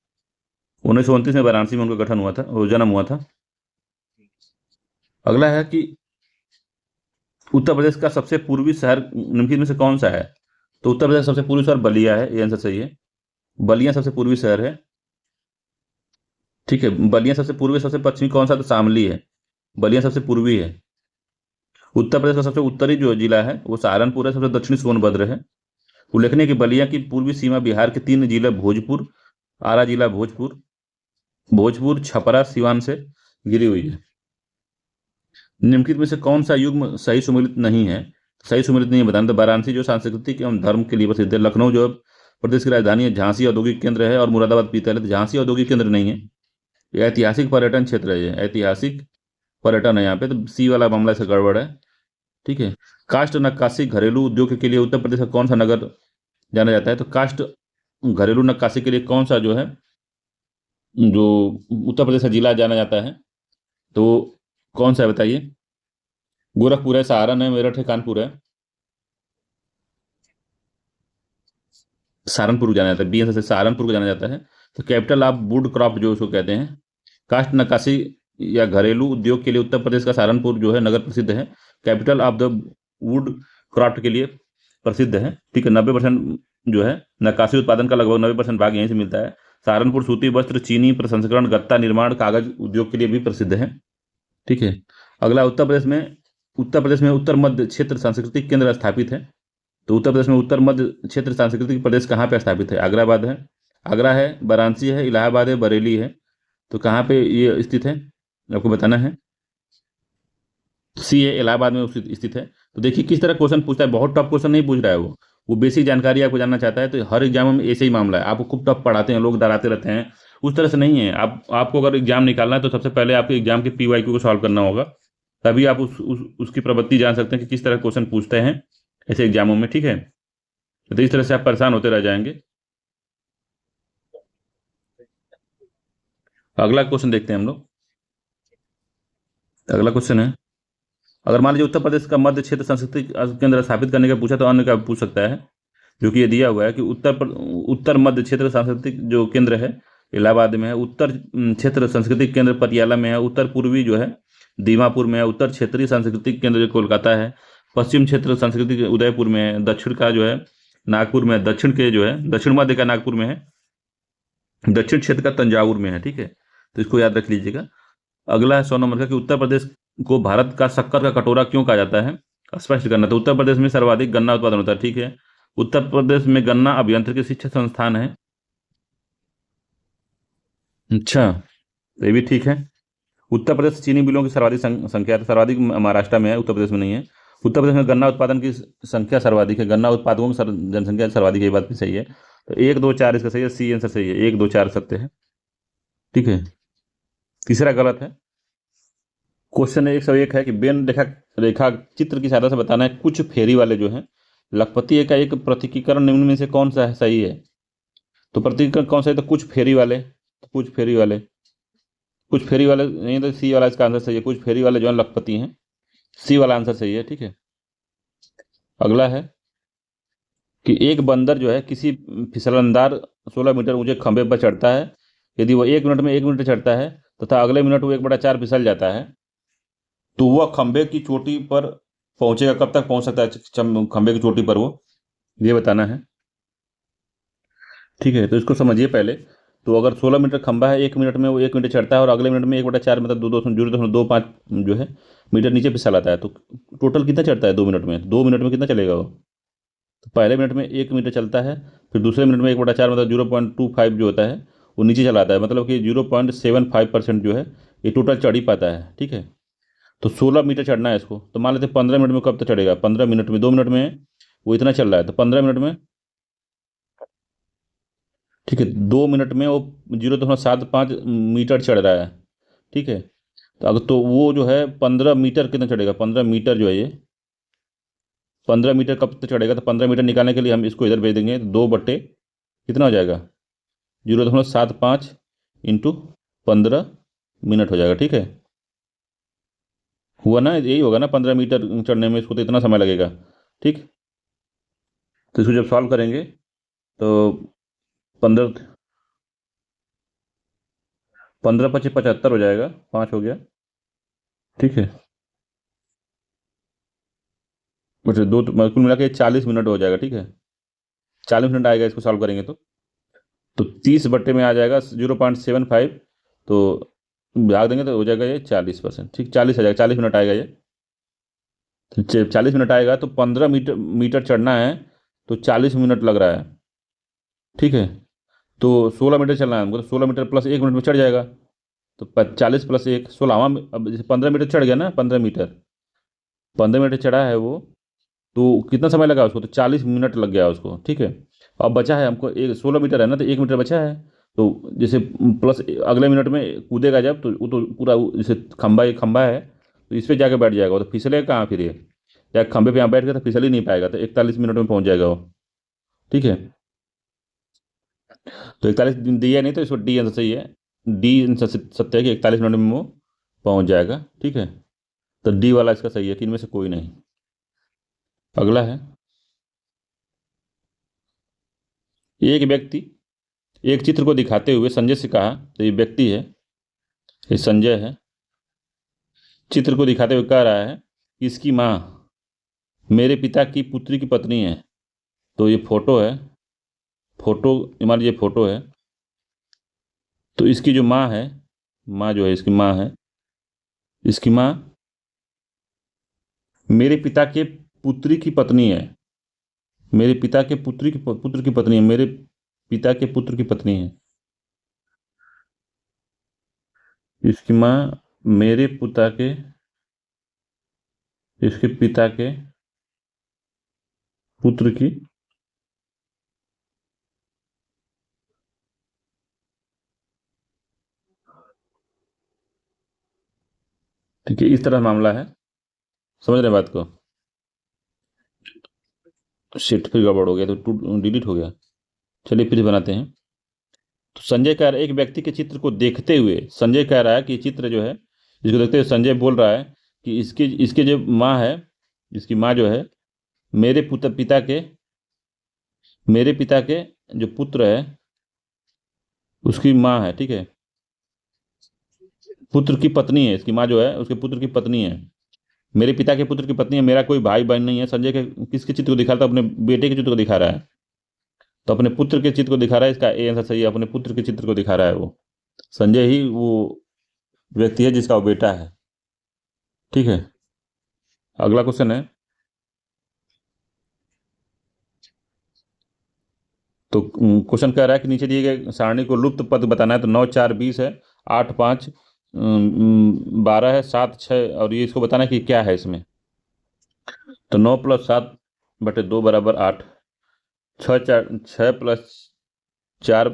[SPEAKER 1] 1929 में वाराणसी में उनका गठन हुआ था, वो जन्म हुआ था। अगला है कि उत्तर प्रदेश का सबसे पूर्वी शहर निम्नलिखित में से कौन सा है? तो उत्तर प्रदेश का सबसे पूर्वी शहर बलिया है, ये आंसर सही है। बलिया सबसे पूर्वी शहर है। ठीक है, बलिया सबसे पूर्वी, सबसे पश्चिमी कौन सा? तो शामली है। बलिया सबसे पूर्वी है। उत्तर प्रदेश का सबसे उत्तरी जो जिला है वो सहारनपुर है, सबसे दक्षिणी सोनभद्र है। उल्लेखनीय कि बलिया की पूर्वी सीमा बिहार के 3 जिले भोजपुर, आरा जिला भोजपुर, भोजपुर छपरा सिवान से घिरी हुई है। निम्नलिखित में से कौन सा युग्म सही सुमेलित नहीं है? सही सुमेलित नहीं है बताना। तो वाराणसी जो सांस्कृतिक एवं धर्म के लिए प्रसिद्ध है, लखनऊ जो प्रदेश की राजधानी है, झांसी औद्योगिक केंद्र है, और मुरादाबाद पीतल है। तो झांसी औद्योगिक केंद्र नहीं है, ये ऐतिहासिक पर्यटन क्षेत्र है, ये ऐतिहासिक पर्यटन है यहाँ पे, तो सी वाला मामला से गड़बड़ है। ठीक है। काष्ठ नक्काशी घरेलू उद्योग के लिए उत्तर प्रदेश का कौन सा नगर जाना जाता है? तो काष्ठ घरेलू नक्काशी के लिए कौन सा जो है, जो उत्तर प्रदेश का जिला जाना जाता है, तो कौन सा है बताइए? गोरखपुर है, सहारन है, मेरठ है, कानपुर है। सहारनपुर को जाना जाता है, बी आंसर से सहारनपुर को जाना जाता है। तो कैपिटल ऑफ वुड क्राफ्ट जो उसको कहते हैं, काष्ठ नक्काशी या घरेलू उद्योग के लिए उत्तर प्रदेश का सहारनपुर जो है नगर प्रसिद्ध है। Capital of the wood craft के लिए प्रसिद्ध है। ठीक है, 90% जो है नक्काशी उत्पादन का लगभग 90% भाग यहीं से मिलता है। सहारनपुर सूती वस्त्र, चीनी प्रसंस्करण, गत्ता निर्माण, कागज उद्योग के लिए भी प्रसिद्ध है। ठीक है। अगला, उत्तर प्रदेश में उत्तर मध्य क्षेत्र सांस्कृतिक केंद्र स्थापित है। तो उत्तर प्रदेश में उत्तर मध्य क्षेत्र सांस्कृतिक प्रदेश कहाँ पे स्थापित है? आगराबाद है, आगरा है, वाराणसी है, इलाहाबाद है, बरेली है। तो कहाँ पे ये स्थित है आपको बताना है। सी है, इलाहाबाद में स्थित है। तो देखिए किस तरह क्वेश्चन पूछता है, बहुत टफ क्वेश्चन नहीं पूछ रहा है वो बेसिक जानकारी आपको जानना चाहता है। तो हर एग्जाम में ऐसे ही मामला है, आपको खूब टफ पढ़ाते हैं लोग, डराते रहते हैं, उस तरह से नहीं है। आपको अगर एग्जाम निकालना है तो सबसे पहले आपके एग्जाम के पीवाईक्यू को सॉल्व करना होगा, तभी आप उसकी प्रवृत्ति जान सकते हैं कि किस तरह क्वेश्चन पूछते हैं ऐसे एग्जामों में। ठीक है, तो इस तरह से आप परेशान होते रह जाएंगे। अगला क्वेश्चन देखते हैं हम लोग। अगला क्वेश्चन है, अगर मान लीजिए उत्तर प्रदेश का मध्य क्षेत्र सांस्कृतिक केंद्र स्थापित करने का पूछा तो अन्य का पूछ सकता है, जो कि ये दिया हुआ है कि उत्तर मध्य क्षेत्र सांस्कृतिक जो केंद्र है इलाहाबाद में है, उत्तर क्षेत्र सांस्कृतिक केंद्र पटियाला में है, उत्तर पूर्वी जो है दीमापुर में है, उत्तर क्षेत्रीय सांस्कृतिक केंद्र जो कोलकाता है, पश्चिम क्षेत्र सांस्कृतिक उदयपुर में है, दक्षिण का जो है नागपुर में है, दक्षिण के जो है दक्षिण मध्य का नागपुर में है, दक्षिण क्षेत्र का तंजावुर में है। ठीक है, तो इसको याद रख लीजिएगा। अगला है 100 नंबर का कि उत्तर प्रदेश को भारत का शक्कर का कटोरा क्यों कहा जाता है? स्पष्ट करना। तो उत्तर प्रदेश में सर्वाधिक गन्ना उत्पादन होता है। ठीक है, उत्तर प्रदेश में गन्ना अभियांत्रिकी शिक्षा संस्थान है। अच्छा, तो ये भी ठीक है। उत्तर प्रदेश चीनी मिलों की सर्वाधिक संख्या, तो सर्वाधिक महाराष्ट्र में है, उत्तर प्रदेश में नहीं है। उत्तर प्रदेश में गन्ना उत्पादन की संख्या सर्वाधिक है, गन्ना उत्पादकों की जनसंख्या सर्वाधिक है, ये बात भी सही है। तो 1 2 4 इसका सही है, सी आंसर सही है, 1 2 4 सत्य है। ठीक है, तीसरा गलत है। क्वेश्चन 101 है कि बेन रेखा रेखा चित्र की सहायता से बताना है कुछ फेरी वाले जो हैं लखपति का एक प्रतीकीकरण निम्न में से कौन सा है सही है? तो प्रतीकीकरण कौन सा है? तो कुछ फेरी वाले, तो कुछ फेरी वाले, कुछ फेरी वाले नहीं, तो सी वाला इसका आंसर सही है। कुछ फेरी वाले जो है लखपति हैं, सी वाला आंसर सही है। ठीक है। अगला है कि एक बंदर जो है किसी फिसलनदार 16 मीटर ऊंचे खंभे पर चढ़ता है। यदि वो 1 मिनट में 1 मीटर चढ़ता है तथा अगले मिनट वो 1/4 फिसल जाता है, तो वह खंभे की चोटी पर पहुंचेगा, कब तक पहुंच सकता है खंभे की चोटी पर वो, ये बताना है। ठीक है, तो इसको समझिए पहले। तो अगर 16 मीटर खंभा है, 1 मिनट में वो 1 मीटर चढ़ता है और अगले मिनट में 1/4 मतलब 0.25 जो है मीटर नीचे फिसल आता है, तो टोटल कितना चढ़ता है 2 मिनट में? 2 मिनट में कितना चलेगा वो? तो पहले मिनट में 1 मीटर चलता है, फिर दूसरे मिनट में 1/4 मतलब 0.25 जो होता है वो नीचे चला आता है, मतलब कि 0.75% जो है ये टोटल चढ़ ही पाता है। ठीक है, तो 16 मीटर चढ़ना है इसको, तो मान लेते हैं 15 मिनट में कब तक चढ़ेगा? 15 मिनट में, 2 मिनट में वो इतना चल रहा है, तो 15 मिनट में, ठीक है, 2 मिनट में वो 0.75 मीटर चढ़ रहा है। ठीक है, तो अगर तो वो जो है 15 मीटर कितना चढ़ेगा, 15 मीटर जो है ये 15 मीटर कब तक चढ़ेगा, तो 15 मीटर निकालने के लिए हम इसको इधर भेज देंगे, तो 2 बट्टे कितना हो जाएगा 0.75 इंटू 15 मिनट हो जाएगा। ठीक है, हुआ ना, यही होगा ना, 15 मीटर चढ़ने में इसको तो इतना समय लगेगा। ठीक, तो इसको जब सॉल्व करेंगे तो 15 15×5 = 75 हो जाएगा, 5 हो गया। ठीक है, बच्चे दो, तो कुल मिला के 40 मिनट हो जाएगा। ठीक है, 40 मिनट आएगा इसको सॉल्व करेंगे तो 30 बट्टे में आ जाएगा 0.75, तो भाग देंगे तो हो जाएगा ये 40%। ठीक, 40 आ जाएगा, 40 मिनट आएगा ये। तो 40 मिनट आएगा, तो 15 मीटर मीटर चढ़ना है, तो 40 मिनट लग रहा है। ठीक है, तो 16 मीटर चलना है हमको, तो 16 मीटर प्लस 1 मिनट में चढ़ जाएगा, तो 40 + 1 16वां। अब जैसे 15 मीटर चढ़ गया ना, 15 मीटर चढ़ा है वो, तो कितना समय लगा उसको, तो 40 मिनट लग गया उसको। ठीक है, अब बचा है हमको एक 16 मीटर है ना, तो 1 मीटर बचा है, तो जैसे प्लस अगले मिनट में कूदेगा जब, तो वो तो पूरा जैसे खंबा, एक खंबा है, तो इस पर जाके बैठ जाएगा वो, तो फिसलेगा कहाँ फिर ये, या खंबे पे यहाँ बैठ गया तो फिसल ही नहीं पाएगा, तो 41 मिनट में पहुंच जाएगा वो। ठीक है, तो 41 दिन दिया नहीं, तो इसको डी आंसर सही है। डी आंसर सत्य है कि 41 मिनट में वो पहुंच जाएगा। ठीक है, तो डी वाला इसका सही है कि इनमें से कोई नहीं। अगला है, एक व्यक्ति एक चित्र को दिखाते हुए संजय से कहा, तो ये व्यक्ति है, ये संजय है, चित्र को दिखाते हुए कह रहा है कि इसकी माँ मेरे पिता की पुत्री की पत्नी है। तो ये फोटो है, फोटो मान लीजिए फोटो है, तो इसकी जो माँ है, माँ जो है इसकी माँ है, इसकी माँ मेरे पिता के पुत्री की पत्नी है, मेरे पिता के पुत्र की पत्नी है, मेरे पिता के पुत्र की पत्नी है। इसकी माँ मेरे पिता के, इसके पिता के पुत्र की, ठीक है, इस तरह मामला है। समझ रहे हैं बात को? शिट, फिर गड़बड़ हो गया, तो डिलीट हो गया। चलिए फिर से बनाते हैं। तो संजय कह रहा है, एक व्यक्ति के चित्र को देखते हुए संजय कह रहा है कि चित्र जो है, इसको देखते हुए संजय बोल रहा है कि इसकी इसके जो माँ है, इसकी माँ जो है मेरे पिता के, मेरे पिता के जो पुत्र है उसकी माँ है। ठीक है, पुत्र की पत्नी है, इसकी माँ जो है उसके पुत्र की पत्नी है, मेरे पिता के पुत्र की पत्नी है, मेरा कोई भाई बहन नहीं है। संजय के किसके चित्र को दिखा रहा था, अपने बेटे के चित्र को दिखा रहा है, तो अपने पुत्र के चित्र को दिखा रहा है, इसका ए आंसर सही है, अपने पुत्र के चित्र को दिखा रहा है वो। संजय ही वो व्यक्ति है जिसका वो बेटा है। ठीक है, अगला क्वेश्चन है, तो क्वेश्चन कह रहा है कि नीचे दिए गए सारणी को लुप्त पद बताना है, तो 9 4 20 है, 8 5 12 है, 7 6, और ये इसको बताना है कि क्या है इसमें। तो 9 + 7/2 = 8, 6 + 4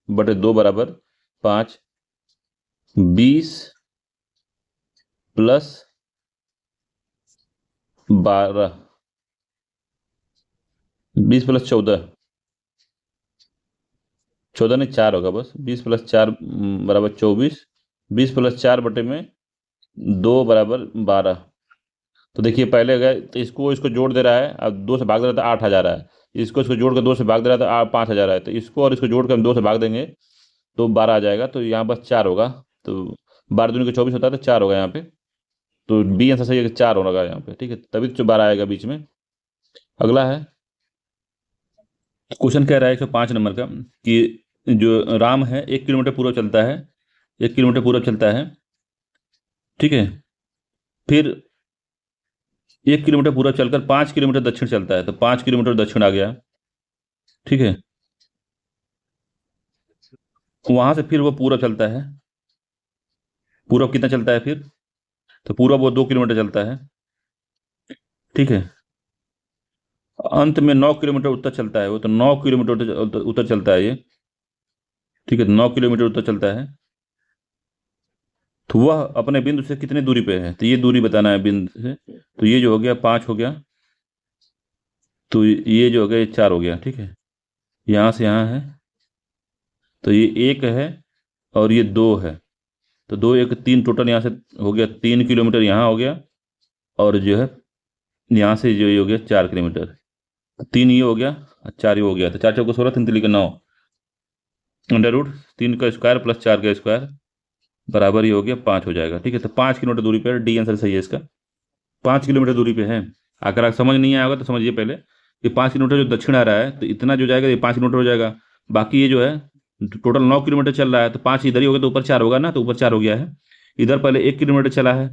[SPEAKER 1] = 5, 20 + 12, 20 + 14, 14 नहीं 4 होगा बस, 20 + 4 = 24, 20 + 4/2 = 12। तो देखिए पहले गए तो इसको इसको जोड़ दे रहा है, अब 2 से भाग दे रहा है तो 8 आ जा रहा है, इसको इसको जोड़ कर 2 से भाग दे रहा है तो 5 आ जा रहा है, तो इसको और इसको जोड़ कर हम 2 से भाग देंगे तो 12 आ जाएगा, तो यहाँ बस 4 होगा। तो 12 दूनी के 24 होता है, तो 4 होगा यहाँ पे, तो बी आंसर सही है कि 4 होगा यहाँ पे। ठीक है, तभी तो 12 आएगा बीच में। अगला है, क्वेश्चन कह रहा है 105 नंबर का कि जो राम है 1 किलोमीटर पूर्व चलता है, 1 किलोमीटर पूर्व चलता है। ठीक है, फिर 1 किलोमीटर पूर्व चलकर 5 किलोमीटर दक्षिण चलता है, तो 5 किलोमीटर दक्षिण आ गया। ठीक है, वहां से फिर वो पूर्व चलता है, पूर्व कितना चलता है फिर, तो पूर्व वो 2 किलोमीटर चलता है। ठीक है, अंत में 9 किलोमीटर उत्तर चलता है वो, तो 9 किलोमीटर उत्तर चलता है ये। ठीक है, 9 किलोमीटर उत्तर चलता है। तो वह अपने बिंदु से कितनी दूरी पे है, तो ये दूरी बताना है बिंदु से। तो ये जो हो गया 5 हो गया, तो ये जो हो गया ये 4 हो गया, ठीक है। यहाँ से यहाँ है तो ये 1 है और ये 2 है, तो 2 1 3 टोटल यहाँ से हो गया 3 किलोमीटर यहाँ हो गया, और जो है यहाँ से जो ये हो गया 4 किलोमीटर। तो 3 ये हो गया और 4 ये हो गया, तो 4 चौको 16, 3 3 9, अंडर रूट 3 का स्क्वायर प्लस 4 का स्क्वायर बराबर ये हो गया 5 हो जाएगा, ठीक है। तो 5 किलोमीटर दूरी पर डी आंसर सही है इसका, 5 किलोमीटर दूरी पे है। अगर आप समझ नहीं आया होगा तो समझिए पहले कि 5 किलोमीटर जो दक्षिण आ रहा है तो इतना जो जाएगा ये 5 किलोमीटर हो जाएगा। बाकी ये जो है टोटल 9 किलोमीटर चल रहा है, तो 5 इधर ही होगा तो ऊपर 4 होगा ना, तो ऊपर 4 हो गया है। इधर पहले 1 किलोमीटर चला है,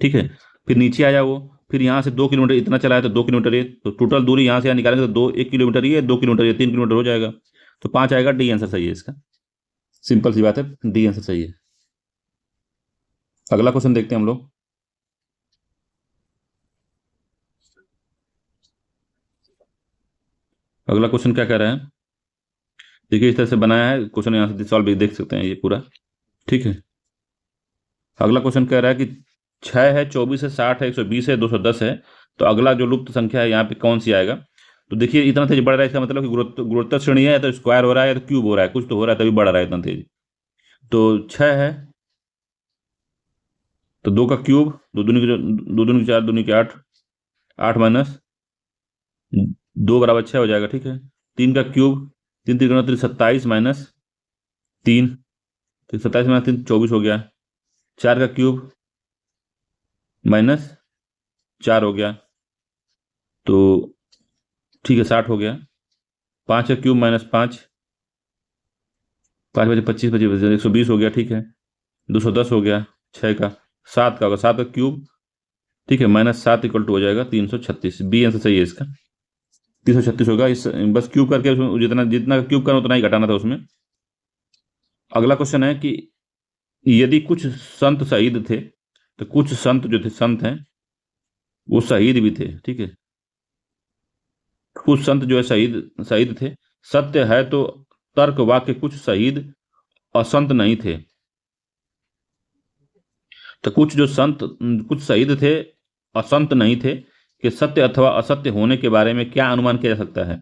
[SPEAKER 1] ठीक है। फिर नीचे आया वो, फिर यहाँ से 2 किलोमीटर इतना चला है तो 2 किलोमीटर ये, तो टोटल दूरी यहाँ से यहाँ निकालेंगे तो 1 किलोमीटर ये, 2 किलोमीटर ये, 3 किलोमीटर हो जाएगा। तो 5 आएगा, डी आंसर सही है इसका। सिंपल सी बात है, डी आंसर सही है। अगला क्वेश्चन देखते हैं हम लोग। अगला क्वेश्चन क्या कह रहा है, देखिए इस तरह से बनाया है क्वेश्चन, यहाँ से सॉल्व भी देख सकते हैं ये पूरा, ठीक है। अगला क्वेश्चन कह रहा है कि 6 है, 24 है, 60 है, 120 है, 210 है, तो अगला जो लुप्त संख्या है यहाँ पे कौन सी आएगा। तो देखिए इतना तेज बढ़ रहा है, इसका मतलब कि गुणोत्तर श्रेणी है, या तो स्क्वायर हो रहा है या तो क्यूब हो रहा है, कुछ तो हो रहा है तभी बढ़ रहा है इतना तेज। तो 6 है तो 2 का क्यूब, 4 दूनी के 8, 8 माइनस 2 बराबर 6 हो जाएगा, ठीक है। 3 का क्यूब, 3 3 गुणा 27 माइनस 3, तो 27 माइनस 3 24 हो गया। 4 का क्यूब माइनस 4 हो गया, तो ठीक है 60 हो गया। 5 का क्यूब माइनस 5, 5 बजे 25 बजे 120 हो गया, ठीक है। 210 हो गया, 6 का, 7 का होगा, 7 का क्यूब, ठीक है, माइनस 7 इक्वल टू हो जाएगा 336। बी आंसर सही है इसका, 336 होगा। इस बस क्यूब करके उसमें जितना जितना क्यूब करना उतना ही घटाना था उसमें। अगला क्वेश्चन है कि यदि कुछ संत शहीद थे, तो कुछ संत जो थे, संत हैं वो शहीद भी थे, ठीक है। कुछ संत जो है शहीद शहीद थे, सत्य है तो तर्क वाक्य कुछ शहीद असंत नहीं थे। तो कुछ जो संत कुछ शहीद थे असंत नहीं थे कि सत्य अथवा असत्य होने के बारे में क्या अनुमान किया जा सकता है।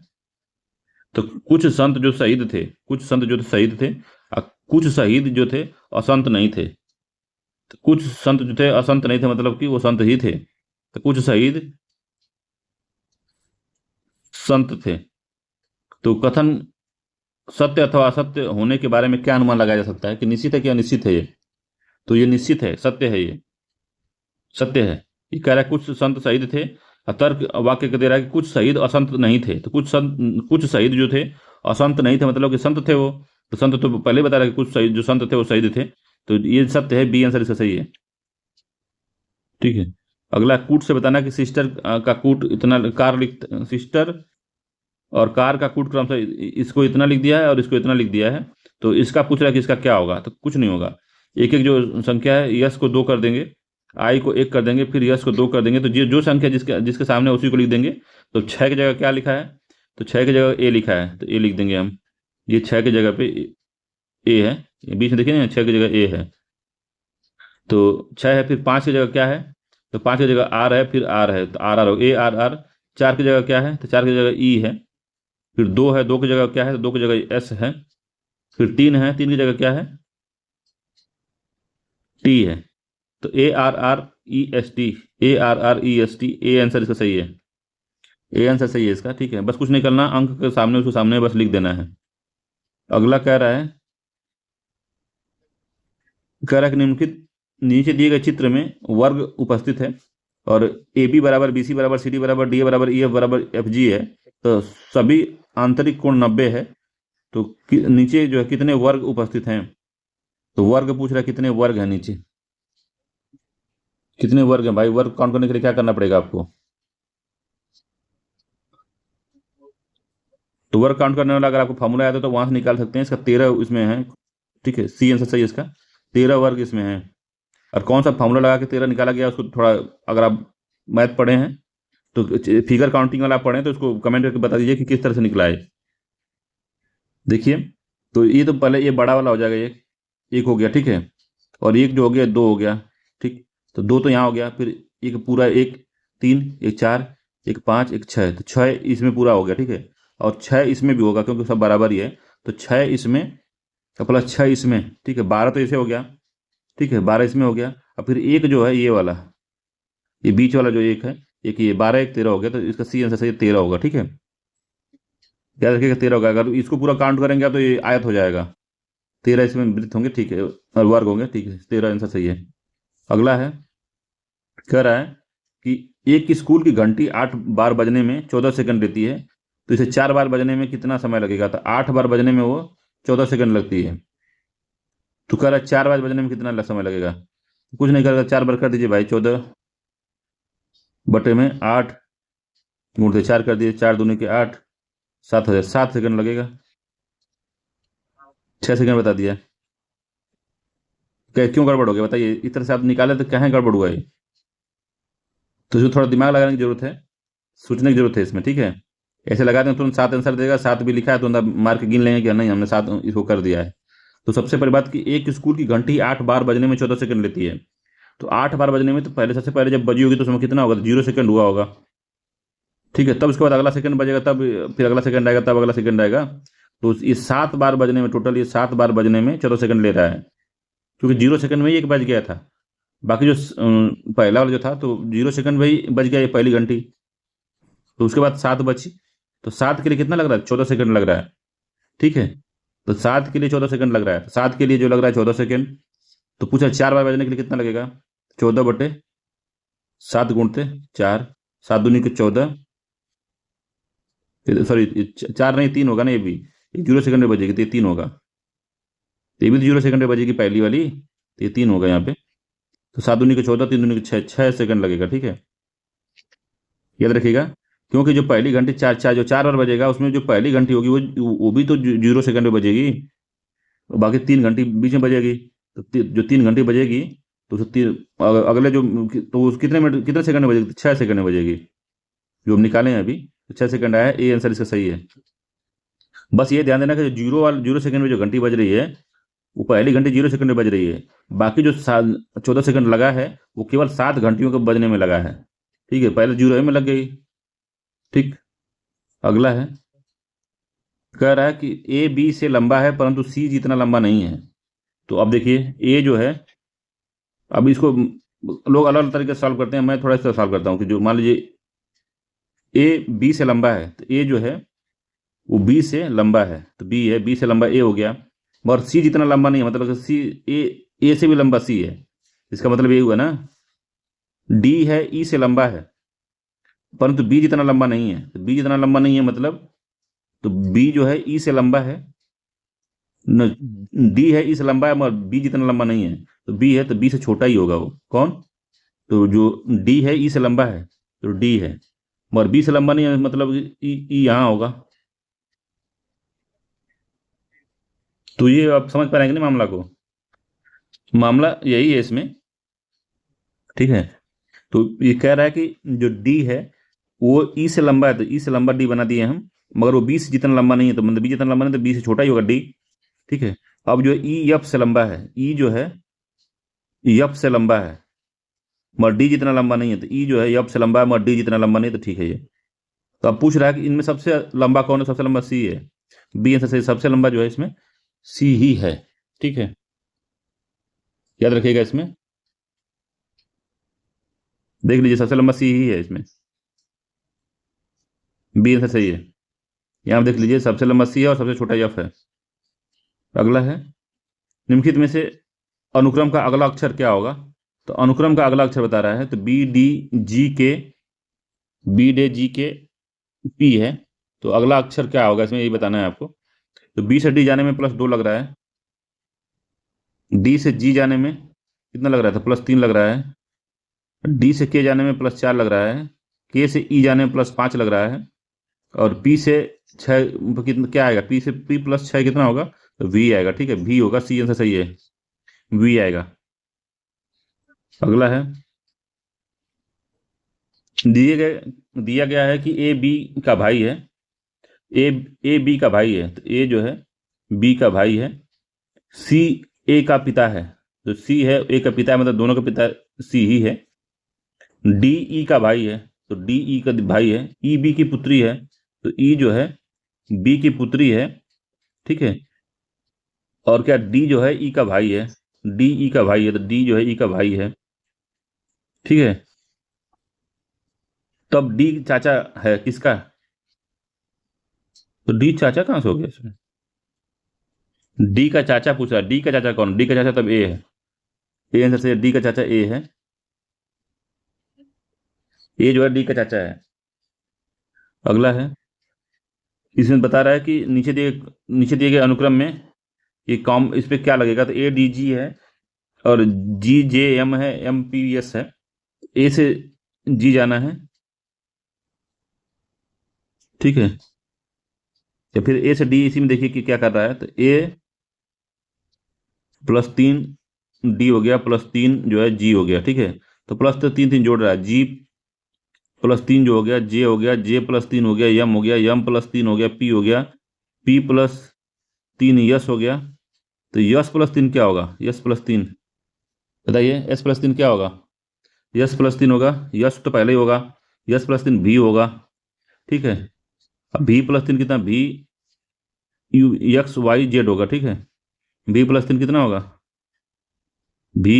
[SPEAKER 1] तो कुछ संत जो शहीद थे, कुछ संत जो शहीद थे, कुछ शहीद जो थे असंत नहीं थे। तो कुछ संत जो थे असंत नहीं थे मतलब कि वो संत ही थे, तो कुछ शहीद संत थे। तो कथन सत्य अथवा असत्य होने के बारे में क्या अनुमान लगाया जा सकता है कि निश्चित है कि अनिश्चित है ये। तो ये निश्चित है, सत्य है, ये सत्य है। ये कह रहा है कुछ संत शहीद थे, तर्क वाक्य कह दे रहा है कि कुछ शहीद असंत नहीं थे। तो कुछ शहीद जो थे असंत नहीं थे मतलब कि संत थे वो। तो संत तो पहले बता रहा है कि कुछ शहीद जो संत थे वो शहीद थे, तो ये सत्य है, बी आंसर इसका सही है, ठीक है। अगला कूट से बताना कि सिस्टर का कूट इतना, कार लिख सिस्टर और कार का कूट क्रम से इसको इतना लिख दिया है और इसको इतना लिख दिया है। तो इसका पूछ रहा है कि इसका क्या होगा, तो कुछ नहीं होगा। एक एक जो संख्या है, यस को 2 कर देंगे, आई को 1 कर देंगे, फिर यस को 2 कर देंगे, तो जो संख्या जिसके जिसके सामने उसी को लिख देंगे। तो 6 की जगह क्या लिखा है, तो 6 की जगह ए लिखा है तो ए लिख देंगे हम। ये 6 की जगह पे ए है, बीच में देखिए ना 6 की जगह ए है, तो 6 है। फिर 5 की जगह क्या है, तो 5 की जगह आर है, फिर आर है, तो R R A R R. 4 की जगह क्या है, तो 4 की जगह ई है। फिर 2 है, 2 की जगह क्या है, तो 2 की जगह एस है। फिर 3 है, 3 की जगह क्या है, टी है। तो ए R R E S T, A R R E S T, A answer इसका सही है, ए आंसर सही है इसका, ठीक है। बस कुछ नहीं करना, अंक के सामने उसको सामने बस लिख देना है। अगला कह रहा है कि निम्नलिखित नीचे दिए गए चित्र में वर्ग उपस्थित है और ए बी बराबर बी सी बराबर सी डी बराबर डी ए बराबर ई एफ बराबर एफ जी है, तो सभी आंतरिक कोण 90 है। तो नीचे जो है कितने वर्ग उपस्थित हैं, तो वर्ग पूछ रहा है कितने वर्ग है, नीचे कितने वर्ग हैं भाई। वर्ग काउंट करने के लिए क्या करना पड़ेगा आपको, तो वर्ग काउंट करने वाला अगर आपको फॉर्मूला याद है तो वहां से निकाल सकते हैं। इसका 13 इसमें है, ठीक है, सी आंसर सही है इसका, 13 वर्ग इसमें है। और कौन सा फॉर्मूला लगा के 13 निकाला गया उसको थोड़ा, अगर आप मैथ पढ़े हैं तो फिगर काउंटिंग वाला आप पढ़े तो उसको कमेंट करके बता दीजिए कि किस तरह से निकला है। देखिए तो ये तो पहले ये बड़ा वाला हो जाएगा, ये एक हो गया, ठीक है। और एक जो हो गया 2 हो गया, ठीक। तो 2 तो यहाँ हो गया, फिर एक पूरा, एक 3, एक 4, एक 5, एक 6, तो 6 इसमें पूरा हो गया, ठीक है। और 6 इसमें भी होगा क्योंकि सब बराबर ही है। तो 6 इसमें और प्लस 6 इसमें, ठीक है, 12 तो इसे हो गया, ठीक है, 12 इसमें हो गया। और फिर एक जो है ये वाला, ये बीच वाला जो एक है, एक ये 12 एक 13 हो गया, तो इसका सी आंसर सही 13 होगा, ठीक है। याद रखिएगा 13 होगा, अगर इसको पूरा काउंट करेंगे आप तो ये आयत हो जाएगा। 13 इसमें वृत्त होंगे, ठीक है, और वर्ग होंगे, ठीक है, 13 आंसर सही है। अगला है, कह रहा है कि एक स्कूल की घंटी 8 बार बजने में 14 सेकंड लेती है, तो इसे 4 बार बजने में कितना समय लगेगा? तो 8 बार बजने में वो 14 सेकंड लगती है, तो कह रहा है 4 बार बजने में कितना समय लगेगा? कुछ नहीं करेगा, 4 बार कर दीजिए भाई, 14 बटे में 8 गुणते 4 कर दिए, 4 दूनी के 8, 7 हो जाए, 7 सेकंड लगेगा। 6 सेकंड बता दिया। क्या क्यों गड़बड़ हो गया बताइए? इस तरह से आप निकाले तो कहाँ गड़बड़ हुआ ये? तो इसको थोड़ा दिमाग लगाने की जरूरत है, सोचने की जरूरत है इसमें, ठीक है। ऐसे लगा दें तुरंत 7 आंसर देगा, 7 भी लिखा है तो मार के गिन लेंगे कि नहीं हमने 7 इसको कर दिया है। तो सबसे पहली बात कि एक स्कूल की घंटी 8 बार बजने में 14 सेकंड लेती है, तो 8 बार बजने में तो पहले, सबसे पहले जब बजी होगी तो उसमें कितना होगा? तो 0 सेकंड हुआ होगा, ठीक है। तब उसके बाद अगला सेकंड बजेगा, तब फिर अगला सेकंड आएगा, तब अगला सेकंड आएगा। तो ये 7 बार बजने में, टोटल ये 7 बार बजने में 14 सेकंड ले रहा है, क्योंकि 0 सेकंड में ही एक बज गया था। बाकी जो पहला वाला जो था तो 0 सेकंड में ही बज गया ये पहली घंटी, तो उसके बाद 7 बची, तो 7 के लिए कितना लग रहा है? 14 सेकंड लग रहा है, ठीक है। तो 7 के लिए 14 सेकंड लग रहा है, 7 के लिए जो लग रहा है 14 सेकंड। तो पूछा 4 बार बजने के लिए कितना लगेगा? 14 बटे 7 गुणते 4, 7 दूनी के 14, सॉरी 4 नहीं 3 होगा ना, ये भी 0 सेकंड में बजेगी तो ये 3 होगा, तो ये भी 0 सेकंड में बजेगी पहली वाली, तो ये 3 होगा यहाँ पे। तो 7 दूनी के 14, 3 दूनी के 6, 6 सेकंड लगेगा, ठीक है। याद रखिएगा, क्योंकि जो पहली घंटी चार चार जो 4 बार बजेगा उसमें जो पहली घंटी होगी वो भी तो 0 सेकंड में बजेगी, और बाकी 3 घंटी बीच में बजेगी। तो जो 3 घंटी बजेगी तो उसे अगले जो, तो उस कितने मिनट कितने सेकंड में बजेगी? 6 सेकंड में बजेगी, जो हम निकाले हैं अभी, तो 6 सेकंड आया, ए आंसर इसका सही है। बस ये ध्यान देना कि जो 0 सेकंड में जो घंटी बज रही है वो पहली घंटी 0 सेकंड में बज रही है, बाकी जो 14 सेकंड लगा है वो केवल 7 घंटियों के बजने में लगा है, ठीक है। पहले 0 में लग गई, ठीक। अगला है, कह रहा है कि ए बी से लंबा है परंतु सी जितना लंबा नहीं है। तो अब देखिए ए जो है, अब इसको लोग अलग अलग तरीके से सॉल्व करते हैं, मैं थोड़ा सा सॉल्व करता हूँ कि जो मान लीजिए ए बी से लंबा है, तो ए जो है वो बी से लंबा है, तो बी है, बी से लंबा ए हो गया, मगर सी जितना लंबा नहीं है, मतलब सी ए से भी लंबा सी है, इसका मतलब ये हुआ ना। डी है ई से लंबा है परंतु बी जितना लंबा नहीं है, तो बी जितना लंबा नहीं है मतलब, तो बी जो है ई से लंबा है न, डी है ई से लंबा है मगर बी जितना लंबा नहीं है, तो बी है, तो बी से छोटा ही होगा वो कौन? तो जो डी है ई से लंबा है तो डी है, मगर बी से लंबा नहीं है मतलब ई यहाँ होगा। तो ये आप समझ पा रहे हैं कि नहीं मामला को? मामला यही है इसमें, ठीक है। तो ये कह रहा है कि जो डी है वो ई से लंबा है, तो ई से लंबा डी बना दिए हम, मगर वो बी से जितना लंबा नहीं है, तो मतलब बी जितना लंबा नहीं तो बी से छोटा ही होगा डी, ठीक है। अब जो ई एफ से लंबा है, ई जो है एफ से लंबा है मगर डी जितना लंबा नहीं है, तो ई जो है एफ से लंबा है मगर डी जितना लंबा नहीं है, तो ठीक है ये। तो अब पूछ रहा है कि इनमें सबसे लंबा कौन है? सबसे लंबा सी है, बी आंसर सही, सबसे लंबा जो है इसमें सी ही है, ठीक है। याद रखिएगा, इसमें देख लीजिए सबसे लंबा सी ही है इसमें, बी आंसर सही है। यहाँ देख लीजिए सबसे लंबा सी है और सबसे छोटा एफ है। अगला है, निम्नलिखित में से अनुक्रम का अगला अक्षर क्या होगा? तो अनुक्रम का अगला अक्षर बता रहा है, तो बी डी जी के पी है, तो अगला अक्षर क्या होगा इसमें, यही बताना है आपको। तो बी से डी जाने में +2 लग रहा है, डी से जी जाने में कितना लग रहा था? +3 लग रहा है, डी से के जाने में +4 लग रहा है, के से ई जाने में +5 लग रहा है, और पी से 6 कितना क्या आएगा? पी से पी +6 कितना होगा? तो वी आएगा, ठीक है, वी होगा, सी आंसर सही है, वी आएगा। अगला है, दिया गया है कि ए बी का भाई है, ए बी का भाई है, तो ए जो है बी का भाई है, सी ए का पिता है, तो सी है, ए का पिता है, मतलब दोनों का पिता सी ही है। डी ई का भाई है, तो डी ई का भाई है। ई बी की पुत्री है, तो ई जो है बी की पुत्री है, ठीक है। और क्या, डी जो है ई का भाई है, डी ई का भाई है, तो डी जो है ई का भाई है, ठीक है। तब डी चाचा है किसका? तो डी चाचा कहां से हो गया इसमें? डी का चाचा पूछा, डी का चाचा कौन? डी का चाचा तब ए है, ए आंसर से डी का चाचा ए है। ए जो है डी का चाचा है। अगला है, इसमें बता रहा है कि नीचे दिए गए अनुक्रम में ये कॉम इस पे क्या लगेगा, तो ए डी जी है और जी जे एम है, एम पी एस है। ए से जी जाना है, ठीक है। या फिर ए से डी, इसी में देखिए कि क्या कर रहा है, तो ए +3 डी हो गया, +3 जो है जी हो गया, ठीक है। तो प्लस तो 3 3 जोड़ रहा है, जी +3 जो हो गया, जे हो गया, जे +3 हो गया, यम हो गया, यम +3 हो गया, पी हो गया, पी +3 यस हो गया। तो यस +3 क्या होगा? यस +3 बताइए, एस +3 क्या होगा? यस +3 होगा, यस तो पहले ही होगा, यस +3 भी होगा, ठीक है। अब भी +3 कितना? भी यू एक्स वाई जेड होगा, ठीक है। भी +3 कितना होगा? भी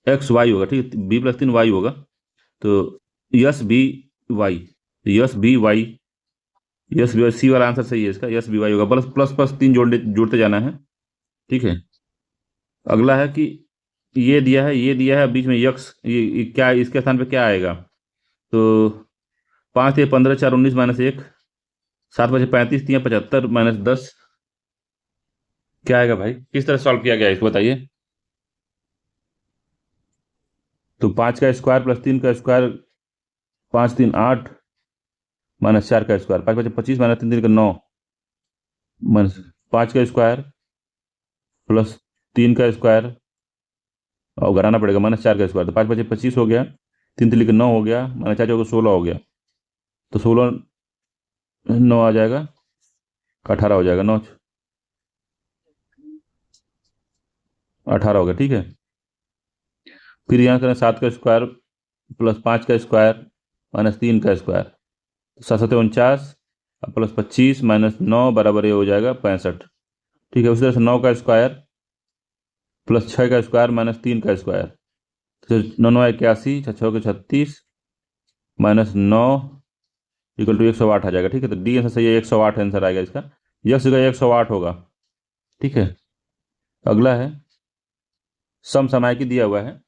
[SPEAKER 1] एक्स वाई होगा, ठीक है। बी +3 वाई होगा, तो yes B Y, yes B Y, yes B Y, C वाला आंसर सही है इसका, यस बी वाई होगा। प्लस प्लस प्लस 3 जोड़ते जाना है, ठीक है। अगला है कि ये दिया है, ये दिया है, बीच में यक्स, ये क्या, इसके स्थान पे क्या आएगा? तो 5 या 15 4 19 -1, 7 बचे 35 3 75 -10, क्या आएगा भाई? किस तरह सॉल्व किया गया इसको बताइए। तो 5 का स्क्वायर प्लस 3 का स्क्वायर, 5 3 8 -4 का स्क्वायर, 5 बचे 25 -3 3 का 9, -5 का स्क्वायर प्लस 3 का स्क्वायर, और घटाना पड़ेगा, -4 का स्क्वायर, तो 5 बचे 25 हो गया, 3 3 का 9 हो गया, -4 हो गया 16 हो गया, तो 16 9 आ जाएगा, 18 हो जाएगा, 9 18 हो गया, ठीक है। फिर यहाँ करें 7 का स्क्वायर प्लस 5 का स्क्वायर -3 का स्क्वायर, 7 7 49 प्लस 25 -9 बराबर ये हो जाएगा 65, ठीक है। उसी तरह से 9 का स्क्वायर प्लस 6 का स्क्वायर -3 का स्क्वायर, तो 9 9 81, 6 6 36 -9 इक्वल टू 108 आ जाएगा, ठीक है। तो डी आंसर सही है, 108 आंसर आएगा इसका, यक्स का 108 होगा, ठीक है। अगला है समसामयिकी दिया हुआ है,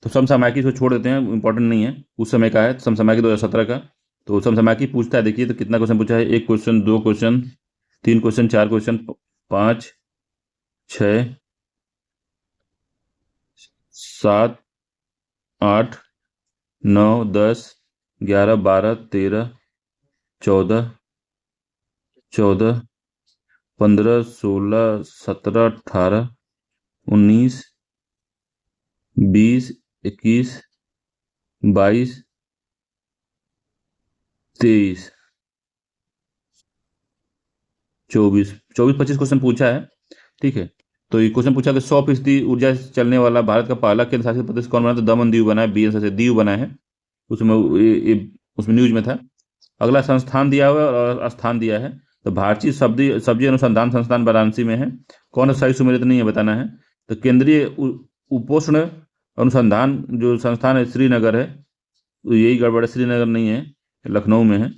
[SPEAKER 1] तो समसामयिकी इसको छोड़ देते हैं, इंपॉर्टेंट नहीं है, उस समय का है समसामयिकी 2017 का। तो समसामयिकी पूछता है, देखिए तो कितना क्वेश्चन पूछा है, 1 question, 2 question, 3 question, 4 question, 5 6 7 8 9 10 11 12 13 14 14 15 16 17 18 19 20 21 22 23 24 24 25 question पूछा है, ठीक है। तो ये क्वेश्चन पूछा कि 100% ऊर्जा से चलने वाला भारत का पहला केंद्र शासित प्रदेश कौन बना? तो दमन दीव बना है, बी आंसर से दीव बना है, उसमें उसमें न्यूज में था। अगला संस्थान दिया हुआ है और स्थान दिया है, तो भारतीय सब्जी अनुसंधान संस्थान वाराणसी में है, कौन सा सही सुमेलित नहीं है बताना है। तो केंद्रीय उपोष्ण अनुसंधान जो संस्थान है श्रीनगर है, तो यही गड़बड़ है, श्रीनगर नहीं है, लखनऊ में है।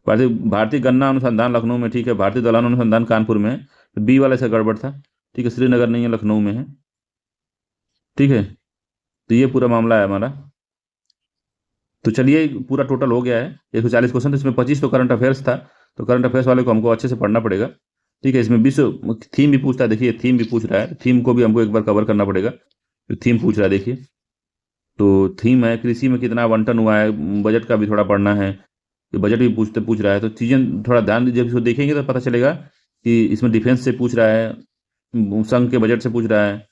[SPEAKER 1] भारतीय गन्ना अनुसंधान लखनऊ में, ठीक है। भारतीय दलहन अनुसंधान कानपुर में है, तो बी वाले से गड़बड़ था, ठीक है। श्रीनगर नहीं है, लखनऊ में है, ठीक है। तो ये पूरा मामला है हमारा। तो चलिए पूरा टोटल हो गया है 140 क्वेश्चन, तो इसमें 25 तो करंट अफेयर्स था, तो करंट अफेयर्स वाले को हमको अच्छे से पढ़ना पड़ेगा, ठीक है। इसमें विश्व थीम भी पूछता है, देखिए थीम भी पूछ रहा है, थीम को भी हमको एक बार कवर करना पड़ेगा, तो थीम पूछ रहा है देखिए। तो थीम है कृषि में कितना आवंटन हुआ है, बजट का भी थोड़ा पढ़ना है, तो बजट भी पूछ रहा है, तो चीज़ें थोड़ा ध्यान दीजिए, इसको देखेंगे तो पता चलेगा कि इसमें डिफेंस से पूछ रहा है, संघ के बजट से पूछ रहा है,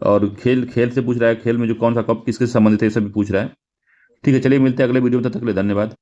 [SPEAKER 1] और खेल खेल से पूछ रहा है, खेल में जो कौन सा कप किसके संबंधित है ये सब भी पूछ रहा है, ठीक है। चलिए मिलते हैं अगले वीडियो में, तब तक के लिए धन्यवाद।